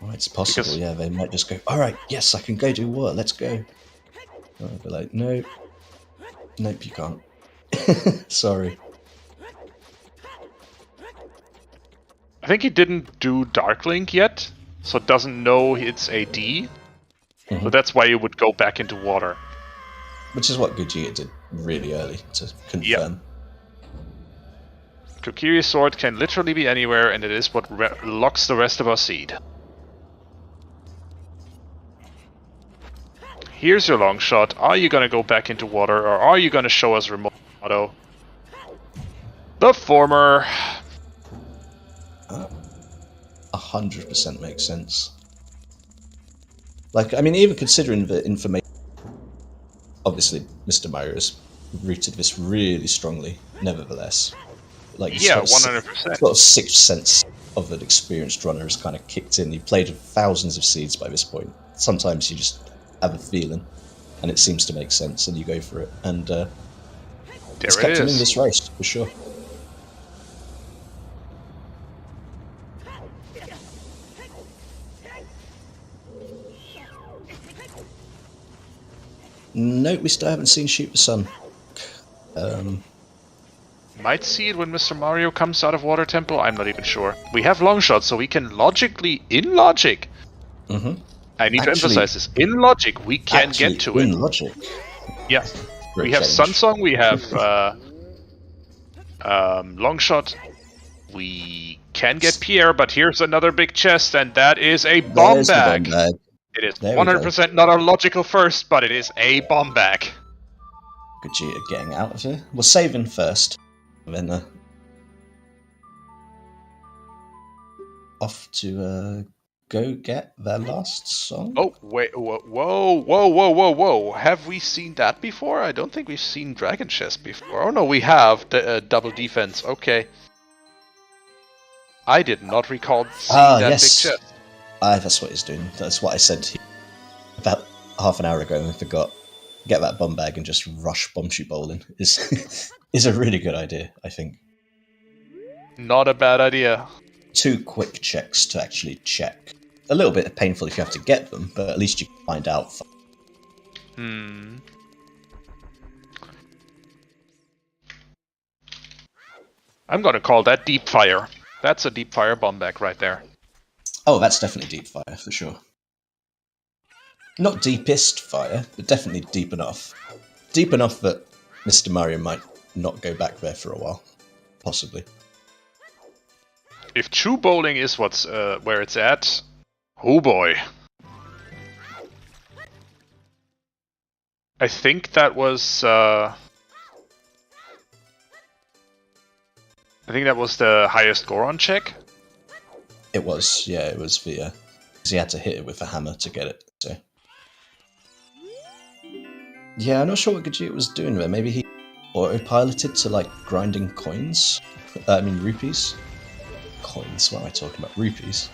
Oh, it's possible, yeah, they might just go, alright, yes, I can go do what, let's go. I'll be like, nope. Nope, you can't. Sorry.
I think he didn't do Dark Link yet, so doesn't know it's AD. So that's why you would go back into water.
Which is what Gogeta did really early, to confirm.
Kokiri's sword can literally be anywhere, and it is what locks the rest of our seed. Here's your long shot. Are you gonna go back into water, or are you gonna show us remote auto? The former.
100% makes sense. Like, I mean, even considering the information, obviously, Mr. Mario has rooted this really strongly, nevertheless. Like,
yeah, 100%.
Sort of sixth sense of an experienced runner has kind of kicked in. You've played thousands of seeds by this point. Sometimes you just have a feeling, and it seems to make sense, and you go for it. And it's kept him in this race, for sure. Nope, we still haven't seen Shoot the Sun.
Might see it when Mr. Mario comes out of Water Temple, I'm not even sure. We have long shots, so we can logically, in logic, I need to emphasize this, in logic, we can get to it.
In logic?
Yeah. We have Sunsong, we have long shot, we can get Pierre, but here's another big chest, and that is a bomb bag. It is 100% not a logical first, but it is a bomb bag.
Gogeta getting out of here. We're saving first. And then, off to go get their last song.
Oh, wait, whoa. Have we seen that before? I don't think we've seen Dragon Chest before. Oh no, we have. Double defense, okay. I did not recall seeing that
yes.
big chest.
That's what he's doing. That's what I said about half an hour ago and I forgot. Get that bomb bag and just rush bomb shoot bowling is a really good idea, I think.
Not a bad idea.
2 quick checks to actually check. A little bit painful if you have to get them, but at least you can find out.
I'm gonna call that deep fire. That's a deep fire bomb bag right there.
Oh, that's definitely deep fire, for sure. Not deepest fire, but definitely deep enough. Deep enough that Mr. Mario might not go back there for a while. Possibly.
If true bowling is what's where it's at, oh boy. I think that was the highest Goron check.
It was, yeah, it was the... because he had to hit it with a hammer to get it, so... Yeah, I'm not sure what Gogeta was doing there. Maybe he autopiloted to, like, grinding coins? Rupees? Coins, what am I talking about? Rupees.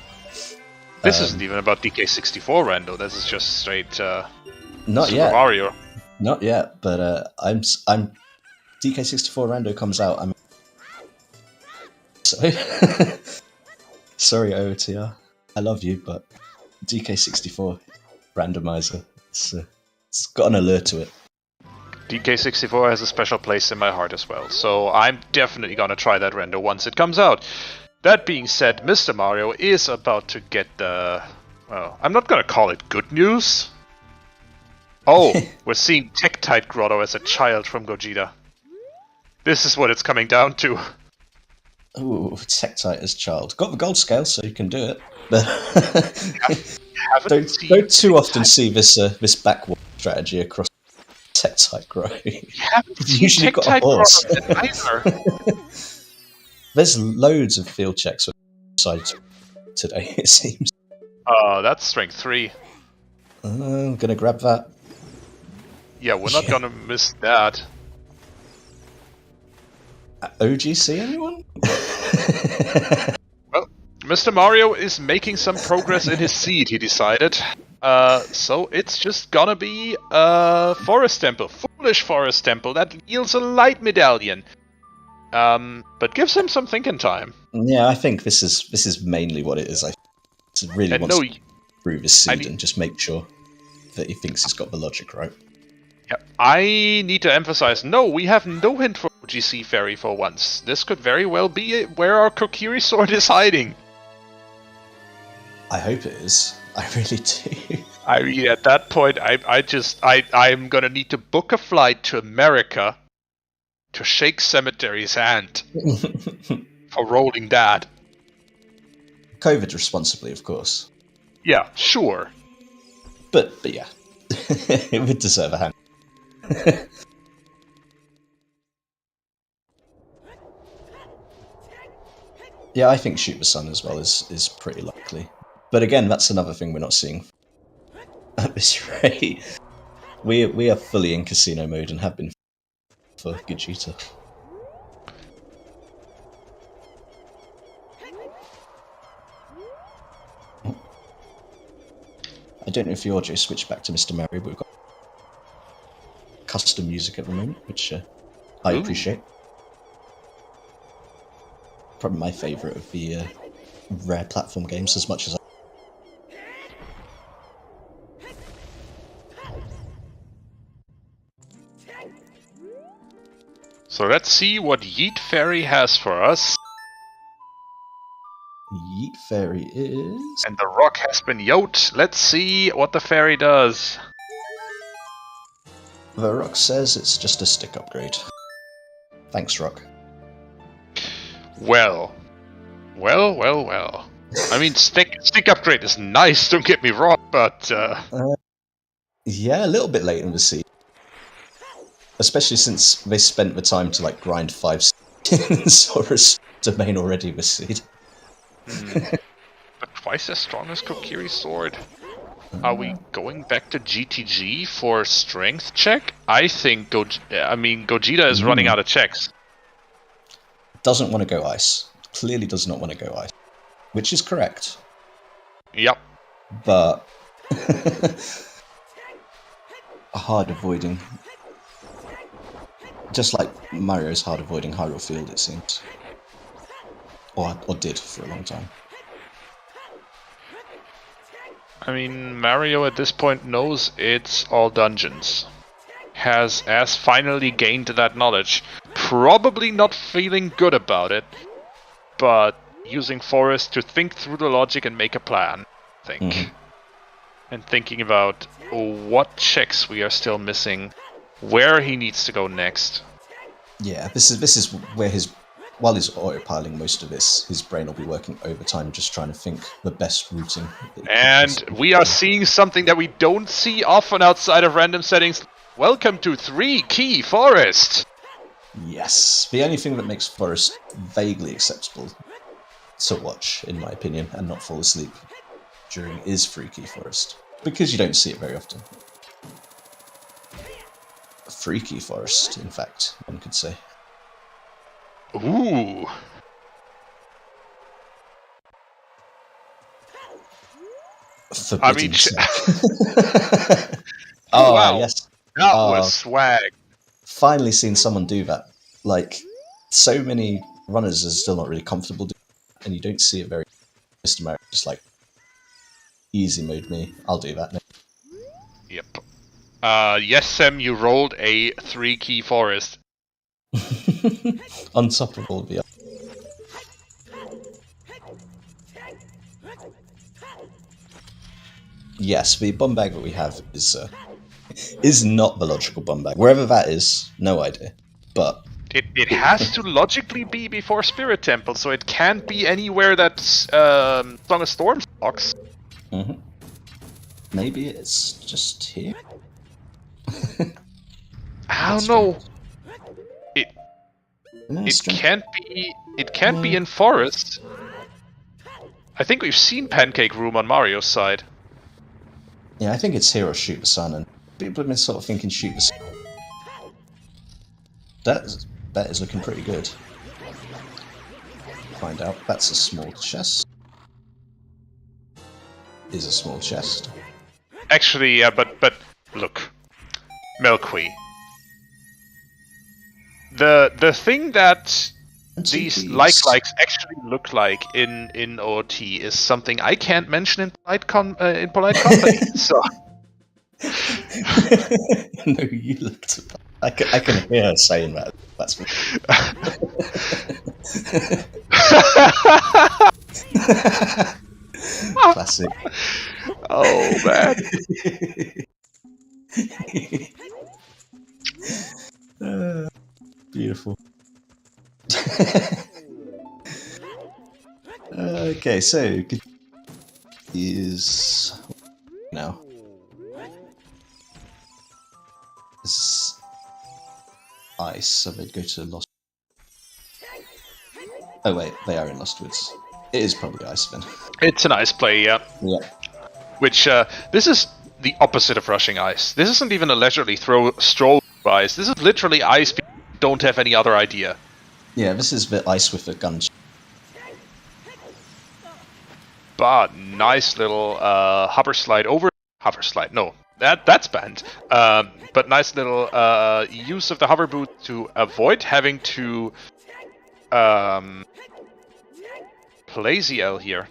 This isn't even about DK64 Rando, this is just straight
not
Super
yet.
Mario.
Not yet, but I'm DK64 Rando comes out, Sorry. Sorry, OoTR. I love you, but DK64 Randomizer. It's got an allure to it.
DK64 has a special place in my heart as well, so I'm definitely gonna try that render once it comes out. That being said, Mr. Mario is about to get the... well, I'm not gonna call it good news. Oh, we're seeing Tektite Grotto as a child from Gogeta. This is what it's coming down to.
Ooh, Tektite as child. Got the gold scale, so you can do it. But don't too often see this backward strategy across Tektite Grow.
You haven't seen
Usually got a horse.
either.
There's loads of field checks with sides today, it seems.
That's strength 3.
I'm gonna grab that.
Yeah, we're not gonna miss that.
OGC, anyone?
Well, Mr. Mario is making some progress in his seed, he decided. So it's just gonna be a Forest Temple. Foolish Forest Temple that yields a light medallion. But gives him some thinking time.
Yeah, I think this is mainly what it is. I really wants to prove his seed and just make sure that he thinks he's got the logic right.
Yeah, I need to emphasize, no, we have no hint for OGC Fairy for once. This could very well be where our Kokiri sword is hiding.
I hope it is. I really do.
I mean, at that point, I'm gonna need to book a flight to America to shake Cemetery's hand for rolling that.
COVID responsibly, of course.
Yeah, sure.
But yeah, it would deserve a hand. Yeah, I think Shoot the Sun as well is pretty likely. But again, that's another thing we're not seeing at this rate. We are fully in casino mode and have been for Gogeta. I don't know if the audio switched back to Mr. Mario, but we've got custom music at the moment, which I appreciate. Probably my favourite of the rare platform games, as much as
So let's see what Yeet Fairy has for us.
Yeet Fairy is...
And the rock has been yote. Let's see what the fairy does.
The rock says it's just a stick upgrade. Thanks, rock.
Well. I mean, stick upgrade is nice, don't get me wrong, but...
yeah, a little bit late in the season. Especially since they spent the time to, like, grind 5 in Sora's domain already this seed.
twice as strong as Kokiri's sword. Are we going back to GTG for strength check? I think Gogeta is running out of checks.
Doesn't want to go ice. Clearly does not want to go ice. Which is correct.
Yep.
But hard avoiding. Just like Mario's hard avoiding Hyrule Field, it seems. Or did for a long time.
I mean, Mario at this point knows it's all dungeons. Has finally gained that knowledge. Probably not feeling good about it, but using Forest to think through the logic and make a plan, I think. And thinking about what checks we are still missing, where he needs to go next.
Yeah, this is where while he's autopiling most of this, his brain will be working overtime just trying to think the best routing.
And we are seeing something that we don't see often outside of random settings. Welcome to 3 Key Forest!
Yes, the only thing that makes Forest vaguely acceptable to watch, in my opinion, and not fall asleep during is 3 Key Forest. Because you don't see it very often. 3 Key Forest, in fact, one could say.
Ooh!
Forbidden
oh, wow.
Yes.
That was swag.
Finally seen someone do that. Like, so many runners are still not really comfortable doing it, and you don't see it very. MrMario just like, easy mode me, I'll do that now.
Yep. Yes, Sam, you rolled a 3 Key Forest.
On top of all the other. Yes, the bum bag that we have is not the logical bum bag. Wherever that is, no idea. But
it has to logically be before Spirit Temple, so it can't be anywhere that Song of Storm stocks.
Maybe it's just here.
I don't know. It can't be in Forest. I think we've seen Pancake Room on Mario's side.
Yeah, I think it's here or Shoot the Sun, and people have been sort of thinking Shoot the Sun. That is looking pretty good. Find out. That's a small chest. Is a small chest.
Actually, yeah, but look, Milkweed. The thing that these likes actually look like in OT is something I can't mention in polite company. So
no, you looked. I can hear her saying that. That's me. Classic.
Oh man.
Beautiful. Okay, so is now. This is ice, so they'd go to Lost. Oh wait, they are in Lost Woods. It is probably ice then.
It's an ice play, yeah.
Yeah.
Which this is the opposite of rushing ice. This isn't even a leisurely stroll ice. This is literally ice. Don't have any other idea.
Yeah, this is the ice with the gun.
But nice little hover slide over. Hover slide, no, that's banned. But nice little use of the hover boot to avoid having to play ZL here.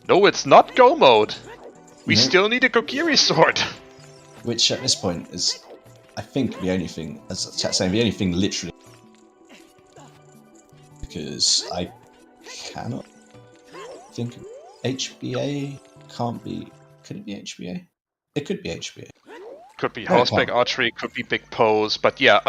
No, it's not go mode. We still need a Kokiri sword.
Which at this point is, I think, the only thing, as the chat's saying, the only thing literally. Because I cannot think of HBA can't be. Could it be HBA? It could be HBA.
Could be horseback archery, could be big pose, but yeah,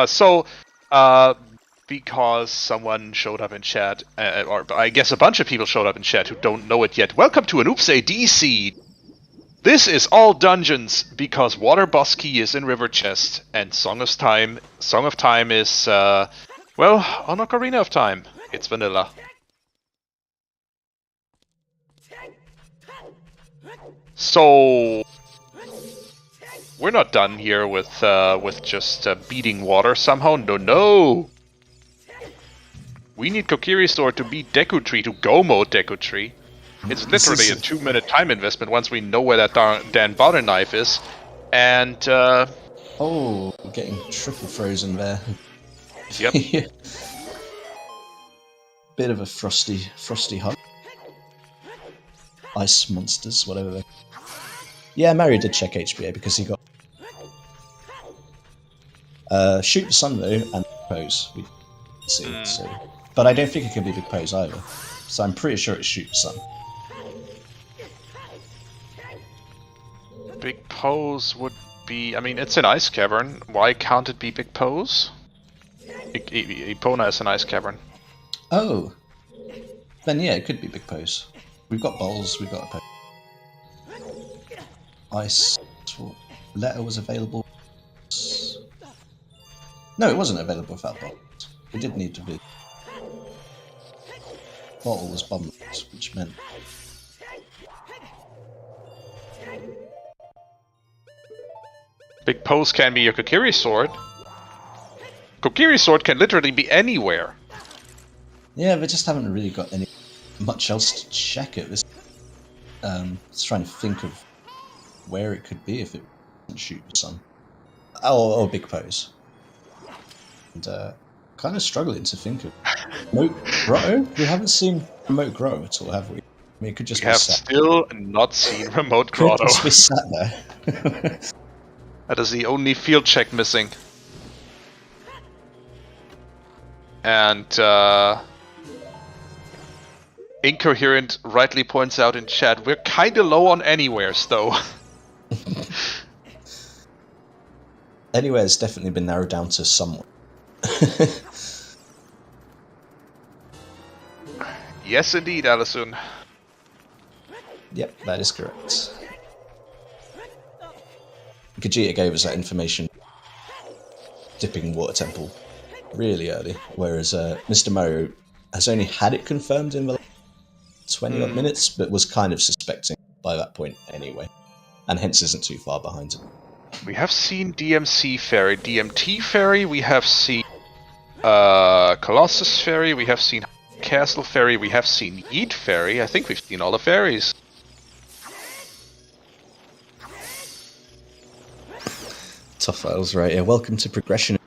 because someone showed up in chat, or I guess a bunch of people showed up in chat who don't know it yet. Welcome to an Oops AD seed! This is all dungeons, because Water Boss Key is in River Chest, and Song of Time is, well, on Ocarina of Time. It's vanilla. So we're not done here with just beating water somehow. No. We need Kokiri Sword to beat Deku Tree, to go mode Deku Tree. It's literally a 2-minute time investment once we know where that Dan Bowden knife is. And
oh, we're getting triple frozen there.
Yep.
Bit of a frosty hug. Ice monsters, whatever they. Yeah, Mario did check HBA because he got shoot the sun though and pose. We see, so. But I don't think it can be big pose either. So I'm pretty sure it's shoot the sun.
Big pose would be. I mean, it's an ice cavern. Why can't it be big pose? Epona is an ice cavern.
Oh, then yeah, it could be big pose. We've got bowls. We've got a pose. Ice letter was available. No, it wasn't available without bottles. It did need to be. Bottle was bummed, which meant.
Big pose can be your Kokiri Sword. Kokiri Sword can literally be anywhere.
Yeah, they just haven't really got much else to check it. Just trying to think of where it could be if it doesn't shoot the sun. Oh, big pose. And kind of struggling to think of Remote Grotto. We haven't seen Remote Grotto at all, have we? I mean, it could just
We
be
have
sat.
still not seen Remote
Could
Grotto.
just be sat there.
That is the only field check missing. And Incoherent rightly points out in chat, we're kinda low on anywheres though.
Anywhere's definitely been narrowed down to someone.
Yes indeed, Alison.
Yep, that is correct. Gogeta gave us that information dipping Water Temple really early, whereas Mr. Mario has only had it confirmed in the 20 odd minutes, but was kind of suspecting by that point anyway, and hence isn't too far behind him.
We have seen DMC Ferry, DMT Ferry, we have seen Colossus Ferry, we have seen Castle Ferry, we have seen Yeet Ferry. I think we've seen all the ferries.
Tough files right here. Welcome to progression.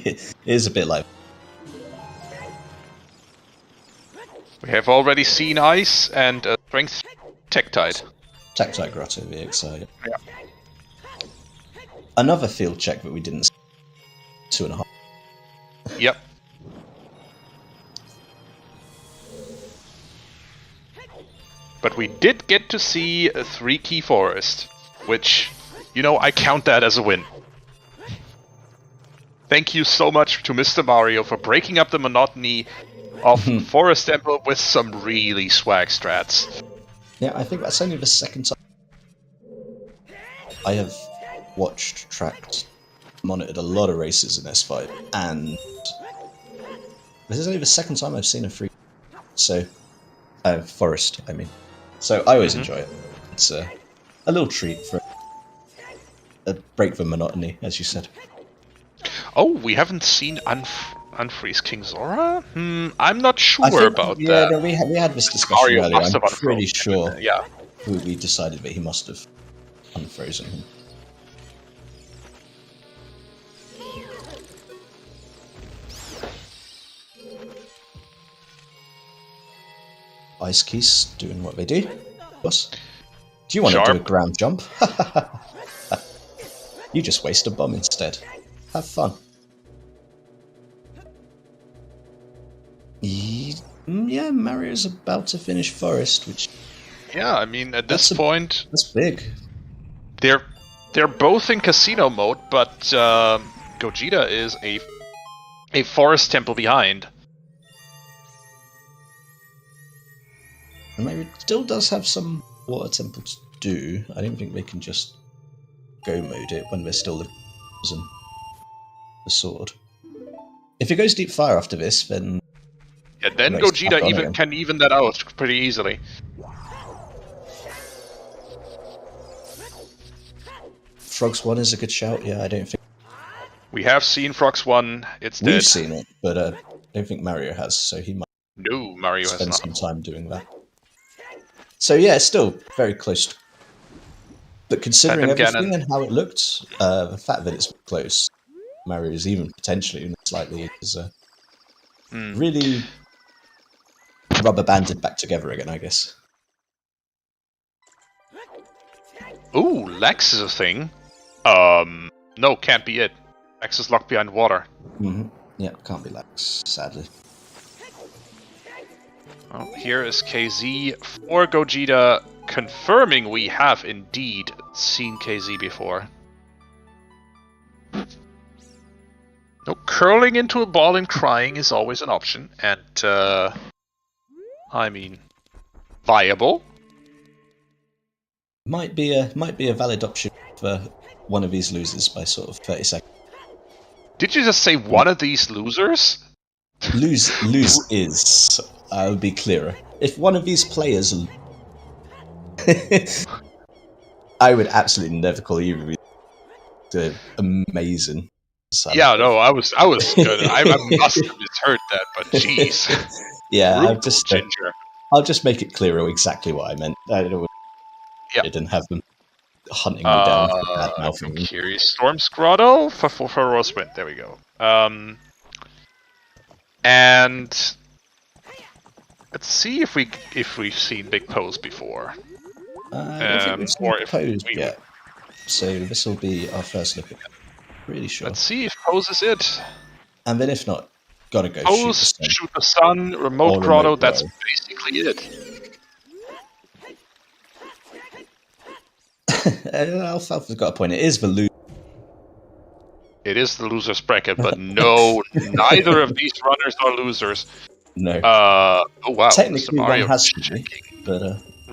It is a bit like.
We have already seen Ice and Strength Tektite.
Tactile Grotto VXI.
Yeah.
Another field check that we didn't see. 2.5.
Yep. But we did get to see a 3-key forest, which, you know, I count that as a win. Thank you so much to Mr. Mario for breaking up the monotony of Forest Temple with some really swag strats.
Yeah, I think that's only the second time I have watched, tracked, monitored a lot of races in S5, and this is only the second time I've seen a free. So, forest, I mean. So I always enjoy it. It's a little treat for a break from monotony, as you said.
Oh, we haven't seen Unfreeze King Zora? I'm not sure about that.
Yeah, we had this discussion
Mario
earlier.
must
I'm
have
pretty
unfrozen
sure
yeah.
we decided that he must have unfrozen him. Ice Keys doing what they do. Boss. Do you want to do a ground jump? You just waste a bomb instead. Have fun. Yeah, Mario's about to finish Forest, which...
Yeah, I mean, at this point...
That's big.
They're both in casino mode, but Gogeta is a Forest Temple behind.
And maybe it still does have some Water Temple to do. I don't think they can just go mode it when they're still using the sword. If it goes Deep Fire after this, then...
Yeah, then Gogeta can even that out pretty easily.
Frogs 1 is a good shout. Yeah, I don't think
We have seen Frogs 1. It's dead.
we've seen it, but I don't think Mario has, so he might
No, Mario has
spend
not.
some time doing that. So yeah, it's still very close. But considering
Phantom
everything
Ganon.
and how it looked, the fact that it's close, Mario is even potentially slightly is really rubber banded back together again, I guess.
Ooh, Lex is a thing. No, can't be it. Lex is locked behind water.
Mm-hmm. Yeah, can't be Lax, sadly.
Well, here is KZ for Gogeta, confirming we have indeed seen KZ before. No, curling into a ball and crying is always an option, and I mean, viable.
Might be a valid option for one of these losers by sort of 30 seconds.
Did you just say one of these losers?
Lose is. I'll be clearer. If one of these players, I would absolutely never call either of these amazing.
Yeah, no, I was good. I must have misheard that, but jeez.
Yeah,
Brutal Ginger.
I'll just make it clearer exactly what I meant. I don't.
Yeah.
I didn't have them hunting me down for bad mouthing.
Curious Storm's Grotto for Rose Wind. There we go. And let's see if we've seen Big Pose before.
I don't think we've seen
or if
Pose
we-
yet. So this will be our first look at it. Pretty sure.
Let's see if Pose is it.
And then if not, gotta go
Pose, shoot the sun, remote
Or
grotto.
remote
That's
grotto.
basically it.
Alfalfa's got a point. It is the loser.
It is the losers bracket, but no, neither of these runners are losers.
No.
Oh wow,
Technically,
Mr. Mario
one has to
checking,
be, but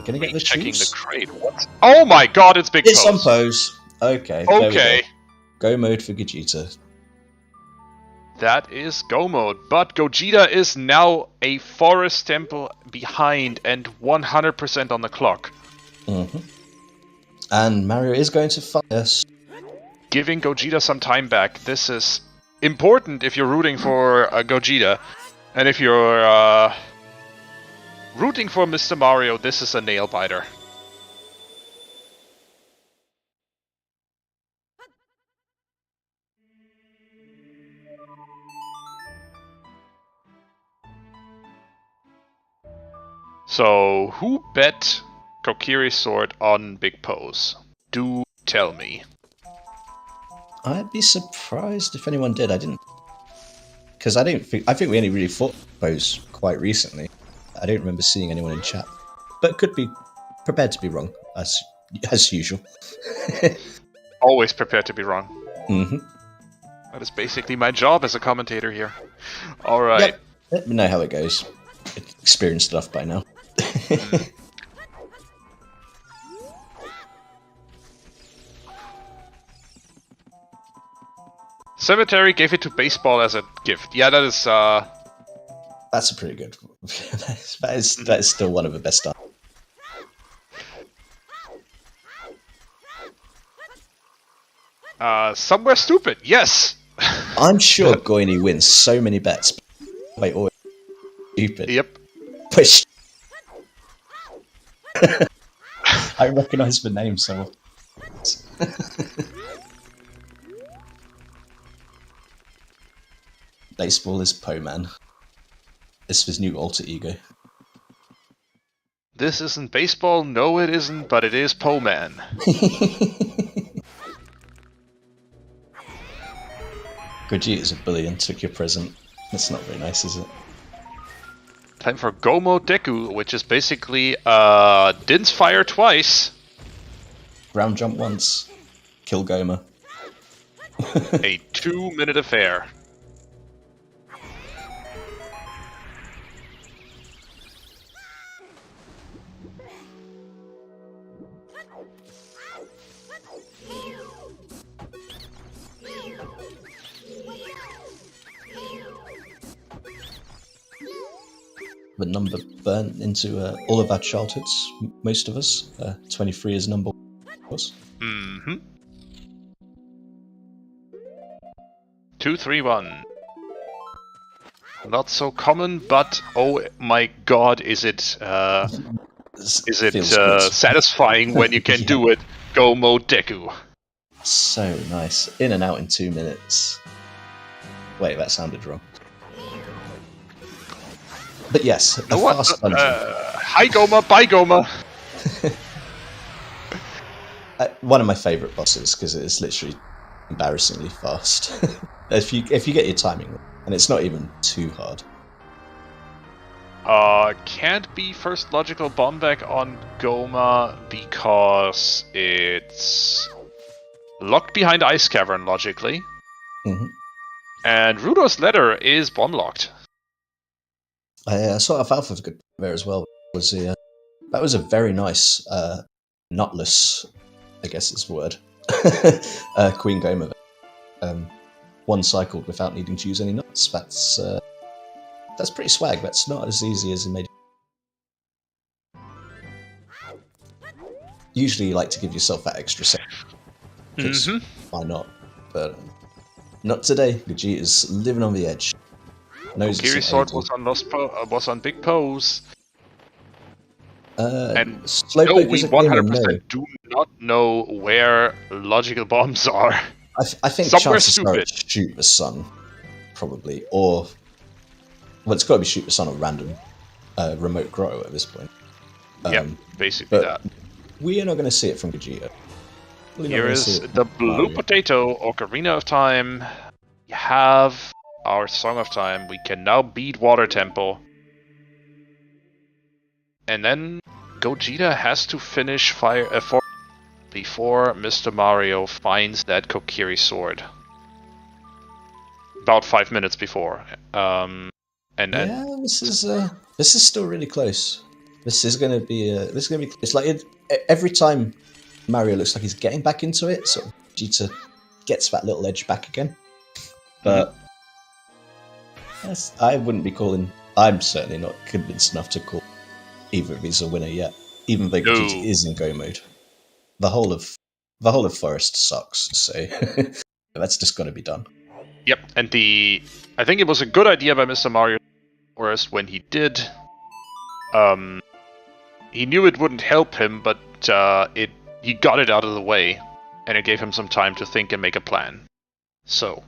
gonna get the
checking the
choose?
crate. What? Oh my God, it's Big
It's on
Pose.
Pose. Okay. there we
Okay.
Go mode for Gogeta.
That is Go mode, but Gogeta is now a forest temple behind and 100% on the clock.
Mm-hmm. And Mario is going to fight us.
Giving Gogeta some time back. This is important if you're rooting for Gogeta. And if you're rooting for Mr. Mario, this is a nail biter. So, who bet Kokiri's sword on Big Pose? Do tell me.
I'd be surprised if anyone did. I didn't, because I think we only really fought Pose quite recently. I don't remember seeing anyone in chat, but could be prepared to be wrong as usual.
Always prepared to be wrong.
Mm-hmm.
That is basically my job as a commentator here. Alright.
Yep. Let me know how it goes. Experienced enough by now.
Cemetery gave it to baseball as a gift. Yeah, that is
That's a pretty good. that is still one of the best.
somewhere stupid. Yes.
I'm sure Goini wins so many bets. Wait, always stupid.
Yep.
But I recognise the name so. Baseball is Po-Man. It's his new alter ego.
This isn't baseball. No, it isn't. But it is Po-Man.
Gogeta's a bully and took your present. That's not very nice, is it?
Time for Gomo Deku, which is basically Din's fire twice.
Ground jump once. Kill Goma.
A 2-minute affair.
The number burnt into all of our childhoods, most of us. 23 is number one. course.
Mm-hmm. 2, 3, 1. Not so common, but oh my god, is it
Feels good.
satisfying when you can
Yeah.
do it? Go mode Deku.
So nice. In and out in 2 minutes. Wait, that sounded wrong. But yes, the fast dungeon.
Hi Goma, bye Goma.
One of my favourite bosses because it is literally embarrassingly fast. if you get your timing right, and it's not even too hard.
Can't be first logical bomb back on Goma because it's locked behind Ice Cavern logically.
Mm-hmm.
And Rudolph's letter is bomb locked.
I saw Alfalfa good there as well. That was a very nice nutless, I guess is the word. Queen Goma. One cycled without needing to use any nuts. That's pretty swag. That's not as easy as it made. Usually you like to give yourself that extra second. Why not? But not today. Gogeta's living on the edge.
Kiri's sword was on big pose. And no, we 100% do not know where logical bombs are.
I think
somewhere
chances
stupid.
are it's shoot the sun, probably, or well, it's got to be shoot the sun or random remote grow at this point.
Yeah, basically that.
We are not going to see it from Gogeta.
Here is the blue potato, Ocarina of Time. We have our Song of Time. We can now beat Water Temple. And then Gogeta has to finish before Mr. Mario finds that Kokiri sword. About 5 minutes before.
This is still really close. This is gonna be it's like every time Mario looks like he's getting back into it, so Gogeta gets that little edge back again. But I wouldn't be calling. I'm certainly not convinced enough to call either of these a winner yet. Even though Gogeta is in go mode, the whole of Forest sucks. So that's just got to be done.
Yep, and I think it was a good idea by Mr. Mario Forest when he did. He knew it wouldn't help him, but he got it out of the way, and it gave him some time to think and make a plan. So.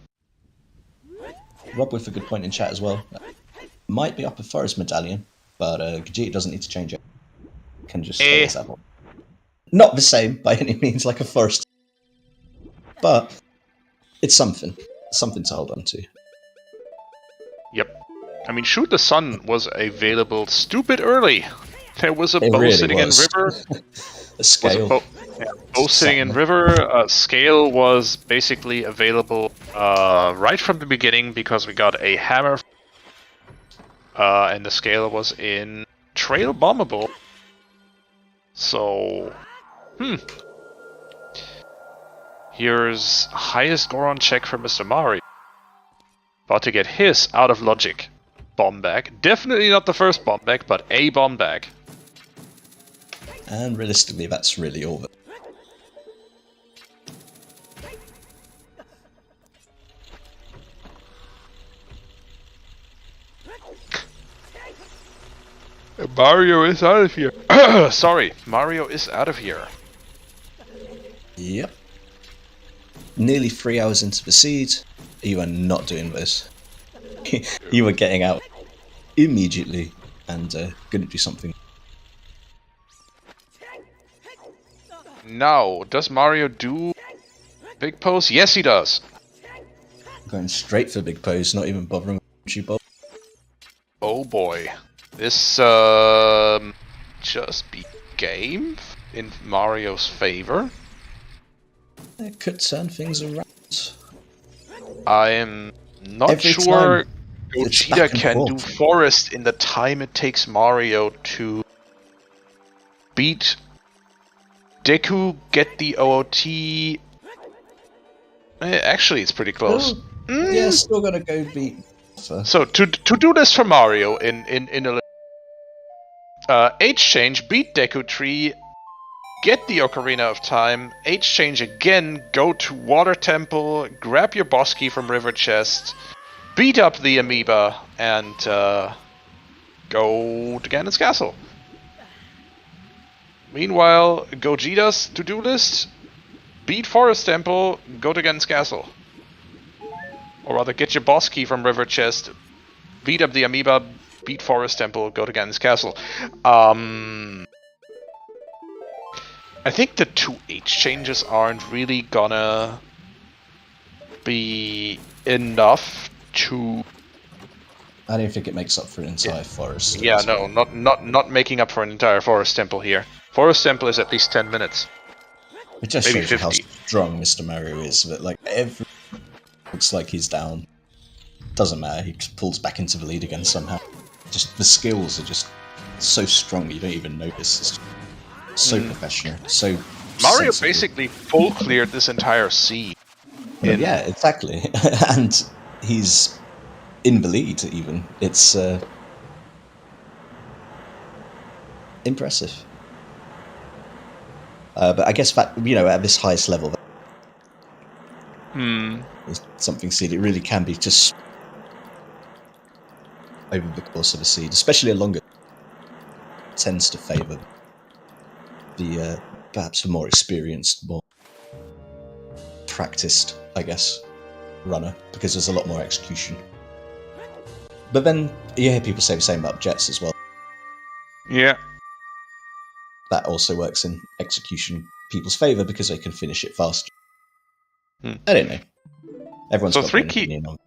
Rob with a good point in chat as well. Might be up a Forest Medallion, but Gogeta doesn't need to change it. Can just stay as that one. Not the same by any means like a Forest, but it's something to hold on to.
Yep. I mean, Shoot the Sun was available stupid early. There was a bow
really
sitting
was.
in river.
A scale.
Bow sitting in river. Scale was basically available right from the beginning because we got a hammer. And the scale was in Trail Bombable. So, Here's highest Goron check for Mr. Mario. About to get his out of logic bomb back. Definitely not the first bomb back, but a bomb back.
And realistically, that's really all that.
Mario is out of here. Sorry, Mario is out of here.
Yep. Nearly 3 hours into the seed, you are not doing this. You are getting out immediately and going to do something.
Now, does Mario do big pose? Yes, he does.
Going straight for big pose, not even bothering with you, Bob.
Oh boy. This just be game in Mario's favor.
It could turn things around.
I am not sure Gogeta can do Forest in the time it takes Mario to beat Deku, get the OOT. Actually, it's pretty close.
Yeah, still gotta go beat.
So to do this for Mario in a H change, beat Deku Tree, get the Ocarina of Time, H-change again, go to Water Temple, grab your boss key from River Chest, beat up the Amoeba, and go to Ganon's Castle. Meanwhile, Gogeta's to-do list, beat Forest Temple, go to Ganon's Castle. Or rather, get your boss key from River Chest, beat up the Amoeba, beat Forest Temple, go to Ganon's Castle. I think the 2 H-changes aren't really gonna be enough to...
I don't think it makes up for an entire forest.
Yeah, no, not making up for an entire Forest Temple here. Forest Temple is at least 10 minutes.
It just
maybe
shows you
50.
how strong Mr. Mario is, that like every looks like he's down. Doesn't matter, he just pulls back into the lead again somehow. Just the skills are just so strong you don't even notice. It's so professional, so
Mario
sensible.
basically full cleared this entire sea.
Yeah, exactly. And he's in the lead even. It's impressive. But I guess that, you know, at this highest level, is something seen. It really can be just over the course of a seed, especially a longer, tends to favour the perhaps a more experienced, more practiced, I guess, runner, because there's a lot more execution. But then you hear people say the same about jets as well.
Yeah.
That also works in execution people's favour because they can finish it faster. I don't know. Everyone's
So
got
three
their
key-
opinion on.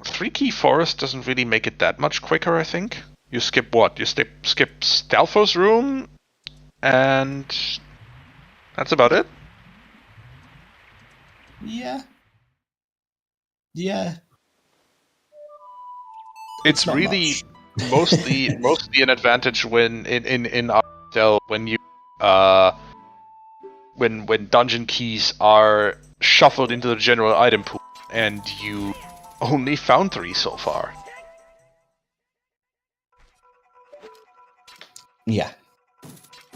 3 key Forest doesn't really make it that much quicker, I think. You skip what? You skip Stalfo's room, and that's about it.
Yeah. Yeah.
It's
not
really
much.
mostly an advantage when in Archdell when you when dungeon keys are shuffled into the general item pool and you only found 3 so far.
Yeah.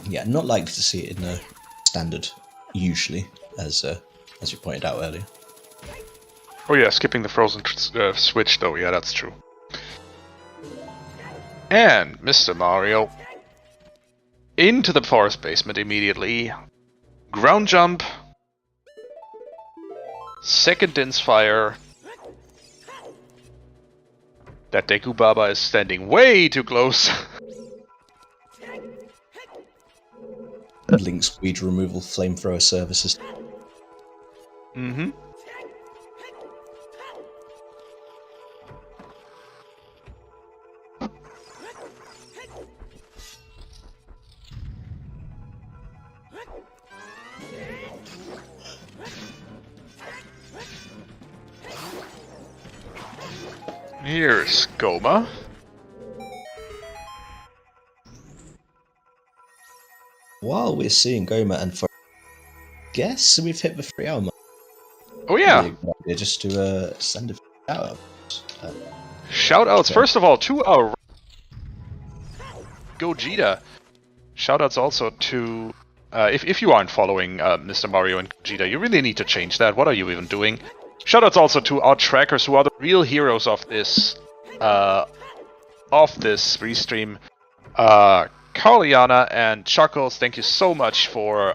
Yeah, not likely to see it in a standard, usually, as you pointed out earlier.
Oh yeah, skipping the frozen switch though, yeah, that's true. And Mr. Mario into the forest basement immediately. Ground jump. Second Din's fire. That Deku Baba is standing way too close.
Link's weed removal flamethrower services.
Mm-hmm. Here's Goma.
While we're seeing Goma and for guess we've hit the 3-hour mark.
Oh yeah.
Really a good idea just to send a 3-hour.
Shoutouts, first of all, to our Gogeta. Shoutouts also to if you aren't following Mr. Mario and Gogeta, you really need to change that. What are you even doing? Shoutouts also to our trackers, who are the real heroes of this restream. Carliana and Chuckles, thank you so much for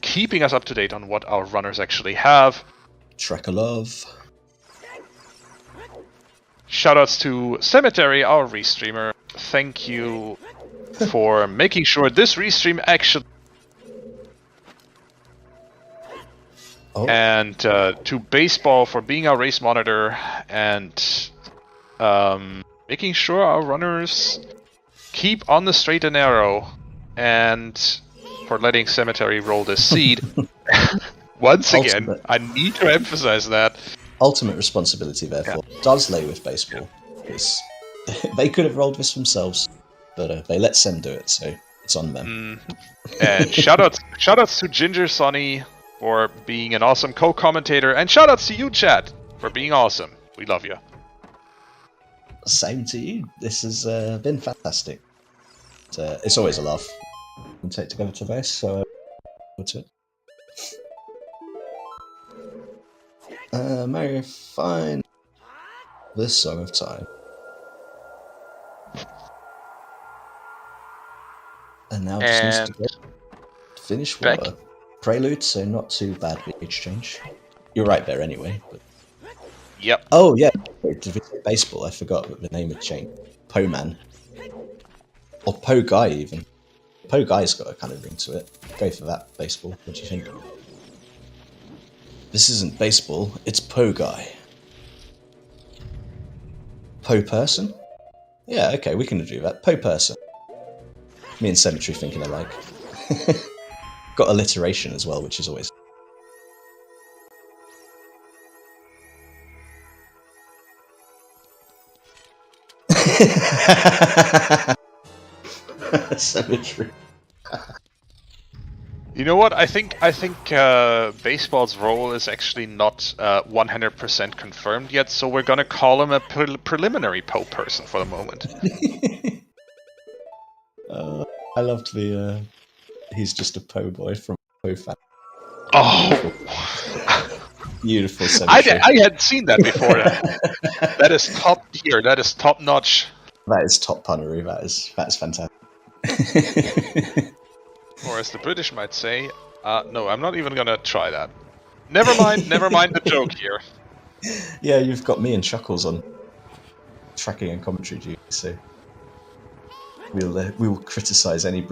keeping us up to date on what our runners actually have.
Tracker love.
Shoutouts to Cemetery, our restreamer. Thank you for making sure this restream actually...
Oh.
And to Baseball for being our race monitor and making sure our runners keep on the straight and narrow, and for letting Cemetery roll this seed. Once again, I need to emphasize that.
Ultimate responsibility, therefore, does lay with Baseball. Because they could have rolled this themselves, but they let Sem do it, so it's on them.
And shoutouts to Ginger Sonny for being an awesome co-commentator, and shoutouts to you, chat, for being awesome. We love you.
Same to you. This has been fantastic. It's always a laugh. We take together to this, so What's it? Mario, fine. This Song of Time. And now just needs to go finish water. Prelude, so not too bad with exchange. You're right there anyway. But...
Yep.
Oh, yeah. Did we say baseball? I forgot that the name had changed. Po-Man. Or Po-Guy, even. Po-Guy's got a kind of ring to it. Go for that, baseball. What do you think? This isn't baseball, it's Po-Guy. Po-Person? Yeah, okay, we can do that. Po-Person. Me and Cemetery thinking alike. Got alliteration as well, which is always... Cemetery.
You know what? I think baseball's role is actually not 100% confirmed yet, so we're gonna call him a preliminary Poe person for the moment.
I loved the. He's just a Poe boy from Poe fan.
Oh,
beautiful Cemetery.
I hadn't seen that before. That is top tier. That is top notch.
That is top punnery. That is fantastic.
Or as the British might say, no, I'm not even gonna try that. Never mind the joke here.
Yeah, you've got me and Chuckles on tracking and commentary duty, so we will criticise any.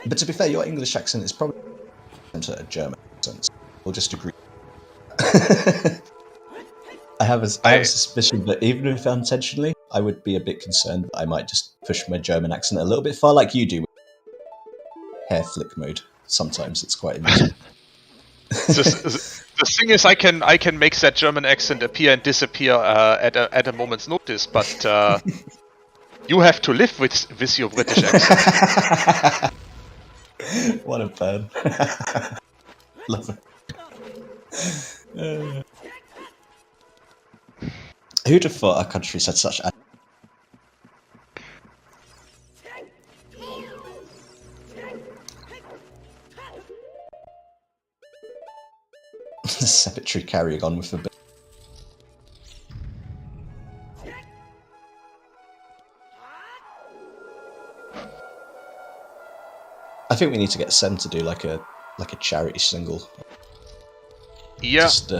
But to be fair, your English accent is probably a German accent. We'll just agree. I have a suspicion that even if unintentionally, I would be a bit concerned that I might just push my German accent a little bit far, like you do with hair flick mode. Sometimes it's quite amusing.
The thing is, I can make that German accent appear and disappear at a moment's notice, but you have to live with your British accent.
What a burn. Love it. Who'd have thought our country's had such... Cemetery carrying on with a bit. I think we need to get Sem to do like a charity single.
Yeah.
Just do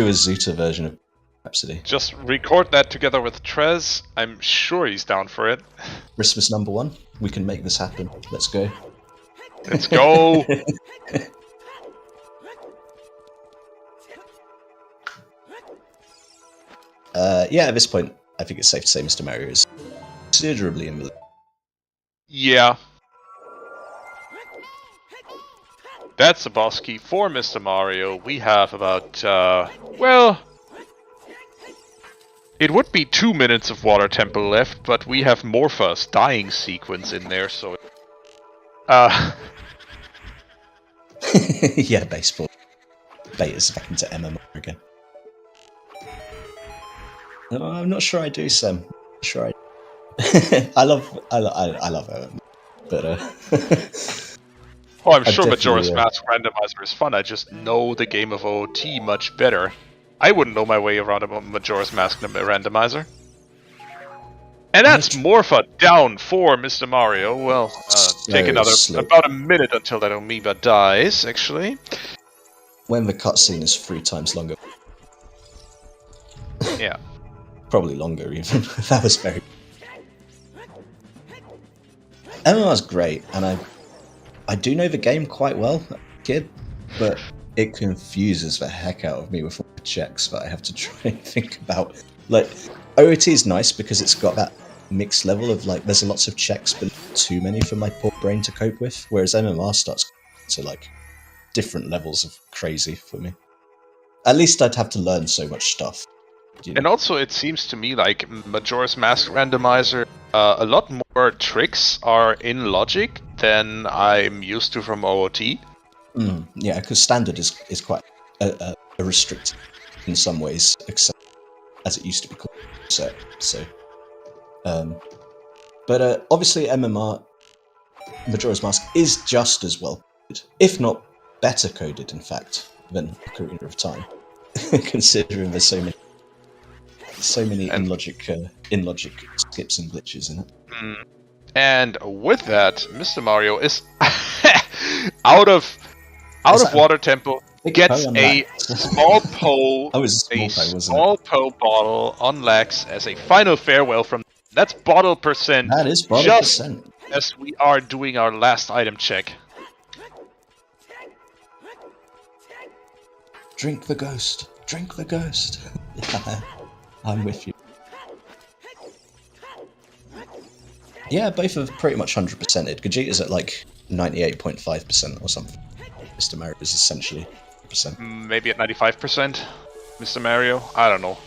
a Zoota version of Rhapsody.
Just record that together with Trez. I'm sure he's down for it.
Christmas #1. We can make this happen. Let's go.
Let's go.
Yeah, at this point, I think it's safe to say Mr. Mario is considerably in the lead.
Yeah. That's a boss key for Mr. Mario. We have about, well... It would be 2 minutes of Water Temple left, but we have Morpha's dying sequence in there, so...
Yeah, baseball. Beta's back into MMR again. No, I'm not sure I do, Sam. Sure I I love MMR, but
oh, I'm sure Majora's Mask Randomizer is fun. I just know the game of OoT much better. I wouldn't know my way around a Majora's Mask Randomizer. And that's Morpha down for Mr. Mario. Well, take about a minute until that amoeba dies, actually.
When the cutscene is 3 times longer.
Yeah.
Probably longer, even. That was very... MMR's great, and I do know the game quite well, kid, but it confuses the heck out of me with all the checks that I have to try and think about. Like, OOT is nice because it's got that mixed level of, like, there's lots of checks, but too many for my poor brain to cope with, whereas MMR starts to, like, different levels of crazy for me. At least I'd have to learn so much stuff. You know?
And also, it seems to me like Majora's Mask Randomizer, a lot more tricks are in logic than I'm used to from OOT.
Yeah, because standard is quite a restricted in some ways, except as it used to be called set. So, but But obviously MMR, Majora's Mask, is just as well coded, if not better coded, in fact, than Ocarina of Time, considering there's so many in-logic skips and glitches in it.
And with that, Mr. Mario is out of water tempo, gets a small small po bottle on Lex as a final farewell from. That's bottle percent.
That is bottle
just
percent.
as we are doing our last item check.
Drink the ghost. Drink the ghost. I'm with you. Yeah, both are pretty much 100%ed. Gogeta's at like 98.5% or something. Mr. Mario is essentially 100%.
Maybe at 95%, Mr. Mario? I don't know.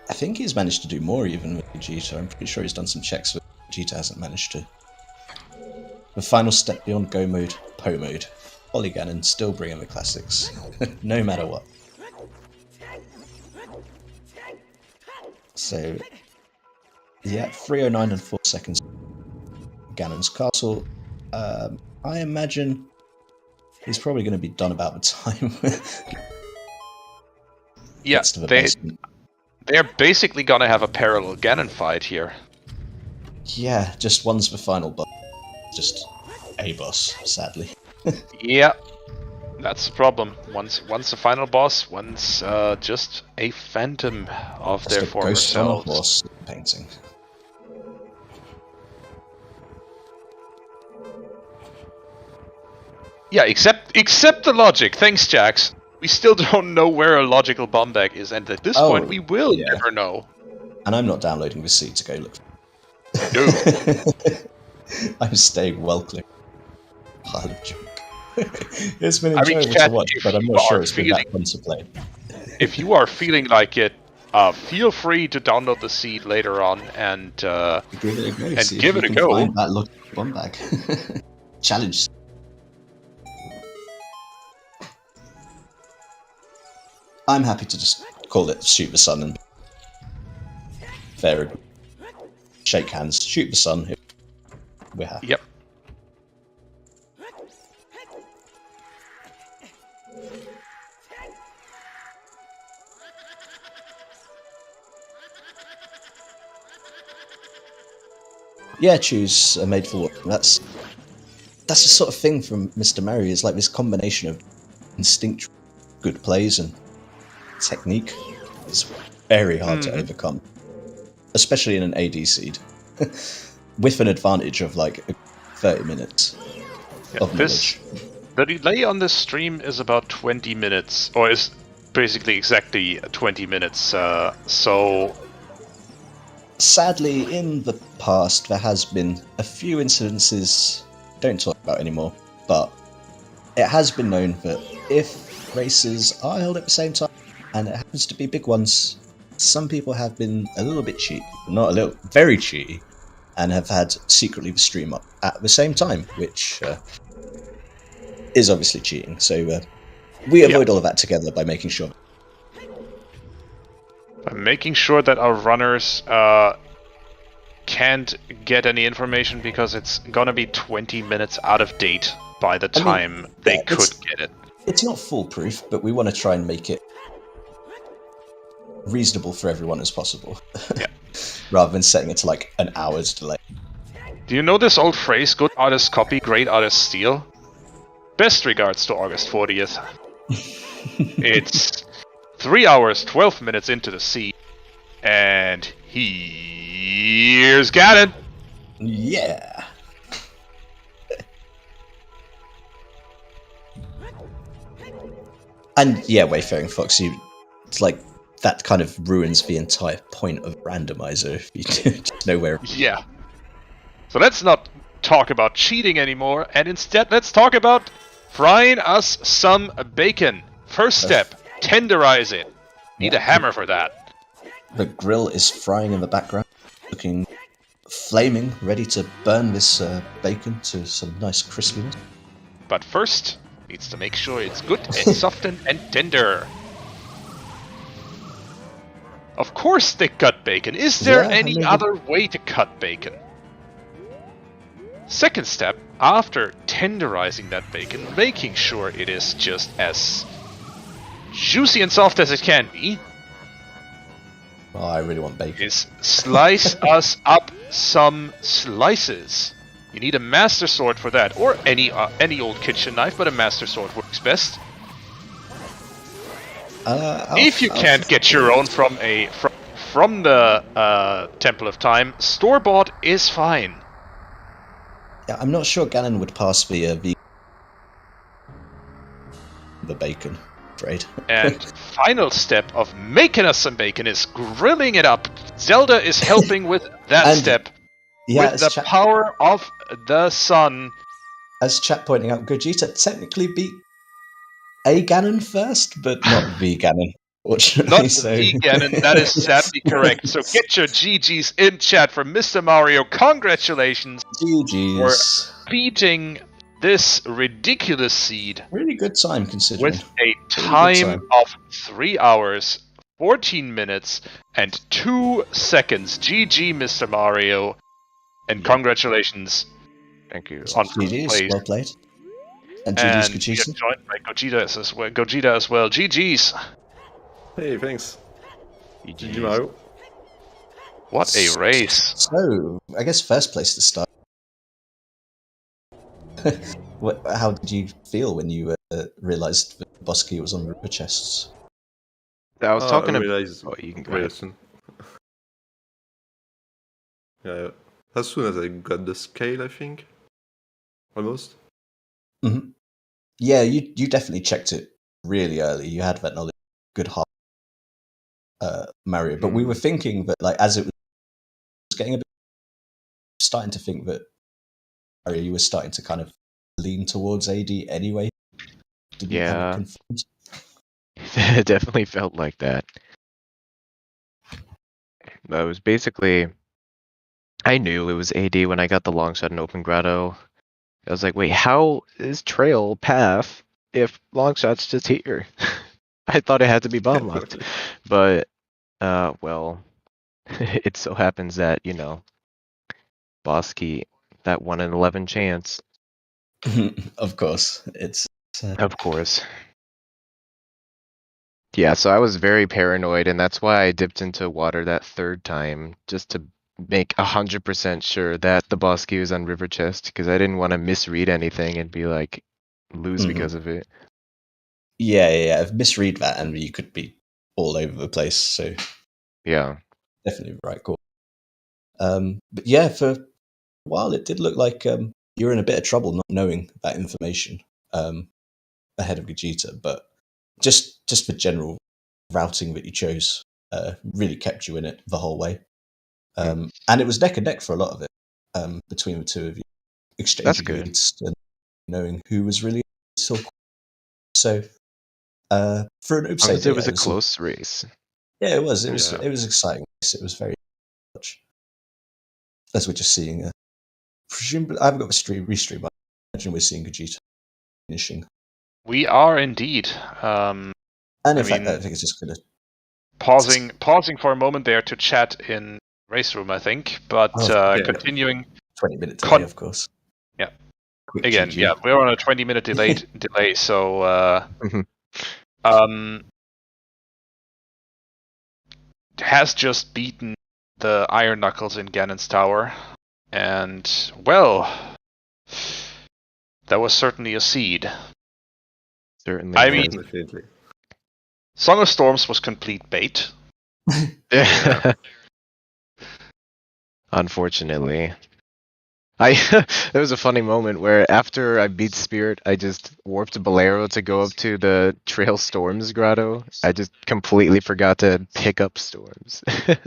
I think he's managed to do more even with Gogeta. I'm pretty sure he's done some checks where Gogeta hasn't managed to. The final step beyond Go mode, Po mode. Polygon and still bringing the classics. No matter what. So, yeah, 3:09 and 4 seconds. Ganon's castle. I imagine he's probably going to be done about the time.
Yeah, they're basically going to have a parallel Ganon fight here.
Yeah, just one's the final boss. Just a boss, sadly.
Yeah, that's the problem. One's the final boss, one's just a phantom of their former
ghost
selves.
on a horse painting.
Yeah, except the logic. Thanks, Jax. We still don't know where a logical bomb bag is, and at this point, we will never know.
And I'm not downloading the seed to go look.
No.
I'm staying well clear. Pile of junk. It's been enjoyable to watch, but I'm not sure it's been that fun to play.
If you are feeling like it, feel free to download the seed later on and
give it a go.
And give it a go.
Find that look bomb bag. Challenge. I'm happy to just call it shoot the sun and fair. Shake hands, shoot the sun. We're happy.
Yep.
Yeah, choose a made for what. That's the sort of thing from Mr. Mario. Is like this combination of instinctual good plays and technique. It's very hard to overcome, especially in an AD seed, with an advantage of like 30 minutes of knowledge.
The delay on this stream is about 20 minutes, or is basically exactly 20 minutes. So.
Sadly, in the past, there has been a few incidences, don't talk about anymore, but it has been known that if races are held at the same time, and it happens to be big ones, some people have been a little bit cheaty, not a little, very cheaty, and have had secretly the stream up at the same time, which is obviously cheating. So we avoid all of that together by making sure.
Making sure that our runners can't get any information because it's gonna be 20 minutes out of date by the time they could get it.
It's not foolproof, but we want to try and make it reasonable for everyone as possible.
Yeah.
Rather than setting it to like an hour's delay.
Do you know this old phrase, good artists copy, great artists steal? Best regards to August 40th. It's 3 hours, 12 minutes into the sea, and here's Ganon!
Yeah! And yeah, Wayfaring Fox, it's like, that kind of ruins the entire point of Randomizer if you just know where...
Yeah. So let's not talk about cheating anymore, and instead let's talk about frying us some bacon. First step. Tenderize it. Need a hammer for that.
The grill is frying in the background, looking flaming, ready to burn this bacon to some nice crispiness.
But first, needs to make sure it's good and soft and tender. Of course they cut bacon. Is there any other way to cut bacon? Second step, after tenderizing that bacon, making sure it is just as juicy and soft as it can be,
Oh, I really want bacon.
is slice us up some slices. You need a master sword for that, or any old kitchen knife, but a master sword works best. If you can't get your own from the Temple of Time, store-bought is fine.
Yeah, I'm not sure Ganon would pass the bacon, I'm afraid.
And final step of making us some bacon is grilling it up. Zelda is helping with that step.
Yeah,
with the power of the sun.
As chat pointing out, Gogeta technically beat a Ganon first, but not the Ganon.
Not the Ganon, that is sadly correct. So get your GGs in chat for Mr. Mario. Congratulations
GGs
for beating this ridiculous seed.
Really good time considering.
With a time of 3 hours, 14 minutes, and 2 seconds. GG, Mr. Mario. And congratulations.
Thank you.
On
GG's, well played. And
GG's
Gogeta.
Joined by Gogeta as well. GG's.
Hey, thanks.
GG.
Mario.
What a race.
So, I guess first place to start. How did you feel when you realised that boss key was on river chests?
I was talking
about...
you can go ahead.
Yeah, as soon as I got the scale, I think. Almost.
Mm-hmm. Yeah, you definitely checked it really early. You had that knowledge. Good heart, Mario. But we were thinking that, like, as it was getting a bit, starting to think that Mario, you were starting to kind of lean towards AD anyway. Did you have it confirmed?
It definitely felt like that. But it was basically, I knew it was AD when I got the long shot in Open Grotto. I was like, wait, how is Trail path if long shot's just here? I thought it had to be bomb locked. But, well, it so happens that, boss key, that 1 in 11 chance.
Of course. It's
Of course. Yeah, so I was very paranoid, and that's why I dipped into water that third time, just to make 100% sure that the boss key was on River Chest, because I didn't want to misread anything and be like, lose because of it.
Yeah. Misread that, and you could be all over the place. So
yeah,
definitely right call. But yeah, for a while it did look like you were in a bit of trouble not knowing that information ahead of Gogeta, but just the general routing that you chose really kept you in it the whole way. And it was neck and neck for a lot of it between the two of you, exchanging leads and knowing who was really so cool. So for an oops,
it was a close race.
Yeah, it was. It was exciting. It was very much as we're just seeing. Presumably, I haven't got the restream. But I imagine we're seeing Gogeta finishing.
We are indeed.
And in fact, I think it's just going to
pausing for a moment there to chat in race room, I think, but continuing
20-minute delay, of course.
Yeah.
Quick
Again,
GG.
we're on a 20-minute delay, so has just beaten the Iron Knuckles in Ganon's Tower, and well, that was certainly a seed.
Certainly.
I mean, Song of Storms was complete bait.
Unfortunately. There was a funny moment where after I beat Spirit, I just warped Bolero to go up to the Trail Storms grotto. I just completely forgot to pick up Storms. I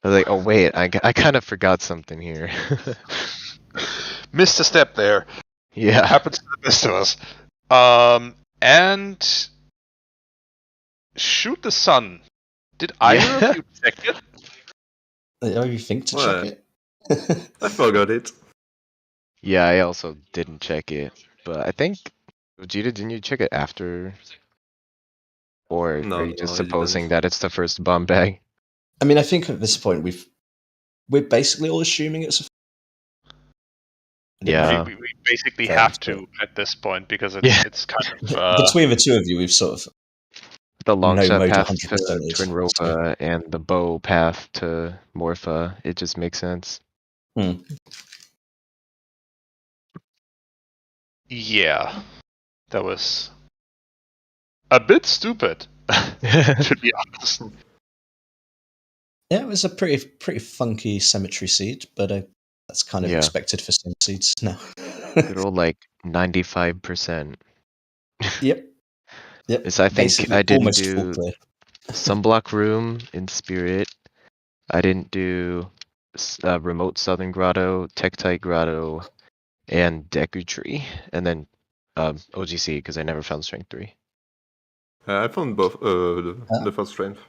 was like, oh wait, I kind of forgot something here.
Missed a step there.
Yeah.
Happens to the best of us. And Shoot the Sun. Did either of you check it?
Oh, you think to check it?
I forgot it.
Yeah, I also didn't check it. But I think, Vegeta, didn't you check it after? Or are you just supposing that it's the first bomb bag?
I mean, I think at this point we've we're basically all assuming it's a.
Yeah.
We basically
Fair
have
enough,
to at this point because
Yeah.
it's kind of
Between the two of you, we've sort of
The long
no
shot
mode
path
100%
to
is,
Twin Rova and the bow path to Morpha, it just makes sense.
yeah, that was a bit stupid, to be honest.
Yeah, it was a pretty funky Cemetery seed, but that's kind of
Yeah.
expected for sim seeds now.
Good old 95%.
Yep.
Is I think
Basically,
I didn't
almost full
do
clear.
Sunblock Room in Spirit. I didn't do Remote Southern Grotto, Tektite Grotto, and Deku Tree, and then OGC because I never found Strength 3.
I found both the first strength.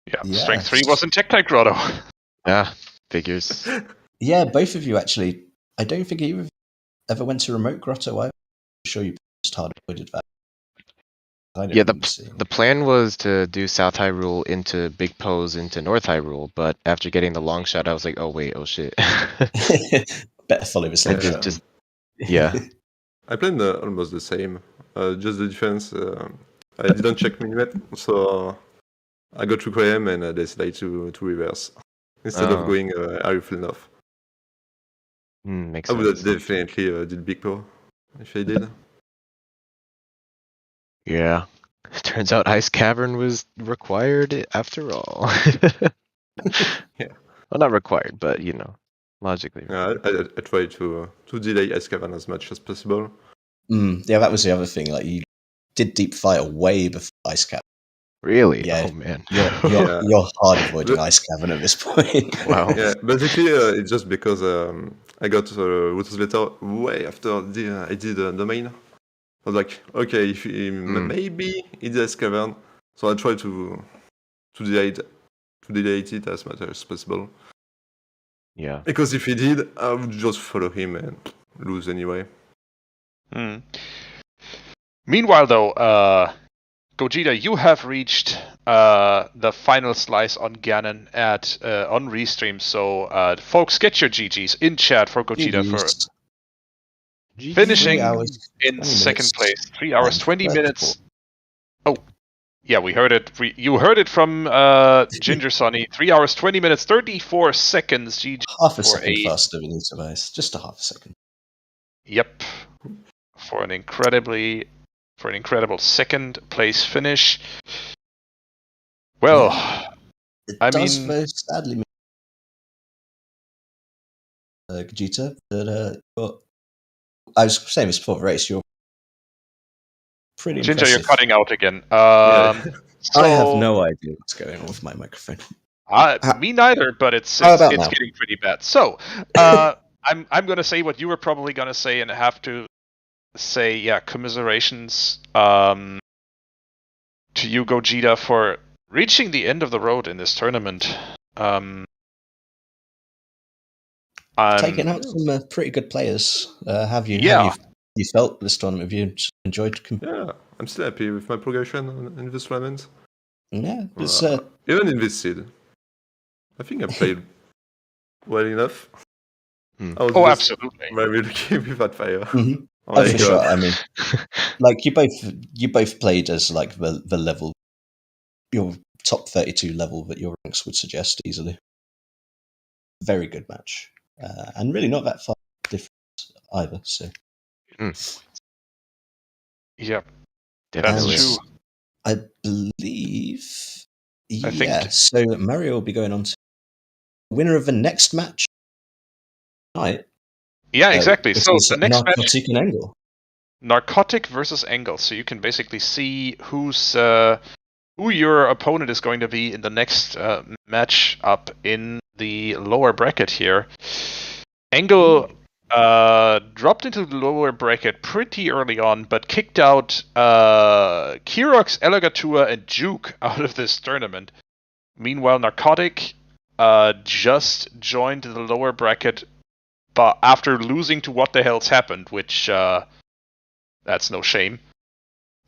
Yeah, Strength 3 was in Tektite Grotto.
Ah, figures.
Yeah, both of you actually. I don't think you ever went to Remote Grotto. I'm sure you just hard avoided that.
The plan was to do South Hyrule into Big Pose into North Hyrule, but after getting the long shot, I was like, oh shit.
Better follow this
I
long
just
shot.
yeah.
I played almost the same. Just the difference, I didn't check Minuet, so I got to Koyam and I decided to reverse. Instead of going Hyrule off.
Makes
I would have
sense.
definitely did Big Power if I did.
Yeah. Turns out Ice Cavern was required after all.
Yeah.
Well, not required, but logically.
I tried to delay Ice Cavern as much as possible.
Yeah, that was the other thing. Like you did Deep Fire way before Ice Cavern.
Really?
Yeah,
Oh man.
you're hard avoiding Ice Cavern at this point.
Wow.
Yeah, basically it's just because I got Roto's letter way after I did the main. I was like, okay, if maybe it's Ice Cavern, so I tried to delay it as much as possible.
Yeah.
Because if he did, I would just follow him and lose anyway.
Meanwhile, though, Gogeta, you have reached the final slice on Ganon on Restream. So, folks, get your GGs in chat for Gogeta for finishing in second place. 3 hours 20 minutes. Oh, yeah, we heard it. You heard it from Ginger Sonny. 3 hours 20 minutes 34 seconds. GG.
Half a second faster than Utilize. Just a half a second.
Yep. For an incredible second place finish. Well, I mean,
very sadly, Gogeta, that I was saying this before the race. You're pretty
Ginger,
impressive.
you're cutting out again.
So, I have no idea what's going on with my microphone.
Me neither, but it's getting pretty bad. So, I'm gonna say what you were probably gonna say, and have to say, yeah, commiserations to you, Gogeta, for reaching the end of the road in this tournament.
Taking out some pretty good players. Have you felt this tournament? Have you enjoyed?
Yeah, I'm still happy with my progression in this tournament.
Yeah, it's
even in this seed, I think I played well enough. I was
absolutely.
Very lucky with that fire.
Mm-hmm. Oh, for sure. I mean, like you both played as like the level, your top 32 level that your ranks would suggest easily. Very good match, and really not that far different either. So,
yeah,
definitely.
That's true.
I believe. So Mario will be going on to winner of the next match. Right.
Yeah, exactly. So the next
Narcotic and Angle.
Narcotic versus Angle. So you can basically see who your opponent is going to be in the next match up in the lower bracket here. Angle dropped into the lower bracket pretty early on, but kicked out Kirox, Elagatua, and Juke out of this tournament. Meanwhile, Narcotic just joined the lower bracket, but after losing to What the Hell's Happened, which that's no shame.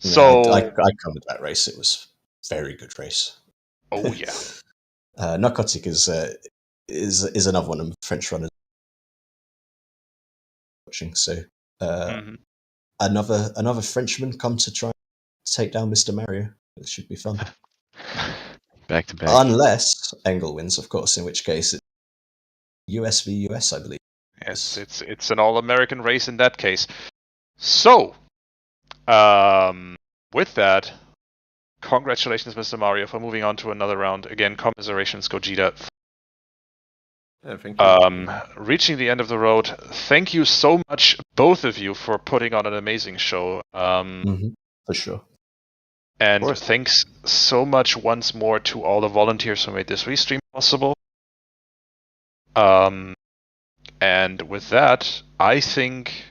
Yeah,
so
I covered that race. It was a very good race.
Oh yeah.
Narcotic is is another one of French runners watching. So another Frenchman come to try and take down Mr. Mario. It should be fun.
Back to back.
Unless Engel wins, of course, in which case it's US v US, I believe.
Yes, it's an all-American race in that case. So, with that, congratulations, Mr. Mario, for moving on to another round. Again, commiserations, Gogeta.
Yeah, thank you.
Reaching the end of the road. Thank you so much, both of you, for putting on an amazing show.
For sure.
And thanks so much once more to all the volunteers who made this restream possible. And with that, I think...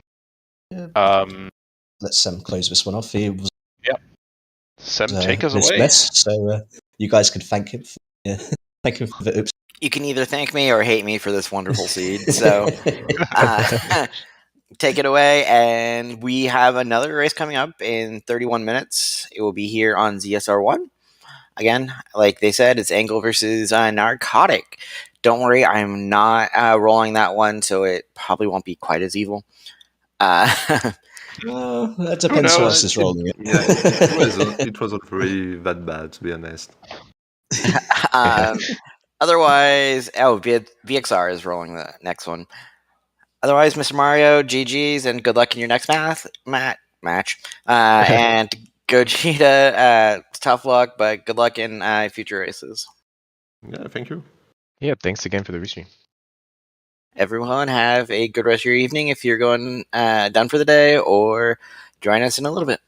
Let's Sam close this one off. He was,
Sam, take us
this
away.
mess, so you guys can thank him. Thank him for the oops.
You can either thank me or hate me for this wonderful seed. So take it away, and we have another race coming up in 31 minutes. It will be here on ZSR1. Again, like they said, it's Angle versus Narcotic. Don't worry, I'm not rolling that one, so it probably won't be quite as evil.
That depends who else is rolling it.
Yeah, it wasn't really that bad, to be honest.
Otherwise, VXR is rolling the next one. Otherwise, Mr. Mario, GG's, and good luck in your next match. And Gogeta, tough luck, but good luck in future races.
Yeah, thank you.
Yeah, thanks again for the restream.
Everyone, have a good rest of your evening if you're going done for the day, or join us in a little bit.